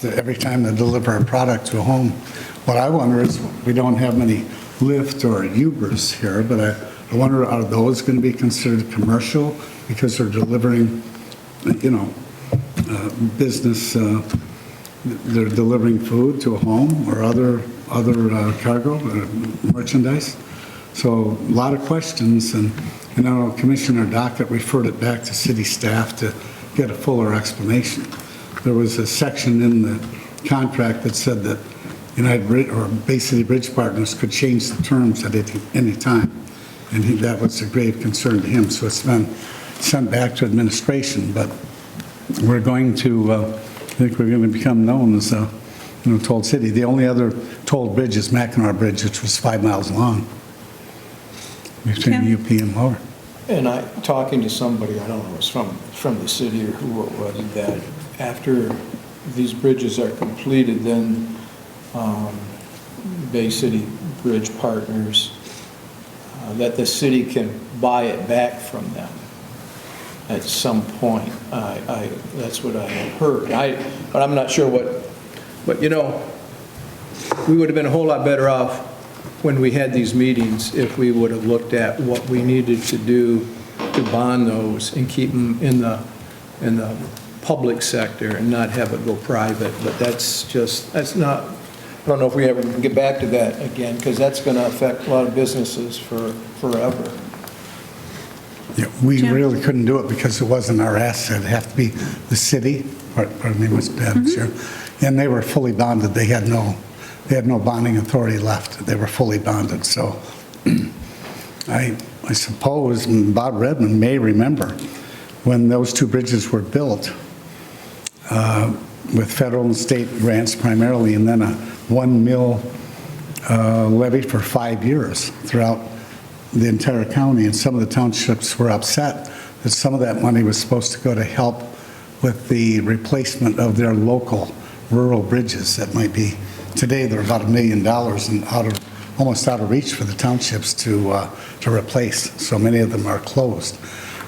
Speaker 11: every time they deliver a product to a home. What I wonder is, we don't have many Lyft or Ubers here, but I wonder, are those going to be considered commercial because they're delivering, business they're delivering food to a home or other cargo or merchandise. So a lot of questions, and I know Commissioner Dockett referred it back to city staff to get a fuller explanation. There was a section in the contract that said that Bay City Bridge Partners could change the terms at any time, and that was a grave concern to him. So it's been sent back to administration, but we're going to, I think we're going to become known as a tolled city. The only other tolled bridge is Mackinac Bridge, which was 5 miles long between the UP and Lower.
Speaker 13: And talking to somebody, I don't know, it was from the city or who it was, that after these bridges are completed, then Bay City Bridge Partners, that the city can buy it back from them at some point. That's what I had heard. But I'm not sure but we would have been a whole lot better off when we had these meetings if we would have looked at what we needed to do to bond those and keep them in the public sector and not have it go private. But that's not, I don't know if we ever can get back to that again, because that's going to affect a lot of businesses forever.
Speaker 11: Yeah, we really couldn't do it because it wasn't our asset. It'd have to be the city, pardon me, Mr. Adams here, and they were fully bonded. They had no bonding authority left. They were fully bonded. So I suppose Bob Redmond may remember when those two bridges were built with federal and state grants primarily, and then a 1 mil levy for 5 years throughout the entire county. And some of the townships were upset that some of that money was supposed to go to help with the replacement of their local rural bridges that might be, today they're about $1 million and almost out of reach for the townships to replace. So many of them are closed.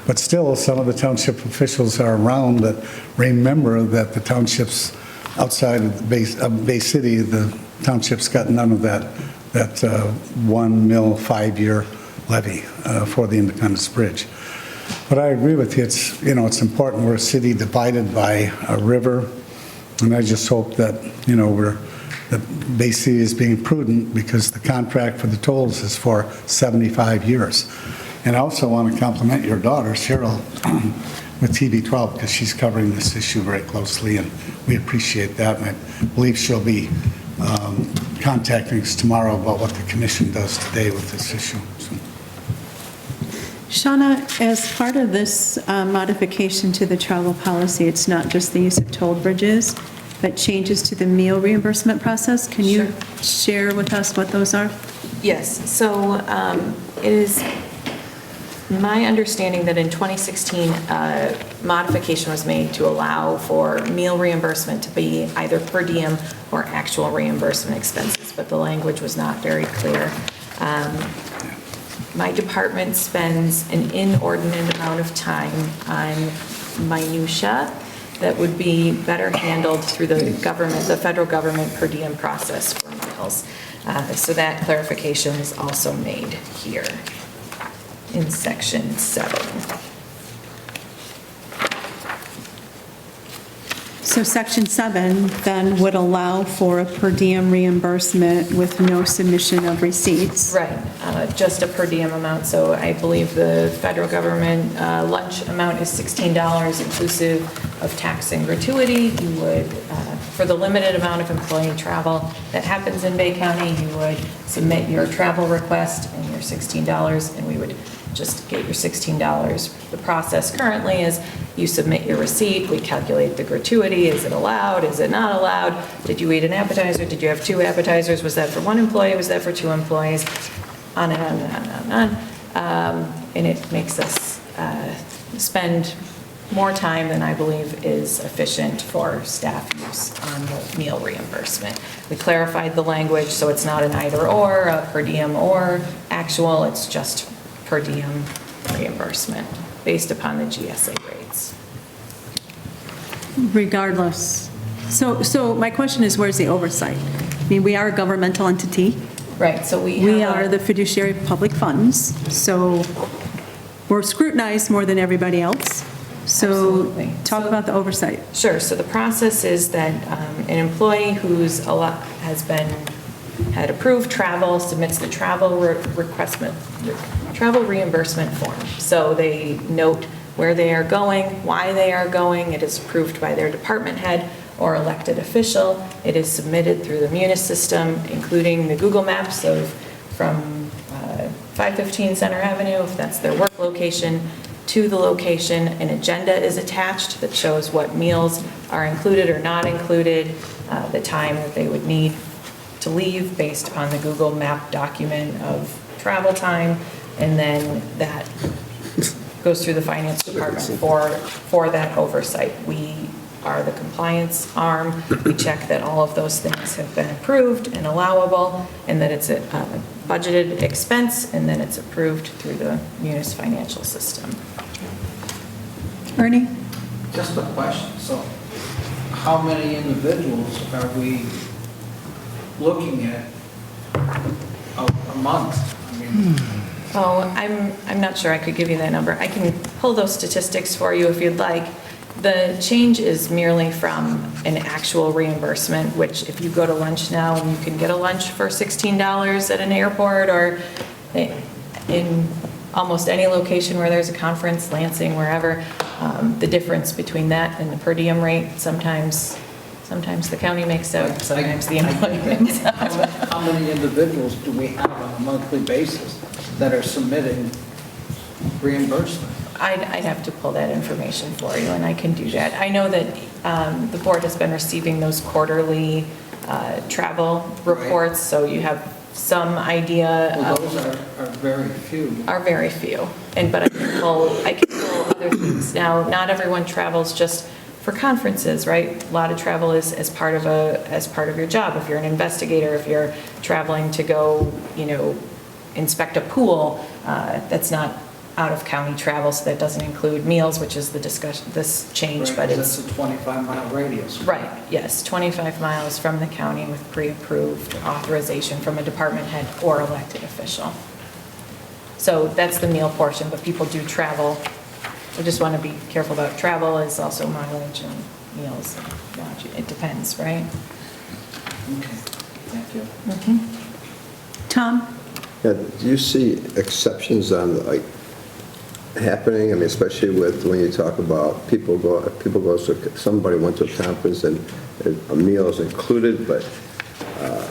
Speaker 11: But still, some of the township officials are around that remember that the townships outside of Bay City, the townships got none of that 1 mil 5-year levy for the Independence Bridge. But I agree with you. It's important. We're a city divided by a river, and I just hope that that Bay City is being prudent, because the contract for the tolls is for 75 years. And I also want to compliment your daughter, Cheryl, with TV12, because she's covering this issue very closely, and we appreciate that. And I believe she'll be contacting us tomorrow about what the commission does today with this issue. So.
Speaker 1: Shauna, as part of this modification to the travel policy, it's not just the use of tolled bridges, but changes to the meal reimbursement process. Can you share with us what those are?
Speaker 22: Yes. So it is my understanding that in 2016, modification was made to allow for meal reimbursement to be either per diem or actual reimbursement expenses, but the language was not very clear. My department spends an inordinate amount of time on minutia that would be better handled through the federal government per diem process for meals. So that clarification is also made here in section 7.
Speaker 1: So section 7 then would allow for a per diem reimbursement with no submission of receipts.
Speaker 22: Right, just a per diem amount. So I believe the federal government lunch amount is $16 inclusive of tax and gratuity. You would, for the limited amount of employee travel that happens in Bay County, you would submit your travel request and your $16, and we would just get your $16. The process currently is you submit your receipt, we calculate the gratuity. Is it allowed? Is it not allowed? Did you eat an appetizer? Did you have 2 appetizers? Was that for 1 employee? Was that for 2 employees? On and on and on and on. And it makes us spend more time than I believe is efficient for staff use on the meal reimbursement. We clarified the language so it's not an either or, a per diem or actual, it's just per diem reimbursement based upon the GSA rates.
Speaker 1: Regardless. So my question is, where's the oversight? I mean, we are a governmental entity.
Speaker 22: Right, so
Speaker 1: we are the fiduciary of public funds, so we're scrutinized more than everybody else. So
Speaker 22: Absolutely.
Speaker 1: talk about the oversight.
Speaker 22: Sure, so the process is that an employee had approved travel, submits the travel reimbursement form. So they note where they are going, why they are going. It is approved by their department head or elected official. It is submitted through the Munis system, including the Google Maps from 515 Center Avenue, if that's their work location, to the location. An agenda is attached that shows what meals are included or not included, the time that they would need to leave based upon the Google Map document of travel time, and then that goes through the finance department for that oversight. We are the compliance arm. We check that all of those things have been approved and allowable, and that it's a budgeted expense, and then it's approved through the Munis financial system.
Speaker 1: Ernie?
Speaker 12: Just a question. So how many individuals are we looking at a month? I mean,
Speaker 22: Oh, I'm not sure I could give you that number. I can pull those statistics for you if you'd like. The change is merely from an actual reimbursement, which if you go to lunch now and you can get a lunch for $16 at an airport or in almost any location where there's a conference, Lansing, wherever, the difference between that and the per diem rate, sometimes the county makes out, sometimes the employee makes out.
Speaker 12: how many individuals do we have on a monthly basis that are submitting reimbursement?
Speaker 22: I'd have to pull that information for you, and I can do that. I know that the board has been receiving those quarterly travel reports, so you have some idea.
Speaker 12: Well, those are very few.
Speaker 22: Are very few, but I can pull other things. Now, not everyone travels just for conferences, right? A lot of travel is as part of your job. If you're an investigator, if you're traveling to go, inspect a pool, that's not out of county travel, so that doesn't include meals, which is this change,
Speaker 12: Right,
Speaker 22: but it's.
Speaker 12: That's a 25-mile radius.
Speaker 22: Right, yes, 25 miles from the county with pre-approved authorization from a department head or elected official. So that's the meal portion, but people do travel. I just want to be careful about travel is also mileage and meals and lodging. It depends, right?
Speaker 12: Okay, thank you.
Speaker 1: Tom?
Speaker 16: Yeah, do you see exceptions on, happening? I mean, especially with, when you talk about somebody went to a conference and a meal is included, but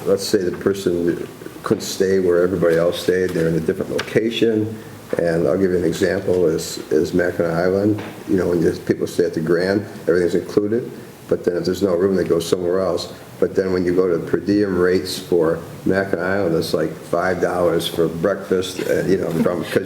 Speaker 16: let's say the person couldn't stay where everybody else stayed, they're in a different location, and I'll give you an example, is Mackinac Island. When people stay at the Grand, everything's included, but then if there's no room, they go somewhere else. But then when you go to per diem rates for Mackinac Island, it's like $5 for breakfast, because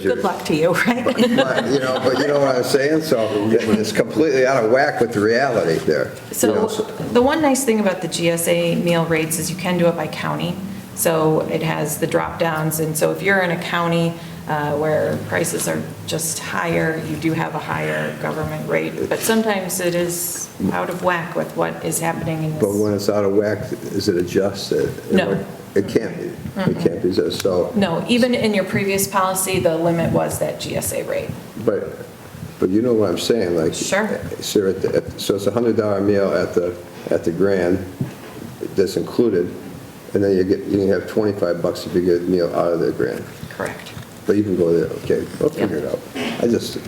Speaker 16: you're...
Speaker 22: Good luck to you, right?
Speaker 16: But you know what I'm saying? So it's completely out of whack with the reality there.
Speaker 22: So the one nice thing about the GSA meal rates is you can do it by county. So it has the drop downs, and so if you're in a county where prices are just higher, you do have a higher government rate, but sometimes it is out of whack with what is happening in this.
Speaker 16: But when it's out of whack, is it adjusted?
Speaker 22: No.
Speaker 16: It can't be. It can't be. So.
Speaker 22: No, even in your previous policy, the limit was that GSA rate.
Speaker 16: But you know what I'm saying?
Speaker 22: Sure.
Speaker 16: So it's a $100 meal at the Grand that's included, and then you can have $25 if you get a meal out of the Grand.
Speaker 22: Correct.
Speaker 16: But you can go there. Okay, we'll figure it out. I just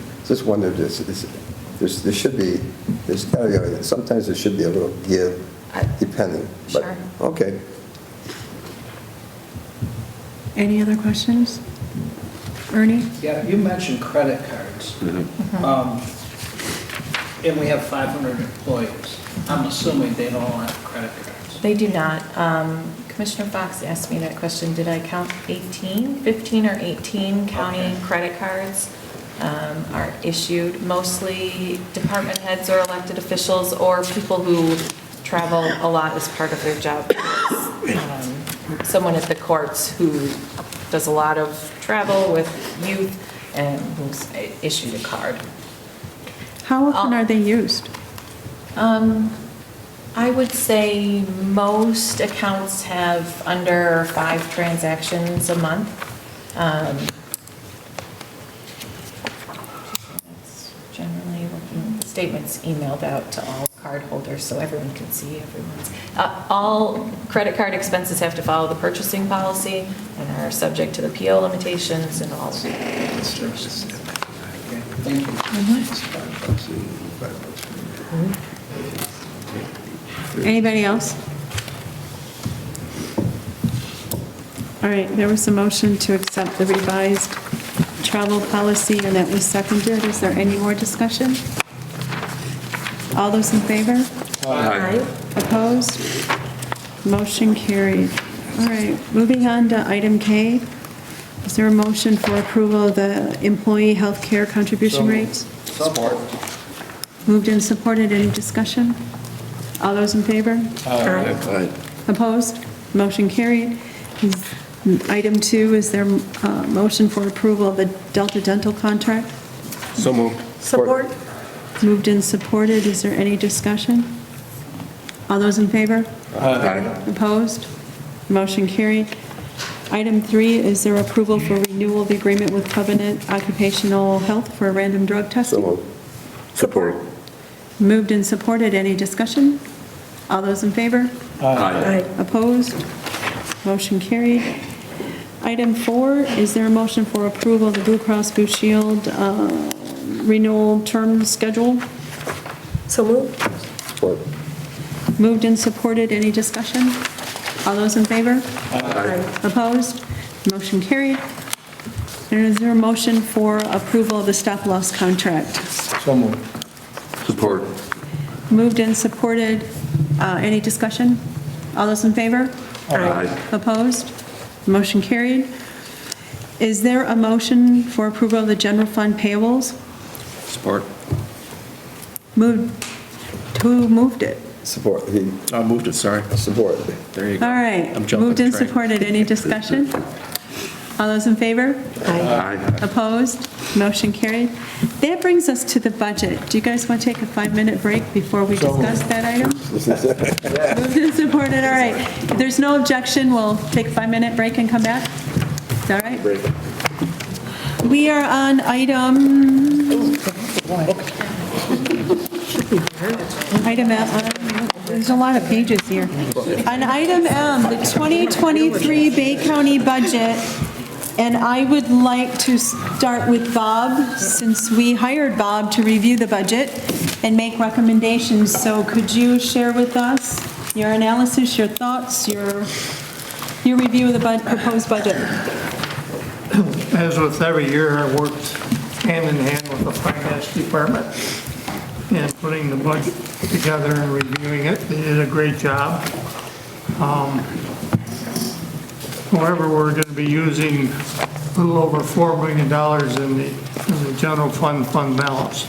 Speaker 16: wondered there should be, sometimes there should be a little give, depending. But,
Speaker 22: Sure.
Speaker 16: okay.
Speaker 1: Any other questions? Ernie?
Speaker 12: Yeah, you mentioned credit cards. And we have 500 employees. I'm assuming they don't all have credit cards.
Speaker 22: They do not. Commissioner Fox asked me that question. Did I count 15 or 18 county credit cards are issued? Mostly department heads or elected officials or people who travel a lot as part of their job. Someone at the courts who does a lot of travel with youth and who's issued a card.
Speaker 1: How often are they used?
Speaker 22: I would say most accounts have under 5 transactions a month. That's generally looking statements emailed out to all card holders so everyone can see everyone's. All credit card expenses have to follow the purchasing policy and are subject to the PO limitations and all of that.
Speaker 12: Thank you.
Speaker 1: Anybody else? All right, there was a motion to accept the revised travel policy, and that was seconded. Is there any more discussion? All those in favor?
Speaker 18: Aye.
Speaker 1: Opposed? Motion carried. All right, moving on to item K. Is there a motion for approval of the employee health care contribution rates?
Speaker 3: Support.
Speaker 1: Moved and supported. Any discussion? All those in favor?
Speaker 18: Aye.
Speaker 1: Opposed? Motion carried. Item 2, is there a motion for approval of the Delta Dental contract?
Speaker 3: So moved.
Speaker 1: Support. Moved and supported. Is there any discussion? All those in favor?
Speaker 3: Aye.
Speaker 1: Opposed? Motion carried. Item 3, is there approval for renewal of the agreement with Covenant Occupational Health for random drug testing?
Speaker 18: So moved. Support.
Speaker 1: Moved and supported. Any discussion? All those in favor?
Speaker 18: Aye.
Speaker 1: Opposed? Motion carried. Item 4, is there a motion for approval of the Blue Cross Blue Shield renewal term schedule? So moved.
Speaker 18: Support.
Speaker 1: Moved and supported. Any discussion? All those in favor?
Speaker 18: Aye.
Speaker 1: Opposed? Motion carried. And is there a motion for approval of the stop-loss contract?
Speaker 3: So moved.
Speaker 18: Support.
Speaker 1: Moved and supported. Any discussion? All those in favor?
Speaker 18: Aye.
Speaker 1: Opposed? Motion carried. Is there a motion for approval of the general fund payables?
Speaker 3: Support.
Speaker 1: Moved. Who moved it?
Speaker 16: Support.
Speaker 3: I moved it, sorry.
Speaker 16: Support.
Speaker 3: There you go.
Speaker 1: All right.
Speaker 3: I'm jumping
Speaker 1: Moved and
Speaker 3: the train.
Speaker 1: supported. Any discussion? All those in favor?
Speaker 18: Aye.
Speaker 1: Opposed? Motion carried. That brings us to the budget. Do you guys want to take a 5-minute break before we discuss that item? Moved and supported. All right. If there's no objection, we'll take a 5-minute break and come back. Is that all right? We are on item M. There's a lot of pages here. On item M, the 2023 Bay County budget, and I would like to start with Bob, since we hired Bob to review the budget and make recommendations. So could you share with us your analysis, your thoughts, your review of the proposed budget?
Speaker 14: As with every year, I worked hand in hand with the finance department in putting the budget together and reviewing it. They did a great job. However, we're going to be using a little over $4 million in the general fund balance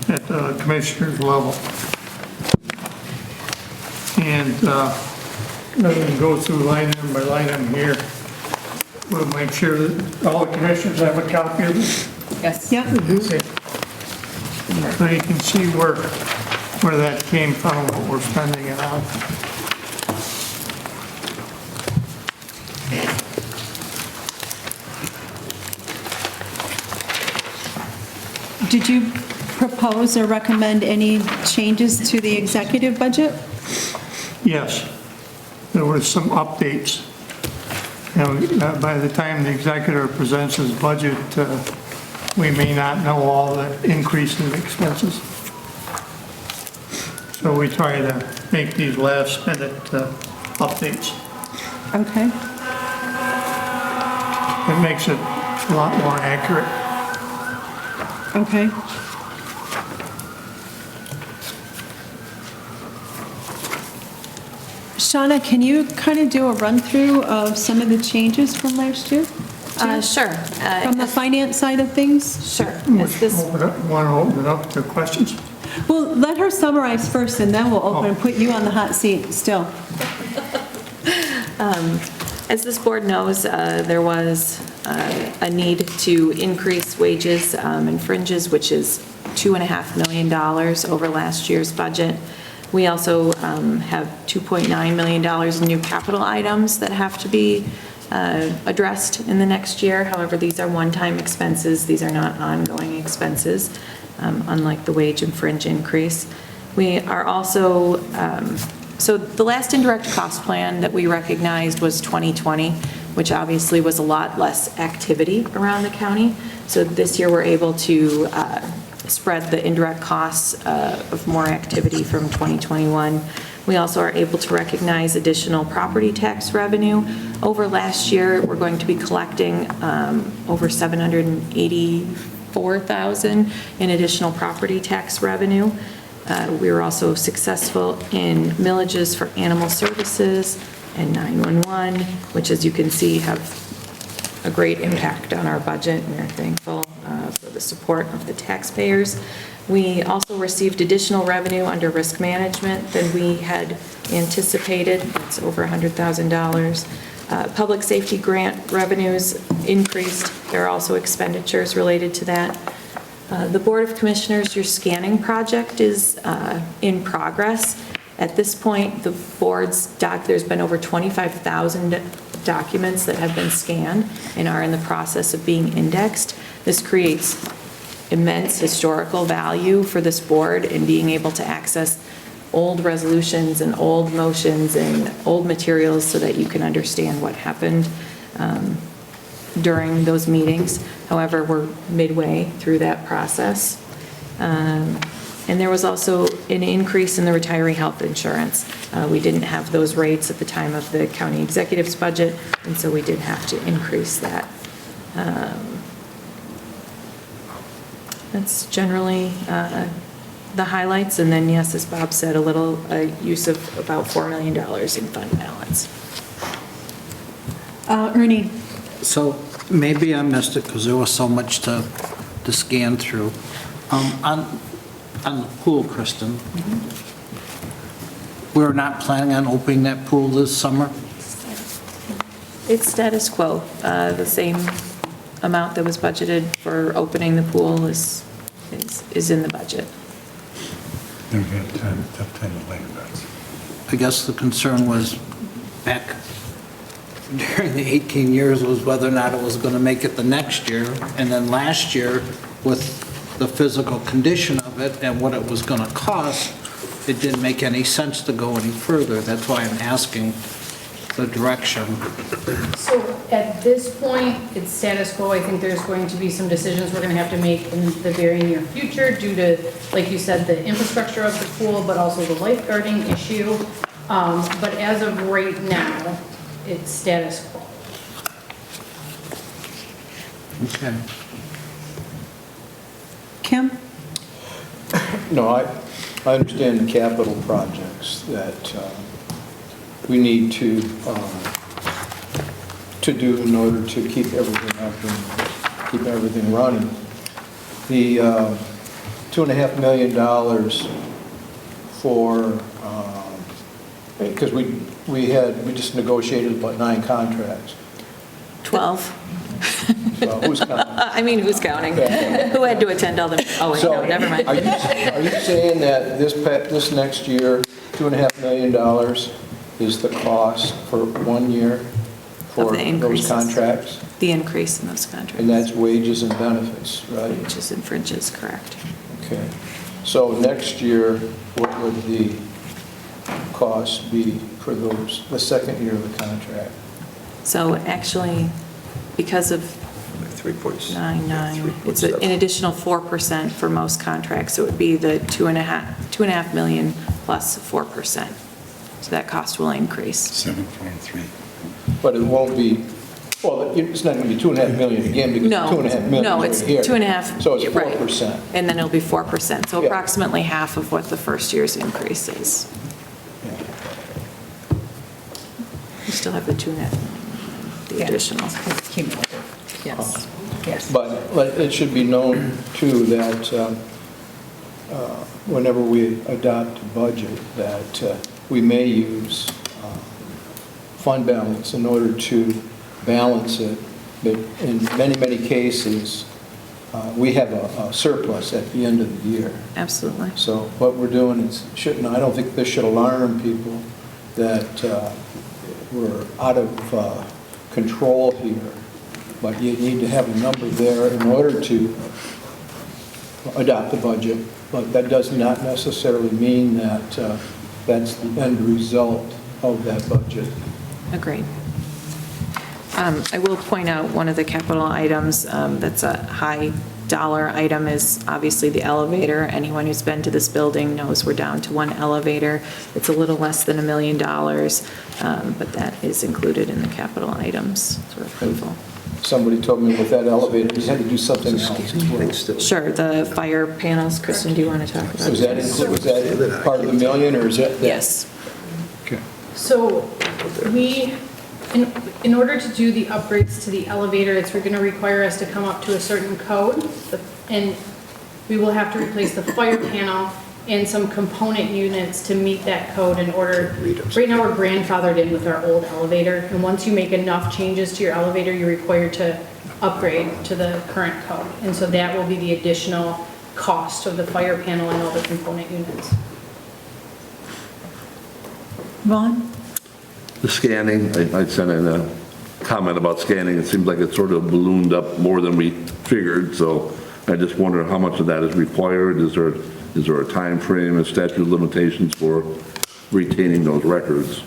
Speaker 14: at the commissioner's level. And rather than go through line item by line item here, we'll make sure that all the commissioners have a copy of this.
Speaker 22: Yes.
Speaker 1: Yep.
Speaker 14: So you can see where that came from, what we're spending it on.
Speaker 1: Did you propose or recommend any changes to the executive budget?
Speaker 14: Yes, there were some updates. By the time the executive presents his budget, we may not know all the increase in expenses. So we try to make these last minute updates.
Speaker 1: Okay.
Speaker 14: It makes it a lot more accurate.
Speaker 1: Okay. Shauna, can you kind of do a run-through of some of the changes from last year?
Speaker 22: Sure.
Speaker 1: From the finance side of things?
Speaker 22: Sure.
Speaker 14: Want to open it up to questions?
Speaker 1: Well, let her summarize first, and then we'll open and put you on the hot seat still.
Speaker 22: As this board knows, there was a need to increase wages and fringes, which is $2.5 million over last year's budget. We also have $2.9 million in new capital items that have to be addressed in the next year. However, these are one-time expenses. These are not ongoing expenses. unlike the wage and fringe increase. We are also, so the last indirect cost plan that we recognized was 2020, which obviously was a lot less activity around the county. So this year, we're able to spread the indirect costs of more activity from 2021. We also are able to recognize additional property tax revenue. Over last year, we're going to be collecting over $784,000 in additional property tax revenue. We were also successful in millages for animal services and 911, which, as you can see, have a great impact on our budget, and we're thankful for the support of the taxpayers. We also received additional revenue under risk management than we had anticipated. It's over $100,000. Public safety grant revenues increased. There are also expenditures related to that. The Board of Commissioners, your scanning project is in progress. At this point, the board's there's been over 25,000 documents that have been scanned and are in the process of being indexed. This creates immense historical value for this board in being able to access old resolutions and old motions and old materials so that you can understand what happened during those meetings. However, we're midway through that process. And there was also an increase in the retiree health insurance. We didn't have those rates at the time of the county executive's budget, and so we did have to increase that. That's generally the highlights. And then, yes, as Bob said, a little use of about $4 million in fund balance.
Speaker 1: Ernie.
Speaker 12: So maybe I missed it because there was so much to scan through. On the pool, Kristen, we're not planning on opening that pool this summer?
Speaker 22: It's status quo. The same amount that was budgeted for opening the pool is in the budget.
Speaker 11: Never had a tough time with land grants.
Speaker 12: I guess the concern was back during the 18 years was whether or not it was going to make it the next year. And then last year, with the physical condition of it and what it was going to cost, it didn't make any sense to go any further. That's why I'm asking the direction.
Speaker 21: So at this point, it's status quo. I think there's going to be some decisions we're going to have to make in the very near future due to, like you said, the infrastructure of the pool, but also the lifeguarding issue. But as of right now, it's status quo.
Speaker 12: Okay.
Speaker 1: Kim?
Speaker 13: No, I understand the capital projects that we need to do in order to keep everything up and keep everything running. The $2.5 million for, because we just negotiated about 9 contracts.
Speaker 22: 12.
Speaker 13: Well, who's counting?
Speaker 22: I mean, who's counting? Who had to attend all the, oh, wait, no, never mind.
Speaker 13: Are you saying that this next year, $2.5 million is the cost for 1 year for those contracts?
Speaker 22: The increase in those contracts.
Speaker 13: And that's wages and benefits, right?
Speaker 22: Wages and fringes, correct.
Speaker 13: Okay. So next year, what would the cost be for those, the second year of the contract?
Speaker 22: So actually, because of 9.9, it's an additional 4% for most contracts. So it would be the $2.5 million plus 4%. So that cost will increase.
Speaker 11: 7.3.
Speaker 13: But it won't be, well, it's not going to be $2.5 million again because
Speaker 22: No,
Speaker 13: $2.5 million
Speaker 22: no,
Speaker 13: is
Speaker 22: it's
Speaker 13: right here.
Speaker 22: 2.5.
Speaker 13: So it's
Speaker 22: right.
Speaker 13: 4%.
Speaker 22: And then it'll be 4%. So
Speaker 13: Yeah.
Speaker 22: approximately half of what the first year's increase is. You still have the 2.5, the additional. It's cumulative. Yes. Yes.
Speaker 13: But it should be known, too, that whenever we adopt a budget, that we may use fund balance in order to balance it. But in many, many cases, we have a surplus at the end of the year.
Speaker 22: Absolutely.
Speaker 13: So what we're doing is, I don't think this should alarm people that we're out of control here, but you need to have a number there in order to adopt the budget, but that does not necessarily mean that that's the end result of that budget.
Speaker 22: Agreed. I will point out one of the capital items that's a high dollar item is obviously the elevator. Anyone who's been to this building knows we're down to one elevator. It's a little less than $1 million, but that is included in the capital items for approval.
Speaker 13: Somebody told me with that elevator, you had to do something else as well.
Speaker 22: Sure, the fire panels, Kristen, do you want to talk about
Speaker 13: Was that included, was that part of the million, or is that?
Speaker 22: Yes.
Speaker 13: Okay.
Speaker 21: So we, in order to do the upgrades to the elevator, it's going to require us to come up to a certain code, and we will have to replace the fire panel and some component units to meet that code in order. Right now, we're grandfathered in with our old elevator, and once you make enough changes to your elevator, you're required to upgrade to the current code. And so that will be the additional cost of the fire panel and all the component units.
Speaker 1: Vaughn?
Speaker 18: The scanning, I sent in a comment about scanning. It seems like it sort of ballooned up more than we figured, so I just wonder how much of that is required. Is there a time frame, a statute of limitations for retaining those records?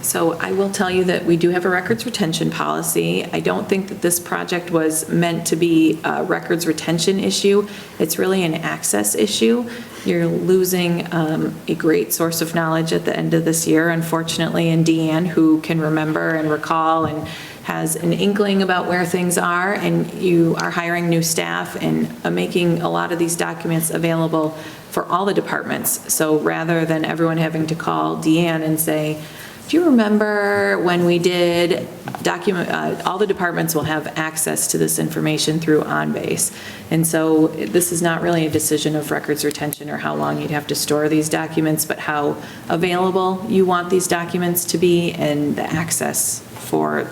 Speaker 22: So I will tell you that we do have a records retention policy. I don't think that this project was meant to be a records retention issue. It's really an access issue. You're losing a great source of knowledge at the end of this year, unfortunately, in Deanne, who can remember and recall and has an inkling about where things are, and you are hiring new staff and making a lot of these documents available for all the departments. So rather than everyone having to call Deanne and say, do you remember when we did document, all the departments will have access to this information through OnBase. And so this is not really a decision of records retention or how long you'd have to store these documents, but how available you want these documents to be and the access for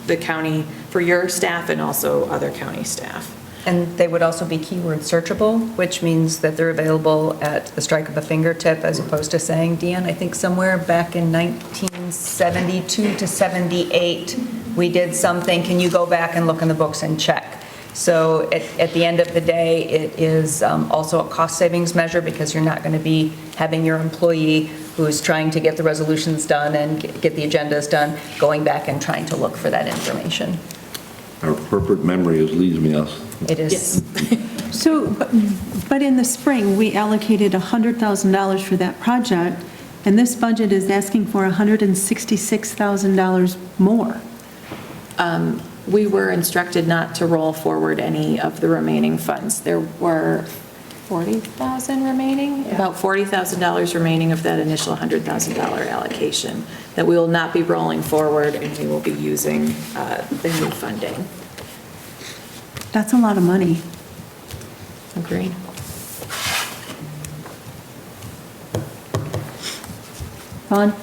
Speaker 22: the county, for your staff and also other county staff.
Speaker 10: And they would also be keyword searchable, which means that they're available at the strike of a fingertip, as opposed to saying, Deanne, I think somewhere back in 1972 to 78, we did something, can you go back and look in the books and check? So at the end of the day, it is also a cost savings measure, because you're not going to be having your employee who's trying to get the resolutions done and get the agendas done, going back and trying to look for that information.
Speaker 18: Our corporate memory leaves me us.
Speaker 10: It is.
Speaker 1: So, but in the spring, we allocated $100,000 for that project, and this budget is asking for $166,000 more.
Speaker 22: We were instructed not to roll forward any of the remaining funds. There were $40,000 remaining, about $40,000 remaining of that initial $100,000 allocation that we will not be rolling forward, and we will be using the new funding.
Speaker 1: That's a lot of money.
Speaker 22: Agreed.
Speaker 1: Vaughn?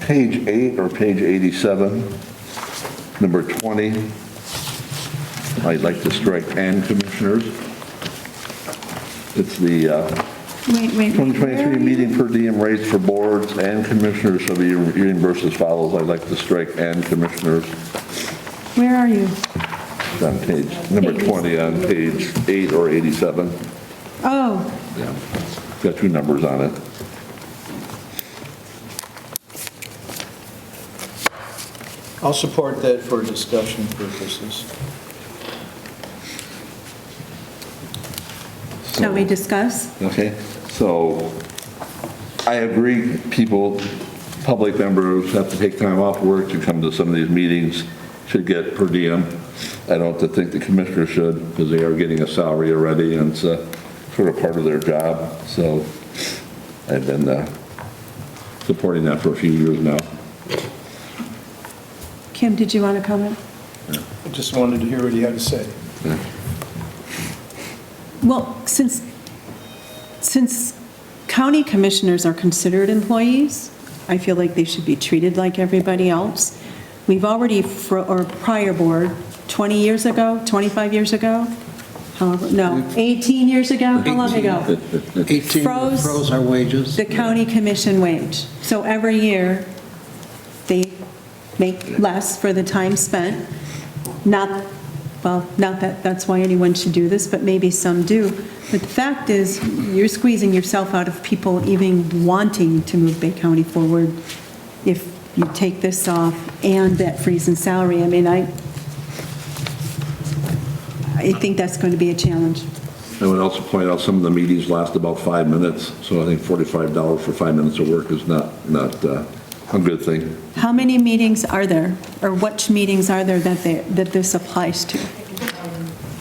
Speaker 18: Page 8 or page 87, number 20, I'd like to strike "and commissioners." It's the
Speaker 1: Wait.
Speaker 18: 2023 meeting per diem rates for boards and commissioners shall be reimbursed as follows. I'd like to strike "and commissioners."
Speaker 1: Where are you?
Speaker 18: It's on page, number 20 on page 8 or 87.
Speaker 1: Oh,
Speaker 18: Yeah, it's got two numbers on it.
Speaker 13: I'll support that for discussion purposes.
Speaker 1: shall we discuss?
Speaker 18: Okay, so I agree, people, public members have to take time off work to come to some of these meetings, should get per diem. I don't think the commissioners should, because they are getting a salary already, and it's sort of part of their job. So I've been supporting that for a few years now.
Speaker 1: Kim, did you want to comment?
Speaker 13: I just wanted to hear what he had to say.
Speaker 18: Yeah.
Speaker 1: Well, since county commissioners are considered employees, I feel like they should be treated like everybody else. We've already, or prior board, 20 years ago, 25 years ago, however, no, 18 years ago, how long ago?
Speaker 12: 18 froze our wages.
Speaker 1: The county commission wage. So every year, they make less for the time spent, not well, not that that's why anyone should do this, but maybe some do. But the fact is, you're squeezing yourself out of people even wanting to move Bay County forward if you take this off and that freeze in salary. I mean, I think that's going to be a challenge.
Speaker 18: I would also point out some of the meetings last about 5 minutes, so I think $45 for 5 minutes of work is not a good thing.
Speaker 1: How many meetings are there, or which meetings are there that this applies to?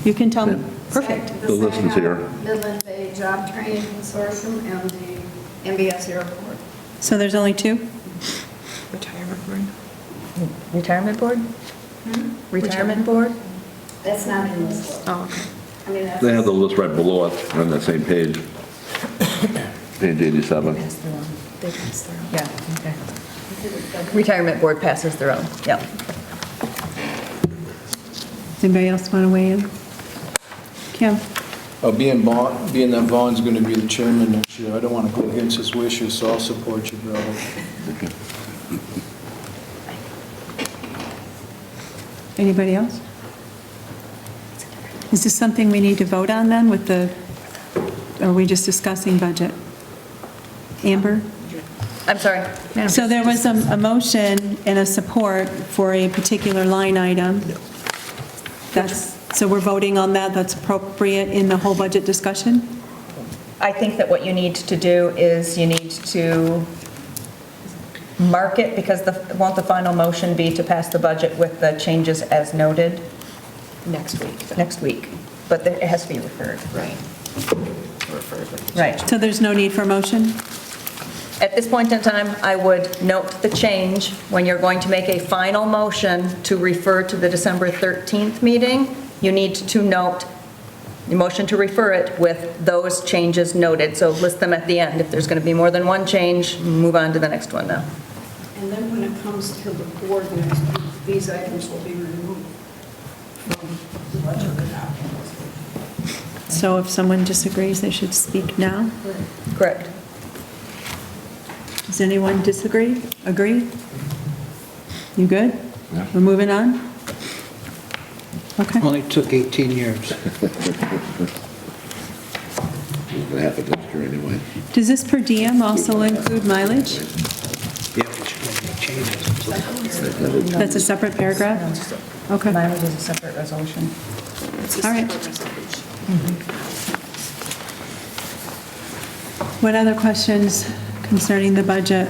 Speaker 1: You can tell me. Perfect.
Speaker 18: The list is here.
Speaker 2: Midland Bay Job Training Consortium and the MBS Airport.
Speaker 1: So there's only 2?
Speaker 22: Retirement board?
Speaker 10: Retirement board? Retirement board?
Speaker 2: That's not in this list.
Speaker 22: Oh, okay.
Speaker 2: I mean, that's.
Speaker 18: They have the list right below it on that same page. Page 87.
Speaker 22: They pass their own.
Speaker 10: Yeah, okay. Retirement board passes their own, yeah.
Speaker 1: Does anybody else want to weigh in? Kim?
Speaker 13: Being that Vaughn's going to be the chairman next year, I don't want to go against his wishes, so I'll support you, brother.
Speaker 1: Anybody else? Is this something we need to vote on then with the, or are we just discussing budget? Amber?
Speaker 10: I'm sorry.
Speaker 1: So there was a motion and a support for a particular line item. So we're voting on that, that's appropriate in the whole budget discussion?
Speaker 10: I think that what you need to do is you need to mark it, because won't the final motion be to pass the budget with the changes as noted?
Speaker 22: Next week.
Speaker 10: Next week, but it has to be referred.
Speaker 22: Right. Referred with.
Speaker 10: Right.
Speaker 1: So there's no need for a motion?
Speaker 10: At this point in time, I would note the change when you're going to make a final motion to refer to the December 13th meeting. You need to note the motion to refer it with those changes noted. So list them at the end. If there's going to be more than one change, move on to the next one now.
Speaker 2: And then when it comes to the board next week, these items will be removed from the budget.
Speaker 1: So if someone disagrees, they should speak now?
Speaker 10: Correct.
Speaker 1: Does anyone disagree? Agree? You good?
Speaker 18: Yeah.
Speaker 1: We're moving on? Okay.
Speaker 12: Only took 18 years.
Speaker 18: It's going to happen next year anyway.
Speaker 1: Does this per diem also include mileage?
Speaker 12: Yeah, we should make changes.
Speaker 1: That's a separate paragraph? Okay.
Speaker 10: Mileage is a separate resolution.
Speaker 1: All right. What other questions concerning the budget?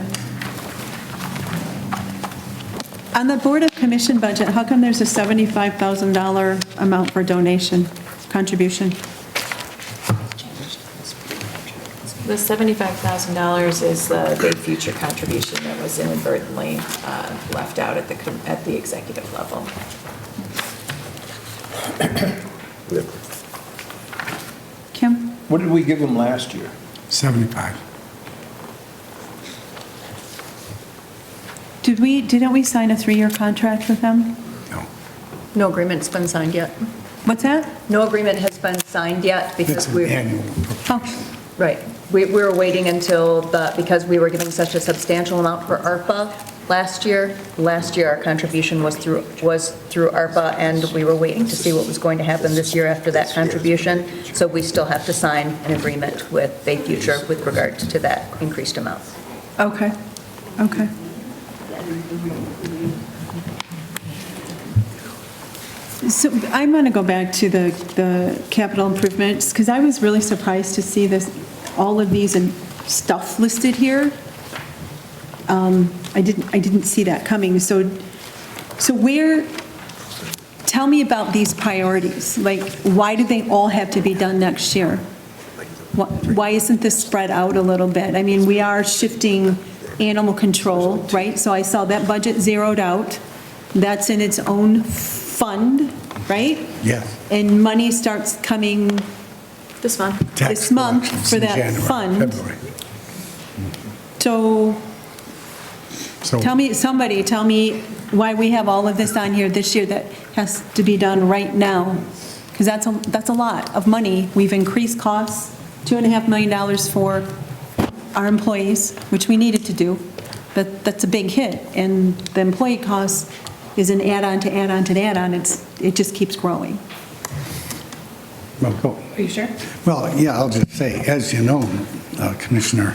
Speaker 1: On the Board of Commission budget, how come there's a $75,000 amount for donation, contribution?
Speaker 22: The $75,000 is the big future contribution that was inadvertently left out at the executive level.
Speaker 1: Kim?
Speaker 13: What did we give them last year?
Speaker 11: 75.
Speaker 1: Didn't we sign a 3-year contract with them?
Speaker 10: No agreement's been signed yet.
Speaker 1: What's that?
Speaker 10: No agreement has been signed yet because we're...
Speaker 1: Oh,
Speaker 10: Right. We were waiting until because we were giving such a substantial amount for ARPA last year. Last year, our contribution was through ARPA, and we were waiting to see what was going to happen this year after that contribution. So we still have to sign an agreement with Bay Future with regard to that increased amount.
Speaker 1: okay, okay. So I'm going to go back to the capital improvements, because I was really surprised to see all of these and stuff listed here. I didn't see that coming. So tell me about these priorities. Like, why do they all have to be done next year? Why isn't this spread out a little bit? I mean, we are shifting animal control, right? So I saw that budget zeroed out. That's in its own fund, right?
Speaker 11: Yes.
Speaker 1: And money starts coming
Speaker 22: this month.
Speaker 1: This month for that fund.
Speaker 11: February.
Speaker 1: So tell me why we have all of this on here this year that has to be done right now. Because that's a lot of money. We've increased costs, $2.5 million for our employees, which we needed to do. But that's a big hit. And the employee costs is an add-on to add-on to add-on. It just keeps growing.
Speaker 11: Well, go.
Speaker 1: Are you sure?
Speaker 11: Well, yeah, I'll just say, as you know, Commissioner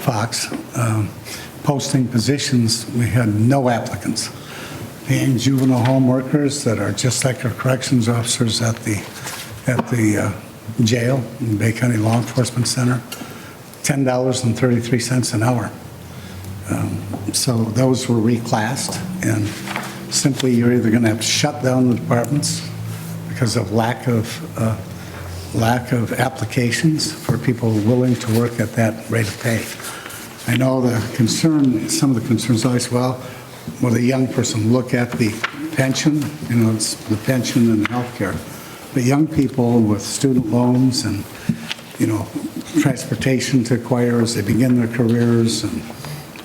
Speaker 11: Fox, posting positions, we had no applicants. Being juvenile home workers that are just like our corrections officers at the jail, in Bay County Law Enforcement Center, $10.33 an hour. So those were reclassed, and simply you're either going to have to shut down the departments because of lack of applications for people willing to work at that rate of pay. I know some of the concerns always, well, will a young person look at the pension? It's the pension and health care. But young people with student loans and, transportation to acquire as they begin their careers and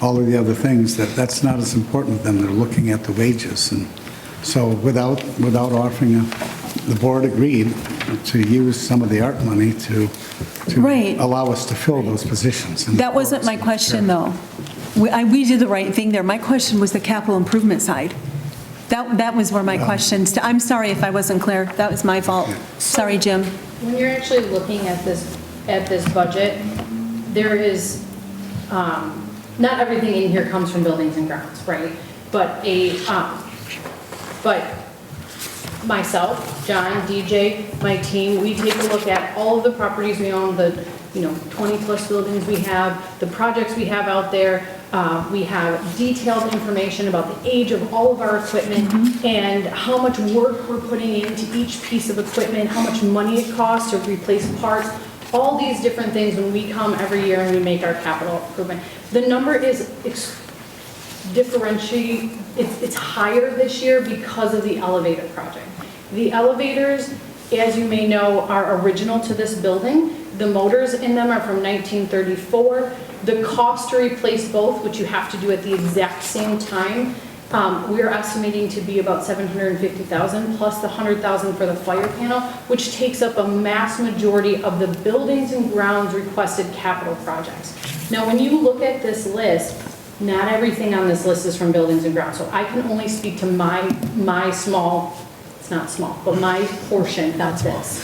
Speaker 11: all of the other things, that's not as important to them. They're looking at the wages. And so without offering, the board agreed to use some of the ARP money to
Speaker 1: Right.
Speaker 11: allow us to fill those positions. And
Speaker 1: That wasn't my question, though. We did the right thing there. My question was the capital improvement side. That was where my questions, I'm sorry if I wasn't clear. That was my fault. Sorry, Jim.
Speaker 21: When you're actually looking at this budget, there is, not everything in here comes from buildings and grounds, right? But myself, John, DJ, my team, we take a look at all of the properties we own, the 20-plus buildings we have, the projects we have out there. We have detailed information about the age of all of our equipment and how much work we're putting into each piece of equipment, how much money it costs to replace parts, all these different things when we come every year and we make our capital improvement. The number is it's higher this year because of the elevator project. The elevators, as you may know, are original to this building. The motors in them are from 1934. The cost to replace both, which you have to do at the exact same time, we're estimating to be about $750,000 plus the $100,000 for the fire panel, which takes up a mass majority of the buildings and grounds requested capital projects. Now, when you look at this list, not everything on this list is from buildings and grounds, so I can only speak to my small, it's not small, but my portion, that's this.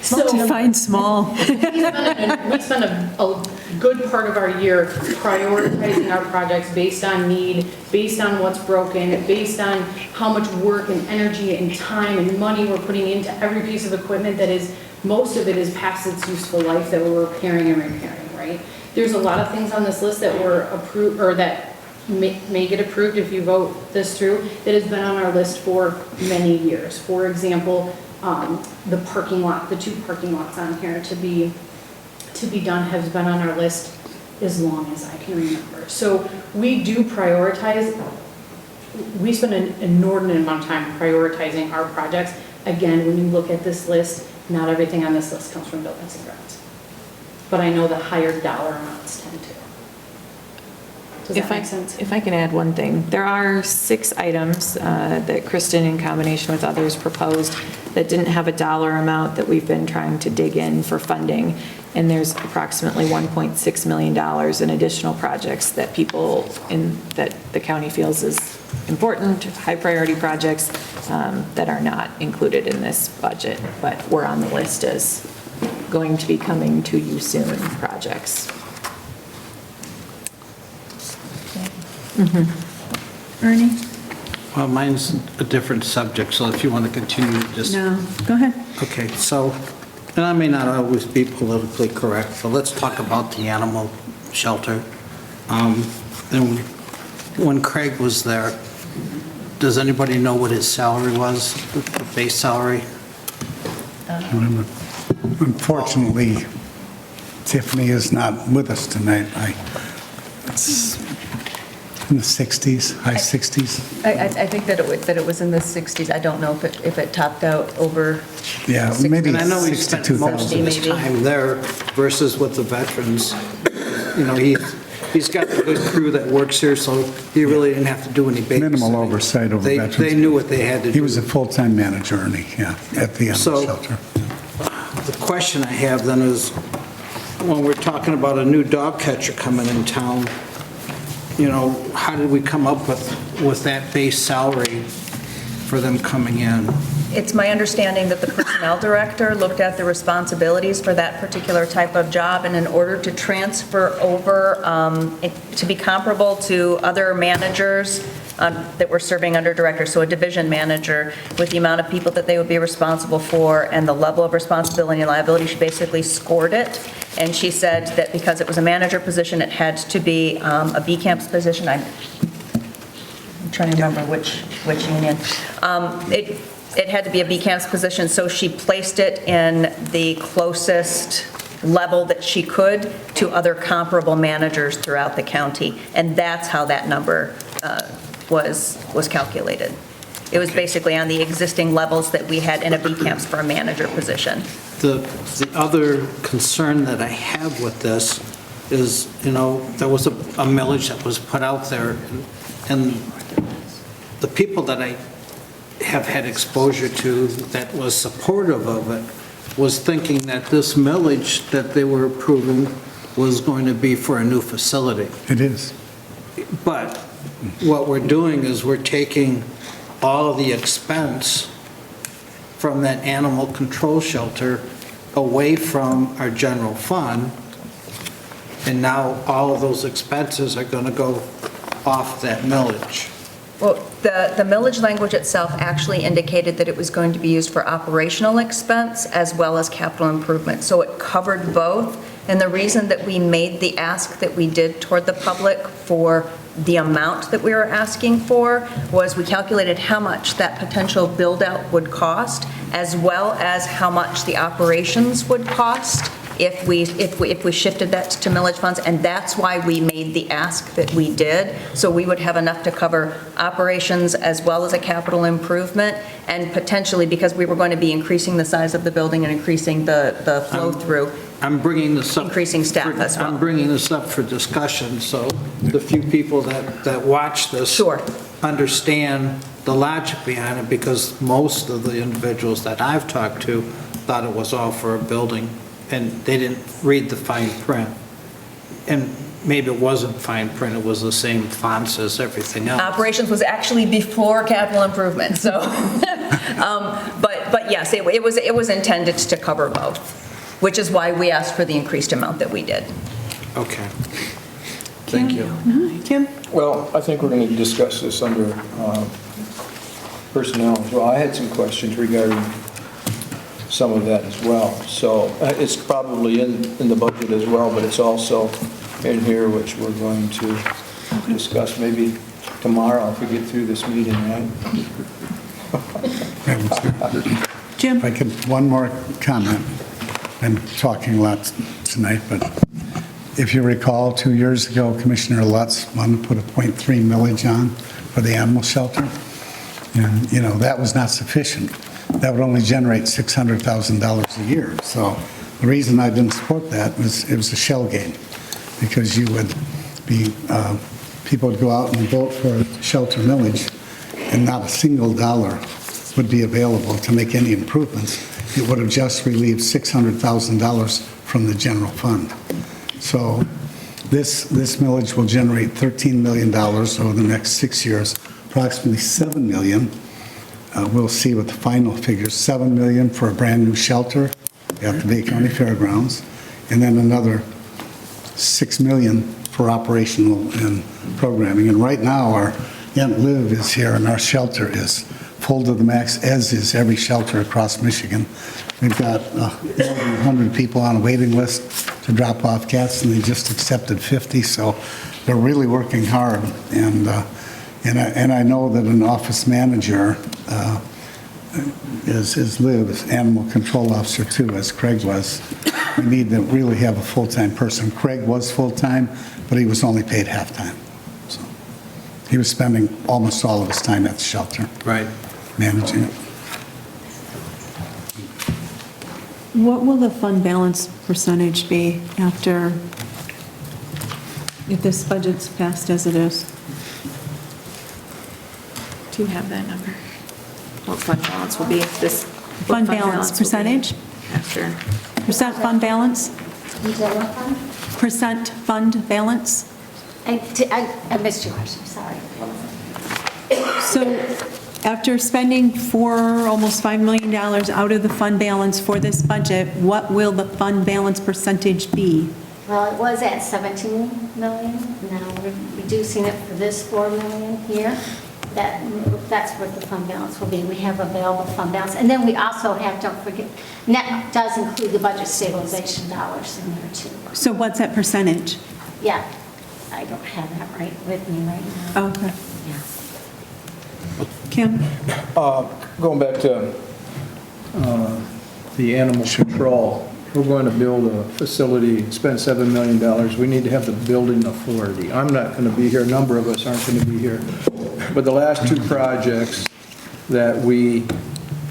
Speaker 1: So define small.
Speaker 21: We spend a good part of our year prioritizing our projects based on need, based on what's broken, based on how much work and energy and time and money we're putting into every piece of equipment that is, most of it is past its useful life that we're repairing and repairing, right? There's a lot of things on this list that were approved, or that may get approved if you vote this through, that has been on our list for many years. For example, the parking lot, the 2 parking lots on here to be done has been on our list as long as I can remember. So we do prioritize, we spend an inordinate amount of time prioritizing our projects. Again, when you look at this list, not everything on this list comes from buildings and grounds. But I know the higher dollar amounts tend to. Does that make sense?
Speaker 22: If I can add one thing, there are 6 items that Kristen, in combination with others, proposed that didn't have a dollar amount that we've been trying to dig in for funding. And there's approximately $1.6 million in additional projects that that the county feels is important, high priority projects that are not included in this budget, but were on the list as going to be coming to you soon projects.
Speaker 1: Ernie?
Speaker 12: Well, mine's a different subject, so if you want to continue, just...
Speaker 1: No, go ahead.
Speaker 12: Okay, so, and I may not always be politically correct, but let's talk about the animal shelter. And when Craig was there, does anybody know what his salary was, the base salary?
Speaker 11: Unfortunately, Tiffany is not with us tonight. It's in the 60s, high 60s.
Speaker 5: I think that it was in the 60s. I don't know if it topped out over.
Speaker 11: Yeah, maybe
Speaker 12: And I know he spent most of his time there versus with the veterans. He's got a good crew that works here, so he really didn't have to do any babysitting.
Speaker 11: Minimal oversight over veterans.
Speaker 12: They knew what they had to do.
Speaker 11: He was a full-time manager, Ernie, at the animal shelter.
Speaker 12: The question I have then is, when we're talking about a new dog catcher coming in town, how did we come up with that base salary for them coming in?
Speaker 10: It's my understanding that the personnel director looked at the responsibilities for that particular type of job, and in order to transfer over, to be comparable to other managers that were serving under director, so a division manager, with the amount of people that they would be responsible for and the level of responsibility and liability, she basically scored it. And she said that because it was a manager position, it had to be a B-Camps position. I'm trying to remember which union. It had to be a B-Camps position, so she placed it in the closest level that she could to other comparable managers throughout the county. And that's how that number was calculated. It was basically on the existing levels that we had in a B-Camps for a manager position.
Speaker 12: The other concern that I have with this is, there was a millage that was put out there, and the people that I have had exposure to that was supportive of it was thinking that this millage that they were approving was going to be for a new facility.
Speaker 11: It is.
Speaker 12: But what we're doing is we're taking all of the expense from that animal control shelter away from our general fund, and now all of those expenses are going to go off that millage.
Speaker 10: Well, the millage language itself actually indicated that it was going to be used for operational expense as well as capital improvement. So it covered both. And the reason that we made the ask that we did toward the public for the amount that we were asking for was we calculated how much that potential build-out would cost, as well as how much the operations would cost if we shifted that to millage funds, and that's why we made the ask that we did. So we would have enough to cover operations as well as a capital improvement, and potentially, because we were going to be increasing the size of the building and increasing the flow-through,
Speaker 12: I'm bringing this up.
Speaker 10: Increasing staff as well.
Speaker 12: I'm bringing this up for discussion, so the few people that watch this understand the logic behind it, because most of the individuals that I've talked to thought it was all for a building, and they didn't read the fine print. And maybe it wasn't fine print, it was the same fonts as everything else.
Speaker 10: Operations was actually before capital improvement, so, but yes, it was intended to cover both, which is why we asked for the increased amount that we did.
Speaker 12: Okay. Thank you.
Speaker 1: Kim?
Speaker 13: Well, I think we're going to discuss this under personnel as well. I had some questions regarding some of that as well. So it's probably in the budget as well, but it's also in here, which we're going to discuss maybe tomorrow if we get through this meeting, right?
Speaker 11: Jim? If I could, one more comment. I'm talking a lot tonight, but if you recall, 2 years ago, Commissioner Lutz wanted to put a .3 millage on for the animal shelter. And, that was not sufficient. That would only generate $600,000 a year. So the reason I didn't support that was it was a shell game, because you would be, people would go out and vote for a shelter millage, and not a single dollar would be available to make any improvements. It would have just relieved $600,000 from the general fund. So this millage will generate $13 million over the next 6 years, approximately $7 million. We'll see what the final figures, $7 million for a brand-new shelter at the Bay County Fairgrounds, and then another $6 million for operational and programming. And right now, our Aunt Liv is here, and our shelter is full to the max, as is every shelter across Michigan. We've got more than 100 people on a waiting list to drop off cats, and they just accepted 50, so they're really working hard. And I know that an office manager is Liv, is animal control officer too, as Craig was. We need to really have a full-time person. Craig was full-time, but he was only paid half-time. So he was spending almost all of his time at the shelter.
Speaker 12: Right.
Speaker 11: Managing it.
Speaker 1: What will the fund balance percentage be after, if this budget's passed as it is?
Speaker 22: Do you have that number? What fund balance will be if this?
Speaker 1: Fund balance percentage?
Speaker 22: After.
Speaker 1: Percent fund balance? Percent fund balance?
Speaker 7: I missed your question, sorry.
Speaker 1: So after spending almost $5 million out of the fund balance for this budget, what will the fund balance percentage be?
Speaker 7: Well, it was at 17 million, now we're reducing it for this 4 million here. That's what the fund balance will be. We have available fund balance. And then we also have, don't forget, net does include the budget stabilization dollars in there too.
Speaker 1: So what's that percentage?
Speaker 7: Yeah, I don't have that right with me right now.
Speaker 1: Okay.
Speaker 7: Yeah.
Speaker 1: Kim?
Speaker 13: Going back to the animal control, we're going to build a facility, spend $7 million. We need to have the building authority. I'm not going to be here, a number of us aren't going to be here. But the last two projects that we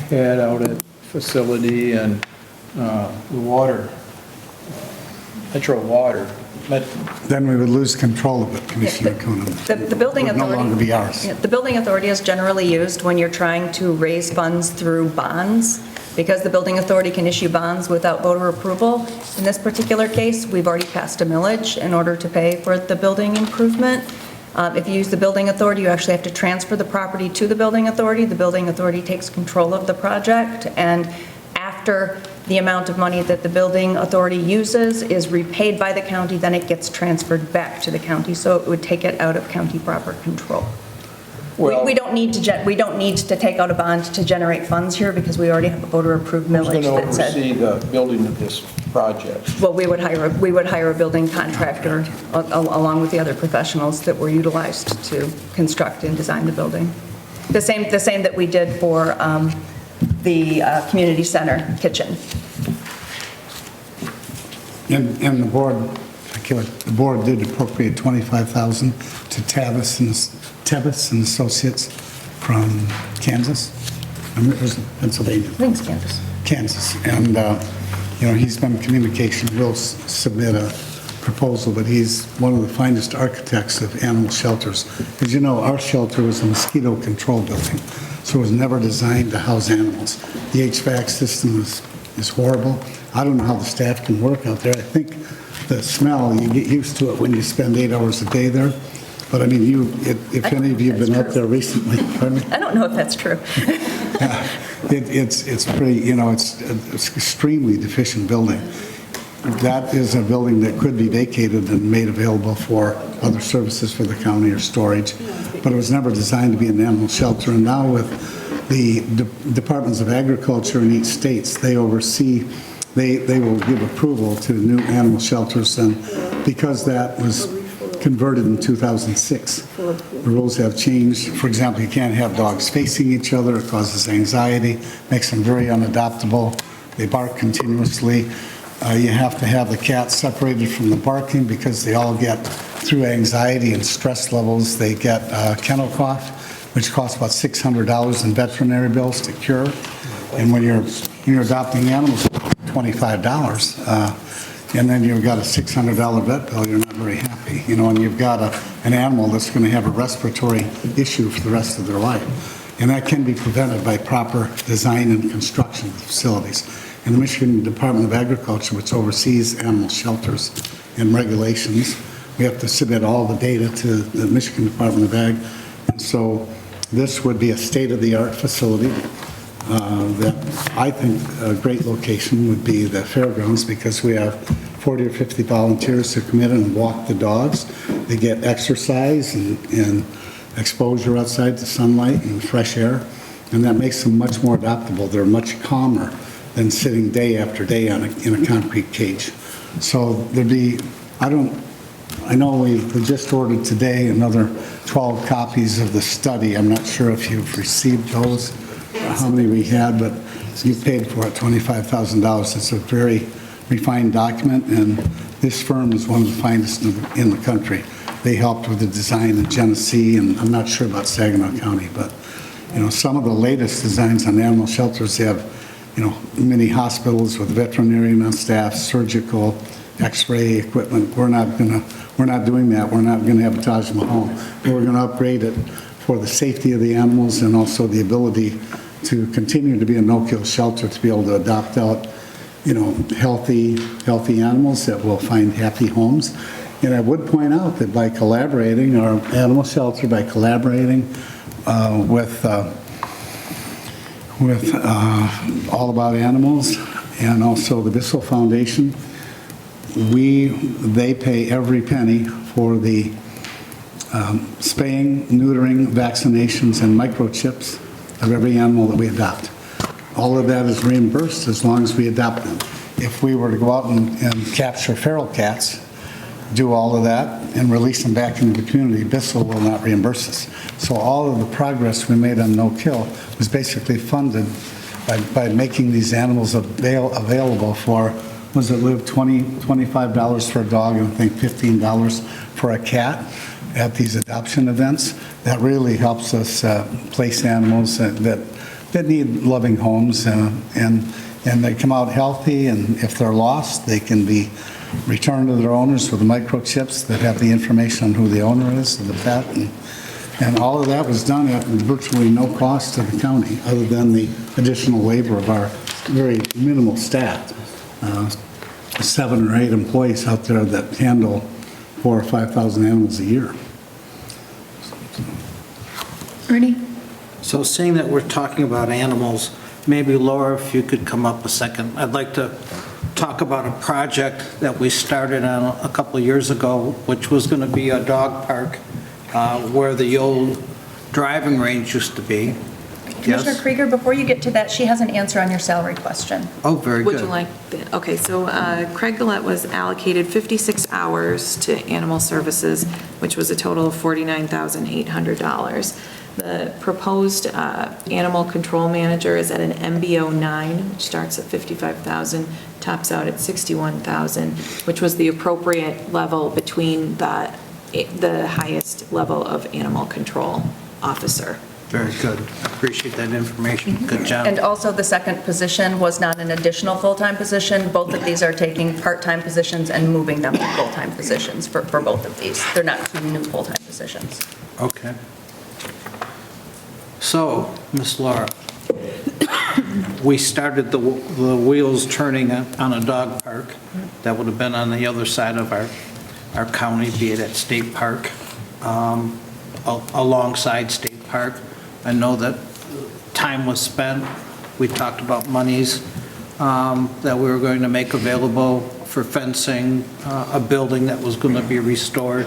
Speaker 13: had out at facility and the water, Metro Water.
Speaker 11: Then we would lose control of it, Commissioner Coonan.
Speaker 10: The building
Speaker 11: It would
Speaker 10: authority.
Speaker 11: no longer be ours.
Speaker 10: Yeah, the building authority is generally used when you're trying to raise funds through bonds, because the building authority can issue bonds without voter approval. In this particular case, we've already passed a millage in order to pay for the building improvement. If you use the building authority, you actually have to transfer the property to the building authority. The building authority takes control of the project, and after the amount of money that the building authority uses is repaid by the county, then it gets transferred back to the county, so it would take it out of county proper control. We don't need to take out a bond to generate funds here because we already have a voter-approved millage that said.
Speaker 13: Who's going to oversee the building of this project?
Speaker 10: Well, we would hire a building contractor along with the other professionals that were utilized to construct and design the building. The same that we did for the community center kitchen.
Speaker 11: And the board did appropriate $25,000 to Tevis and Associates from Kansas, Pennsylvania.
Speaker 10: I think it's Kansas.
Speaker 11: Kansas. And, he's been in communication. We'll submit a proposal, but he's one of the finest architects of animal shelters. As you know, our shelter was a mosquito control building, so it was never designed to house animals. The HVAC system is horrible. I don't know how the staff can work out there. I think the smell, you get used to it when you spend 8 hours a day there. But I mean, if any of you have been up there recently, pardon me?
Speaker 10: I don't know if that's true.
Speaker 11: It's pretty, it's an extremely deficient building. That is a building that could be vacated and made available for other services for the county or storage, but it was never designed to be an animal shelter. And now with the Departments of Agriculture in each states, they oversee, they will give approval to new animal shelters, and because that was converted in 2006. The rules have changed. For example, you can't have dogs facing each other. It causes anxiety, makes them very unadoptable. They bark continuously. You have to have the cats separated from the barking because they all get, through anxiety and stress levels, they get kennel cough, which costs about $600 in veterinary bills to cure. And when you're adopting animals, $25. And then you've got a $600 vet bill, you're not very happy, and you've got an animal that's going to have a respiratory issue for the rest of their life. And that can be prevented by proper design and construction of facilities. And the Michigan Department of Agriculture, which oversees animal shelters and regulations, we have to submit all the data to the Michigan Department of Ag. And so this would be a state-of-the-art facility. That I think a great location would be the fairgrounds, because we have 40 or 50 volunteers who come in and walk the dogs. They get exercise and exposure outside to sunlight and fresh air, and that makes them much more adaptable. They're much calmer than sitting day after day in a concrete cage. So there'd be, I know we just ordered today another 12 copies of the study. I'm not sure if you've received those, how many we had, but you paid for it, $25,000. It's a very refined document, and this firm is one of the finest in the country. They helped with the design in Genesee, and I'm not sure about Saginaw County, but some of the latest designs on animal shelters have mini hospitals with veterinarian on staff, surgical, X-ray equipment. We're not doing that. We're not going to have a Taj Mahal. We're going to upgrade it for the safety of the animals and also the ability to continue to be a no-kill shelter, to be able to adopt out, healthy animals that will find happy homes. And I would point out that by collaborating, our animal shelter, by collaborating with All About Animals and also the Bissell Foundation, they pay every penny for the spaying, neutering, vaccinations, and microchips of every animal that we adopt. All of that is reimbursed as long as we adopt them. If we were to go out and capture feral cats, do all of that, and release them back into the community, Bissell will not reimburse us. So all of the progress we made on no-kill was basically funded by making these animals available for, was it, Liv, $25 for a dog and I think $15 for a cat at these adoption events. That really helps us place animals that need loving homes, and they come out healthy, and if they're lost, they can be returned to their owners with the microchips that have the information on who the owner is of the pet, and all of that was done at virtually no cost to the county, other than the additional labor of our very minimal staff. 7 or 8 employees out there that handle 4,000 or 5,000 animals a year.
Speaker 12: Ernie? So seeing that we're talking about animals, maybe Laura, if you could come up a second. I'd like to talk about a project that we started on a couple of years ago, which was going to be a dog park where the old driving range used to be.
Speaker 10: Commissioner
Speaker 12: Yes?
Speaker 10: Krieger, before you get to that, she has an answer on your salary question.
Speaker 12: Oh, very good.
Speaker 22: Would you like, okay, so Craig Gillette was allocated 56 hours to animal services, which was a total of $49,800. The proposed animal control manager is at an MBO 9, which starts at $55,000, tops out at $61,000, which was the appropriate level between the highest level of animal control officer.
Speaker 12: Very good. Appreciate that information. Good job.
Speaker 10: And also, the second position was not an additional full-time position. Both of these are taking part-time positions and moving them to full-time positions for both of these. They're not 2 new full-time positions.
Speaker 12: Okay. So, Ms. Laura, we started the wheels turning on a dog park that would have been on the other side of our county, be it at State Park, alongside State Park. I know that time was spent. We talked about monies that we were going to make available for fencing, a building that was going to be restored.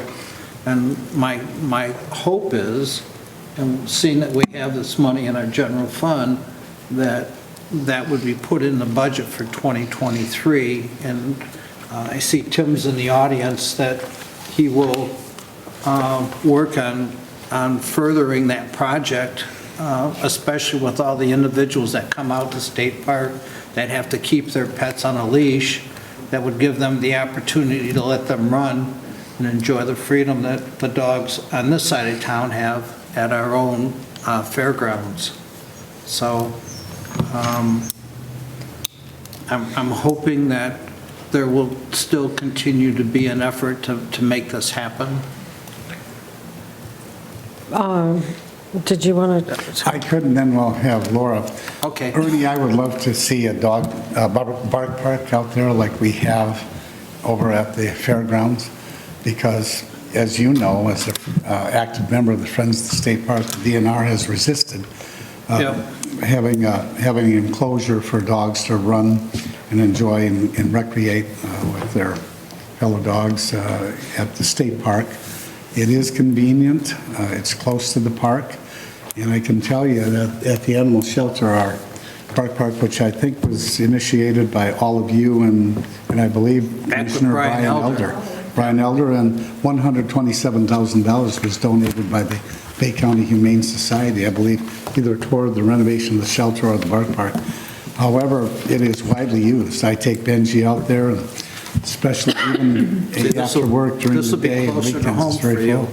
Speaker 12: And my hope is, and seeing that we have this money in our general fund, that would be put in the budget for 2023. And I see Tim's in the audience, that he will work on furthering that project, especially with all the individuals that come out to State Park that have to keep their pets on a leash, that would give them the opportunity to let them run and enjoy the freedom that the dogs on this side of town have at our own fairgrounds. So I'm hoping that there will still continue to be an effort to make this happen.
Speaker 15: Did you want to?
Speaker 11: I could, and then we'll have Laura.
Speaker 12: Okay.
Speaker 11: Ernie, I would love to see a dog bark park out there like we have over at the fairgrounds, because as you know, as an active member of the Friends of the State Park, the DNR has resisted having an enclosure for dogs to run and enjoy and recreate with their fellow dogs at the state park. It is convenient, it's close to the park, and I can tell you that at the animal shelter, our park, which I think was initiated by all of you and I believe Commissioner Brian Elder, and $127,000 was donated by the Bay County Humane Society, I believe, either toward the renovation of the shelter or the park. However, it is widely used. I take Benji out there, and especially even after work during the day.
Speaker 12: This will be closer to home for you.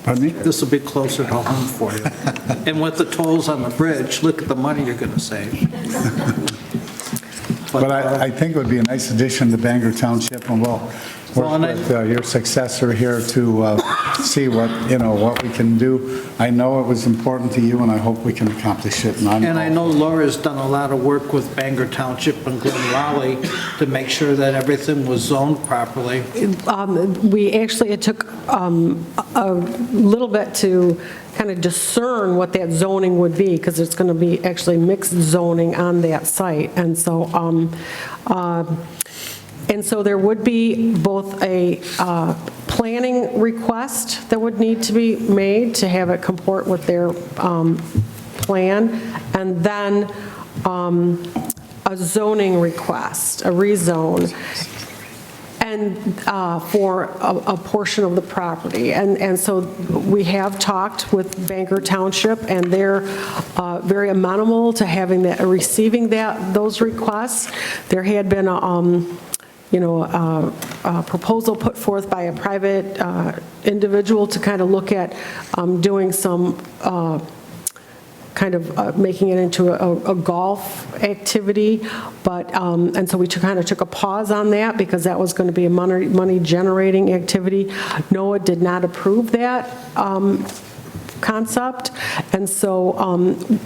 Speaker 11: Pardon me?
Speaker 12: This will be closer to home for you. And with the tolls on the bridge, look at the money you're going to save.
Speaker 11: But I think it would be a nice addition to Bangor Township, and we'll work with your successor here to see what, what we can do. I know it was important to you, and I hope we can accomplish it.
Speaker 12: And I know Laura's done a lot of work with Bangor Township and Glen Raleigh to make sure that everything was zoned properly.
Speaker 15: It took a little bit to kind of discern what that zoning would be, because it's going to be actually mixed zoning on that site. And so there would be both a planning request that would need to be made to have it comport with their plan, and then a zoning request, a rezone, and for a portion of the property. And so we have talked with Bangor Township, and they're very amenable to receiving those requests. There had been a proposal put forth by a private individual to kind of look at doing some making it into a golf activity, and so we kind of took a pause on that because that was going to be a money-generating activity. NOAA did not approve that concept, and so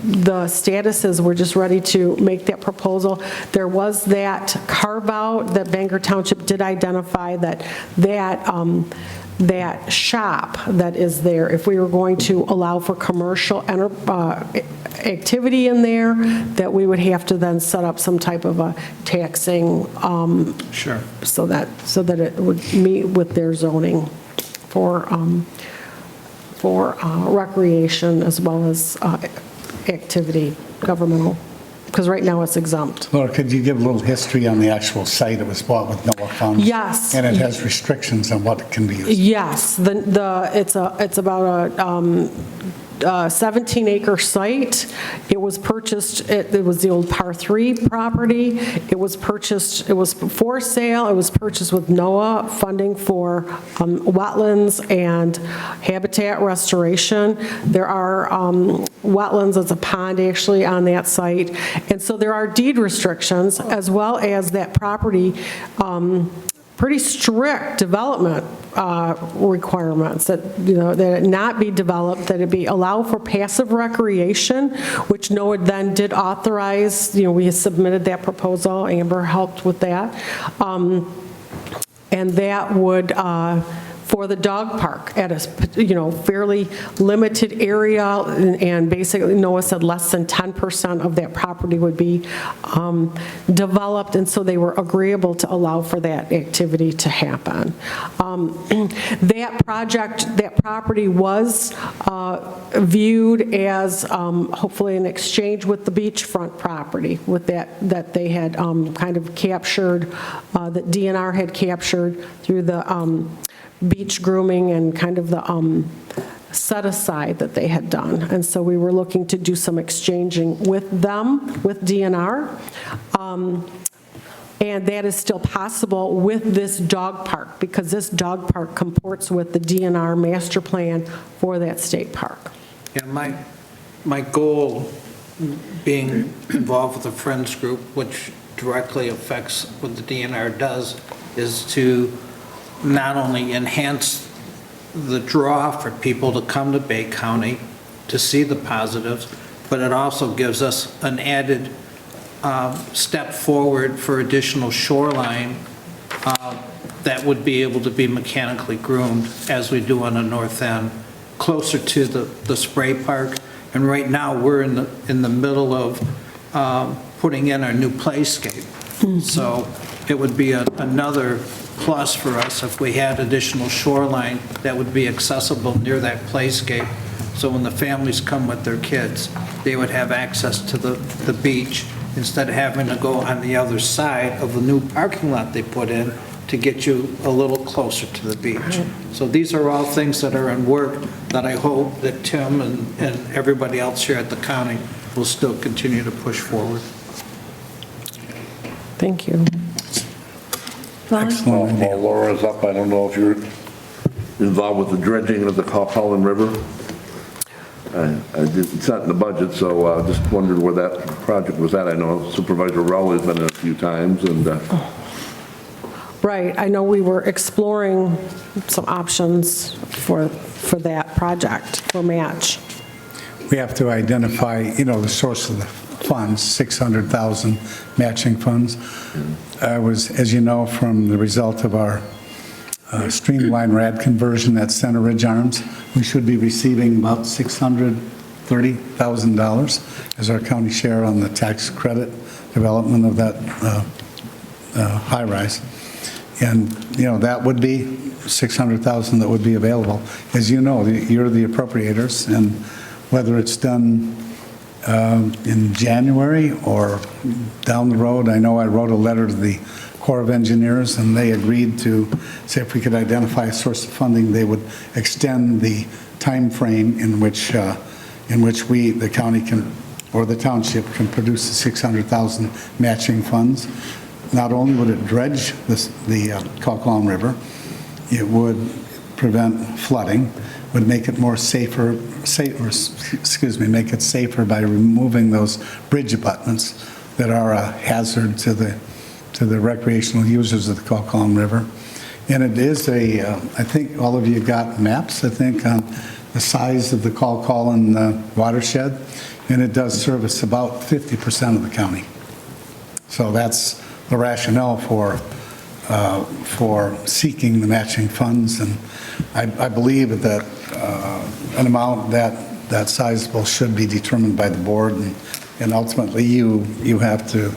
Speaker 15: the status is we're just ready to make that proposal. There was that carve-out that Bangor Township did identify that shop that is there, if we were going to allow for commercial activity in there, that we would have to then set up some type of a taxing,
Speaker 12: Sure.
Speaker 15: so that it would meet with their zoning for recreation as well as activity, governmental, because right now it's exempt.
Speaker 11: Laura, could you give a little history on the actual site? It was bought with NOAA funds.
Speaker 15: Yes.
Speaker 11: And it has restrictions on what it can be used.
Speaker 15: Yes, it's about a 17-acre site. It was purchased, it was the old Par 3 property. It was for sale. It was purchased with NOAA funding for wetlands and habitat restoration. There are wetlands, there's a pond actually on that site. And so there are deed restrictions, as well as that property, pretty strict development requirements that it not be developed, that it be allowed for passive recreation, which NOAA then did authorize. We submitted that proposal. Amber helped with that, and that would for the dog park at a fairly limited area, and basically NOAA said less than 10% of that property would be developed, and so they were agreeable to allow for that activity to happen. That property was viewed as hopefully an exchange with the beachfront property, with that they had kind of captured, that DNR had captured through the beach grooming and kind of the set aside that they had done. And so we were looking to do some exchanging with them, with DNR. And that is still possible with this dog park, because this dog park comports with the DNR master plan for that state park.
Speaker 12: Yeah, my goal, being involved with the Friends Group, which directly affects what the DNR does, is to not only enhance the draw for people to come to Bay County to see the positives, but it also gives us an added step forward for additional shoreline that would be able to be mechanically groomed, as we do on the north end, closer to the spray park. And right now, we're in the middle of putting in our new playscape. Mm-hmm. So it would be another plus for us if we had additional shoreline that would be accessible near that playscape. So when the families come with their kids, they would have access to the beach instead of having to go on the other side of the new parking lot they put in to get you a little closer to the beach. So these are all things that are in work that I hope that Tim and everybody else here at the county will still continue to push forward.
Speaker 15: Thank you.
Speaker 11: Excellent.
Speaker 18: While Laura's up, I don't know if you're involved with the dredging of the Cullen River. It's not in the budget, so I just wondered where that project was at. I know Supervisor Rowley's been in a few times, and
Speaker 15: Right, I know we were exploring some options for that project, for match.
Speaker 11: We have to identify, the source of the funds, 600,000 matching funds. I was, as you know, from the result of our streamlined RAD conversion at Center Ridge Arms, we should be receiving about $630,000 as our county share on the tax credit development of that high-rise. And, that would be 600,000 that would be available. As you know, you're the appropriators, and whether it's done in January or down the road, I know I wrote a letter to the Corps of Engineers, and they agreed to say if we could identify a source of funding, they would extend the time frame in which we, the county can, or the township can produce the 600,000 matching funds. Not only would it dredge the Calcalon River, it would prevent flooding, would make it more safer, make it safer by removing those bridge abutments that are a hazard to the recreational users of the Calcalon River. And it is I think all of you got maps, on the size of the Calcalon watershed, and it does service about 50% of the county. So that's the rationale for seeking the matching funds, and I believe that an amount that sizable should be determined by the board, and ultimately you have to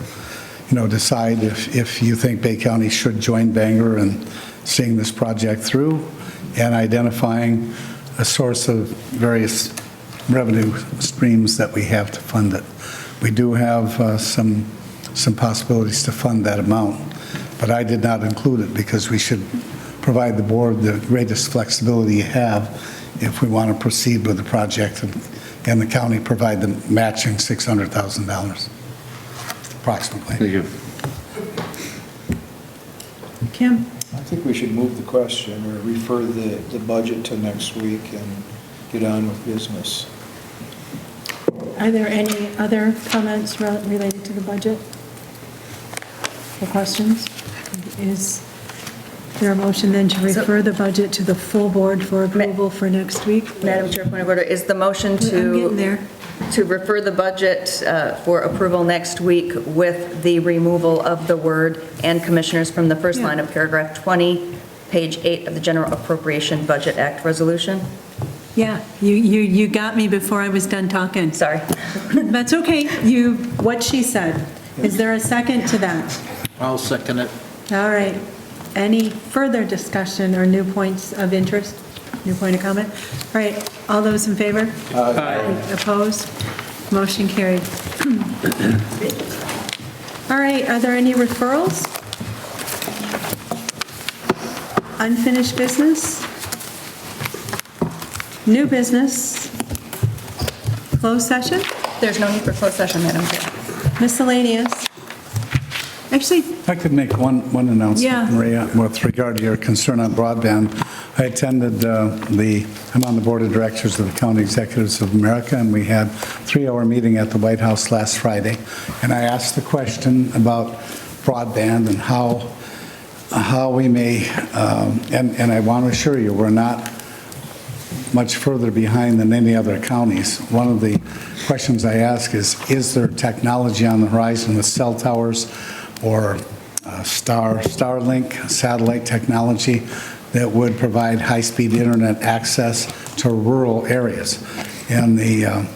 Speaker 11: decide if you think Bay County should join Bangor in seeing this project through and identifying a source of various revenue streams that we have to fund it. We do have some possibilities to fund that amount, but I did not include it because we should provide the board the greatest flexibility you have if we want to proceed with the project, and the county provide the matching $600,000 approximately.
Speaker 18: Thank you.
Speaker 1: Kim?
Speaker 13: I think we should move the question or refer the budget to next week and get on with business.
Speaker 1: Are there any other comments related to the budget or questions? Is there a motion then to refer the budget to the full board for approval for next week?
Speaker 10: Madam Chair, point of order, is the motion
Speaker 1: I'm getting there.
Speaker 10: to refer the budget for approval next week with the removal of the word "and commissioners" from the first line of paragraph 20, page 8 of the General Appropriation Budget Act resolution?
Speaker 1: Yeah, you got me before I was done talking.
Speaker 10: Sorry.
Speaker 1: That's okay. What she said. Is there a second to that?
Speaker 12: I'll second it.
Speaker 1: All right. Any further discussion or new points of interest? New point of comment? All right. All those in favor?
Speaker 12: Aye.
Speaker 1: Opposed? Motion carried. All right. Are there any referrals? Unfinished business? New business? Closed session?
Speaker 10: There's no need for closed session, Madam Chair.
Speaker 1: Miscellaneous? Actually,
Speaker 11: If I could make one announcement,
Speaker 1: Yeah.
Speaker 11: Maria, with regard to your concern on broadband. I attended I'm on the board of directors of the County Executives of America, and we had a 3-hour meeting at the White House last Friday. And I asked the question about broadband and how we may, and I want to assure you, we're not much further behind than any other counties. One of the questions I ask is there technology on the horizon with cell towers or Starlink satellite technology that would provide high-speed internet access to rural areas? And the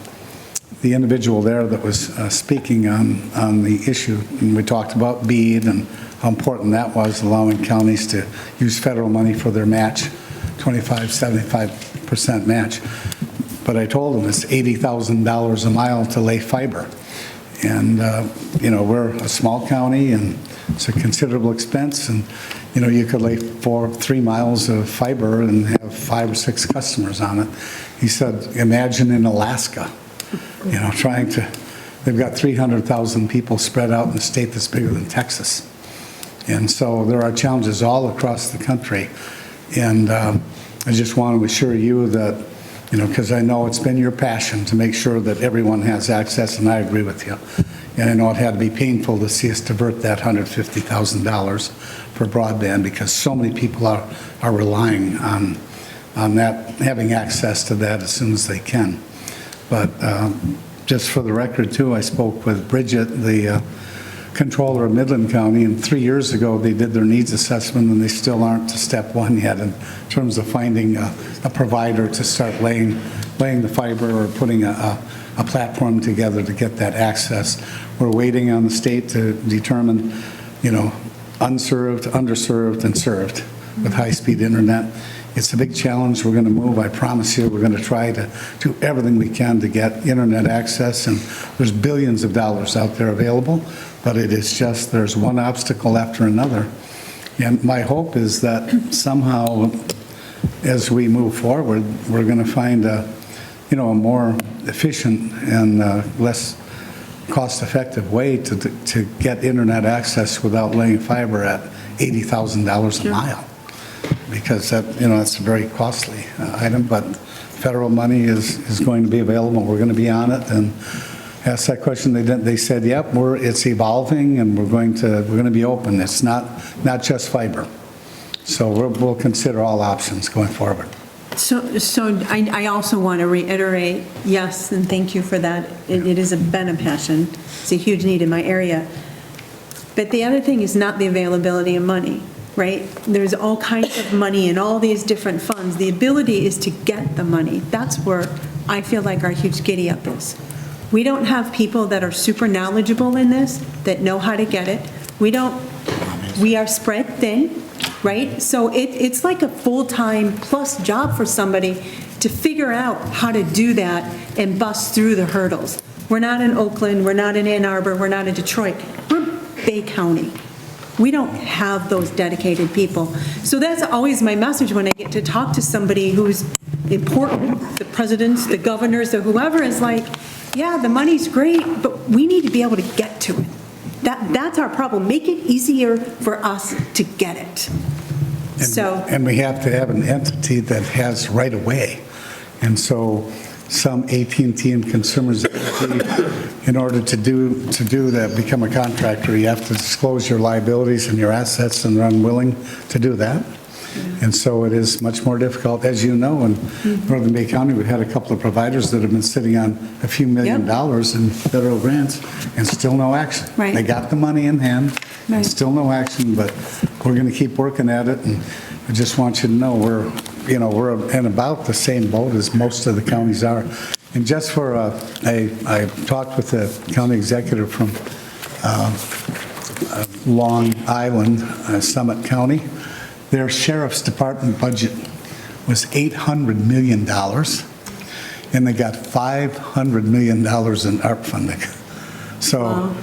Speaker 11: individual there that was speaking on the issue, and we talked about BEAD and how important that was, allowing counties to use federal money for their match, 75% match. But I told them it's $80,000 a mile to lay fiber. And, we're a small county, and it's a considerable expense. And, you could lay 3 miles of fiber and have 5 or 6 customers on it. He said, imagine in Alaska, they've got 300,000 people spread out in a state that's bigger than Texas. And so there are challenges all across the country. And I just want to assure you that because I know it's been your passion to make sure that everyone has access, and I agree with you. And I know it had to be painful to see us divert that $150,000 for broadband, because so many people are relying on that, having access to that as soon as they can. But just for the record, too, I spoke with Bridget, the controller of Midland County, and 3 years ago, they did their needs assessment, and they still aren't to step one yet in terms of finding a provider to start laying the fiber or putting a platform together to get that access. We're waiting on the state to determine, unserved, underserved, and served with high-speed internet. It's a big challenge. We're going to move. I promise you, we're going to try to do everything we can to get internet access, and there's billions of dollars out there available, but it is just, there's one obstacle after another. And my hope is that somehow, as we move forward, we're going to find a more efficient and less cost-effective way to get internet access without laying fiber at $80,000 a mile. Because that's a very costly item, but federal money is going to be available. We're going to be on it, and asked that question. They said, "Yep, it's evolving, and we're going to be open. It's not just fiber." So we'll consider all options going forward.
Speaker 1: So I also want to reiterate, yes, and thank you for that. It has been a passion. It's a huge need in my area. But the other thing is not the availability of money. Right? There's all kinds of money in all these different funds. The ability is to get the money. That's where I feel like our huge giddy up is. We don't have people that are super knowledgeable in this, that know how to get it. We are spread thin, right? So it's like a full-time plus job for somebody to figure out how to do that and bust through the hurdles. We're not in Oakland, we're not in Ann Arbor, we're not in Detroit. We're Bay County. We don't have those dedicated people. So that's always my message when I get to talk to somebody who's important, the presidents, the governors, or whoever, is like, yeah, the money's great, but we need to be able to get to it. That's our problem. Make it easier for us to get it.
Speaker 11: And we have to have an entity that has right of way. And so some AT&T and consumers, in order to do that, become a contractor, you have to disclose your liabilities and your assets, and they're unwilling to do that. And so it is much more difficult. As you know, in Northern Bay County, we've had a couple of providers that have been sitting on a few $1 million in federal grants and still no action.
Speaker 1: Right.
Speaker 11: They got the money in hand, and still no action, but we're going to keep working at it. And I just want you to know we're in about the same boat as most of the counties are. And just for, I talked with the county executive from Long Island, Summit County. Their sheriff's department budget was $800 million, and they got $500 million in ARP funding. So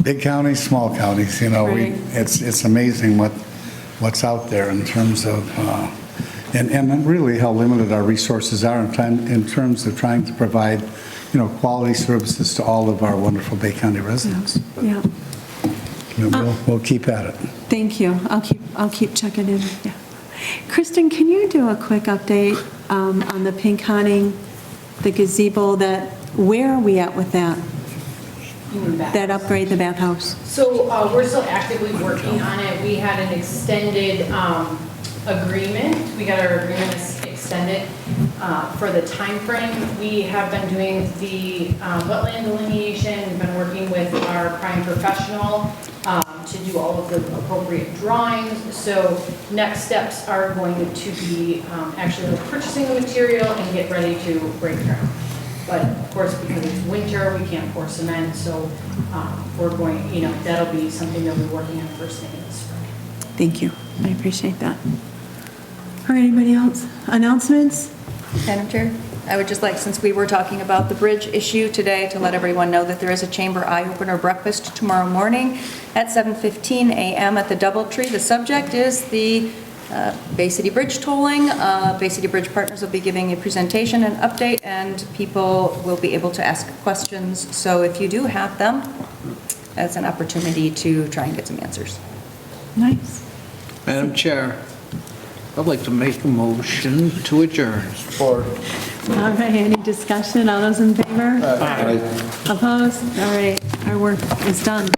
Speaker 11: big counties, small counties, it's amazing what's out there in terms of, and really how limited our resources are in terms of trying to provide, quality services to all of our wonderful Bay County residents.
Speaker 1: Yeah.
Speaker 11: We'll keep at it.
Speaker 1: Thank you. I'll keep checking in. Yeah. Kristen, can you do a quick update on the pink hunting, the gazebo? Where are we at with that? That upgrade, the bathhouse?
Speaker 21: So we're still actively working on it. We had an extended agreement. We got our agreement extended for the time frame. We have been doing the wetland delineation. We've been working with our prime professional to do all of the appropriate drawings. So next steps are going to be actually purchasing the material and get ready to break ground. But of course, because it's winter, we can't pour cement, so we're going, that'll be something that we're working on first thing in the spring.
Speaker 1: Thank you. I appreciate that. All right, anybody else? Announcements?
Speaker 10: Madam Chair, I would just like, since we were talking about the bridge issue today, to let everyone know that there is a chamber eye-opener breakfast tomorrow morning at 7:15 a.m. at the Doubletree. The subject is the Bay City Bridge tolling. Bay City Bridge Partners will be giving a presentation and update, and people will be able to ask questions. So if you do have them, that's an opportunity to try and get some answers.
Speaker 1: Nice.
Speaker 12: Madam Chair, I'd like to make a motion to adjourn.
Speaker 13: Support.
Speaker 1: All right, any discussion? All those in favor?
Speaker 3: Aye.
Speaker 1: Opposed? All right, our work is done.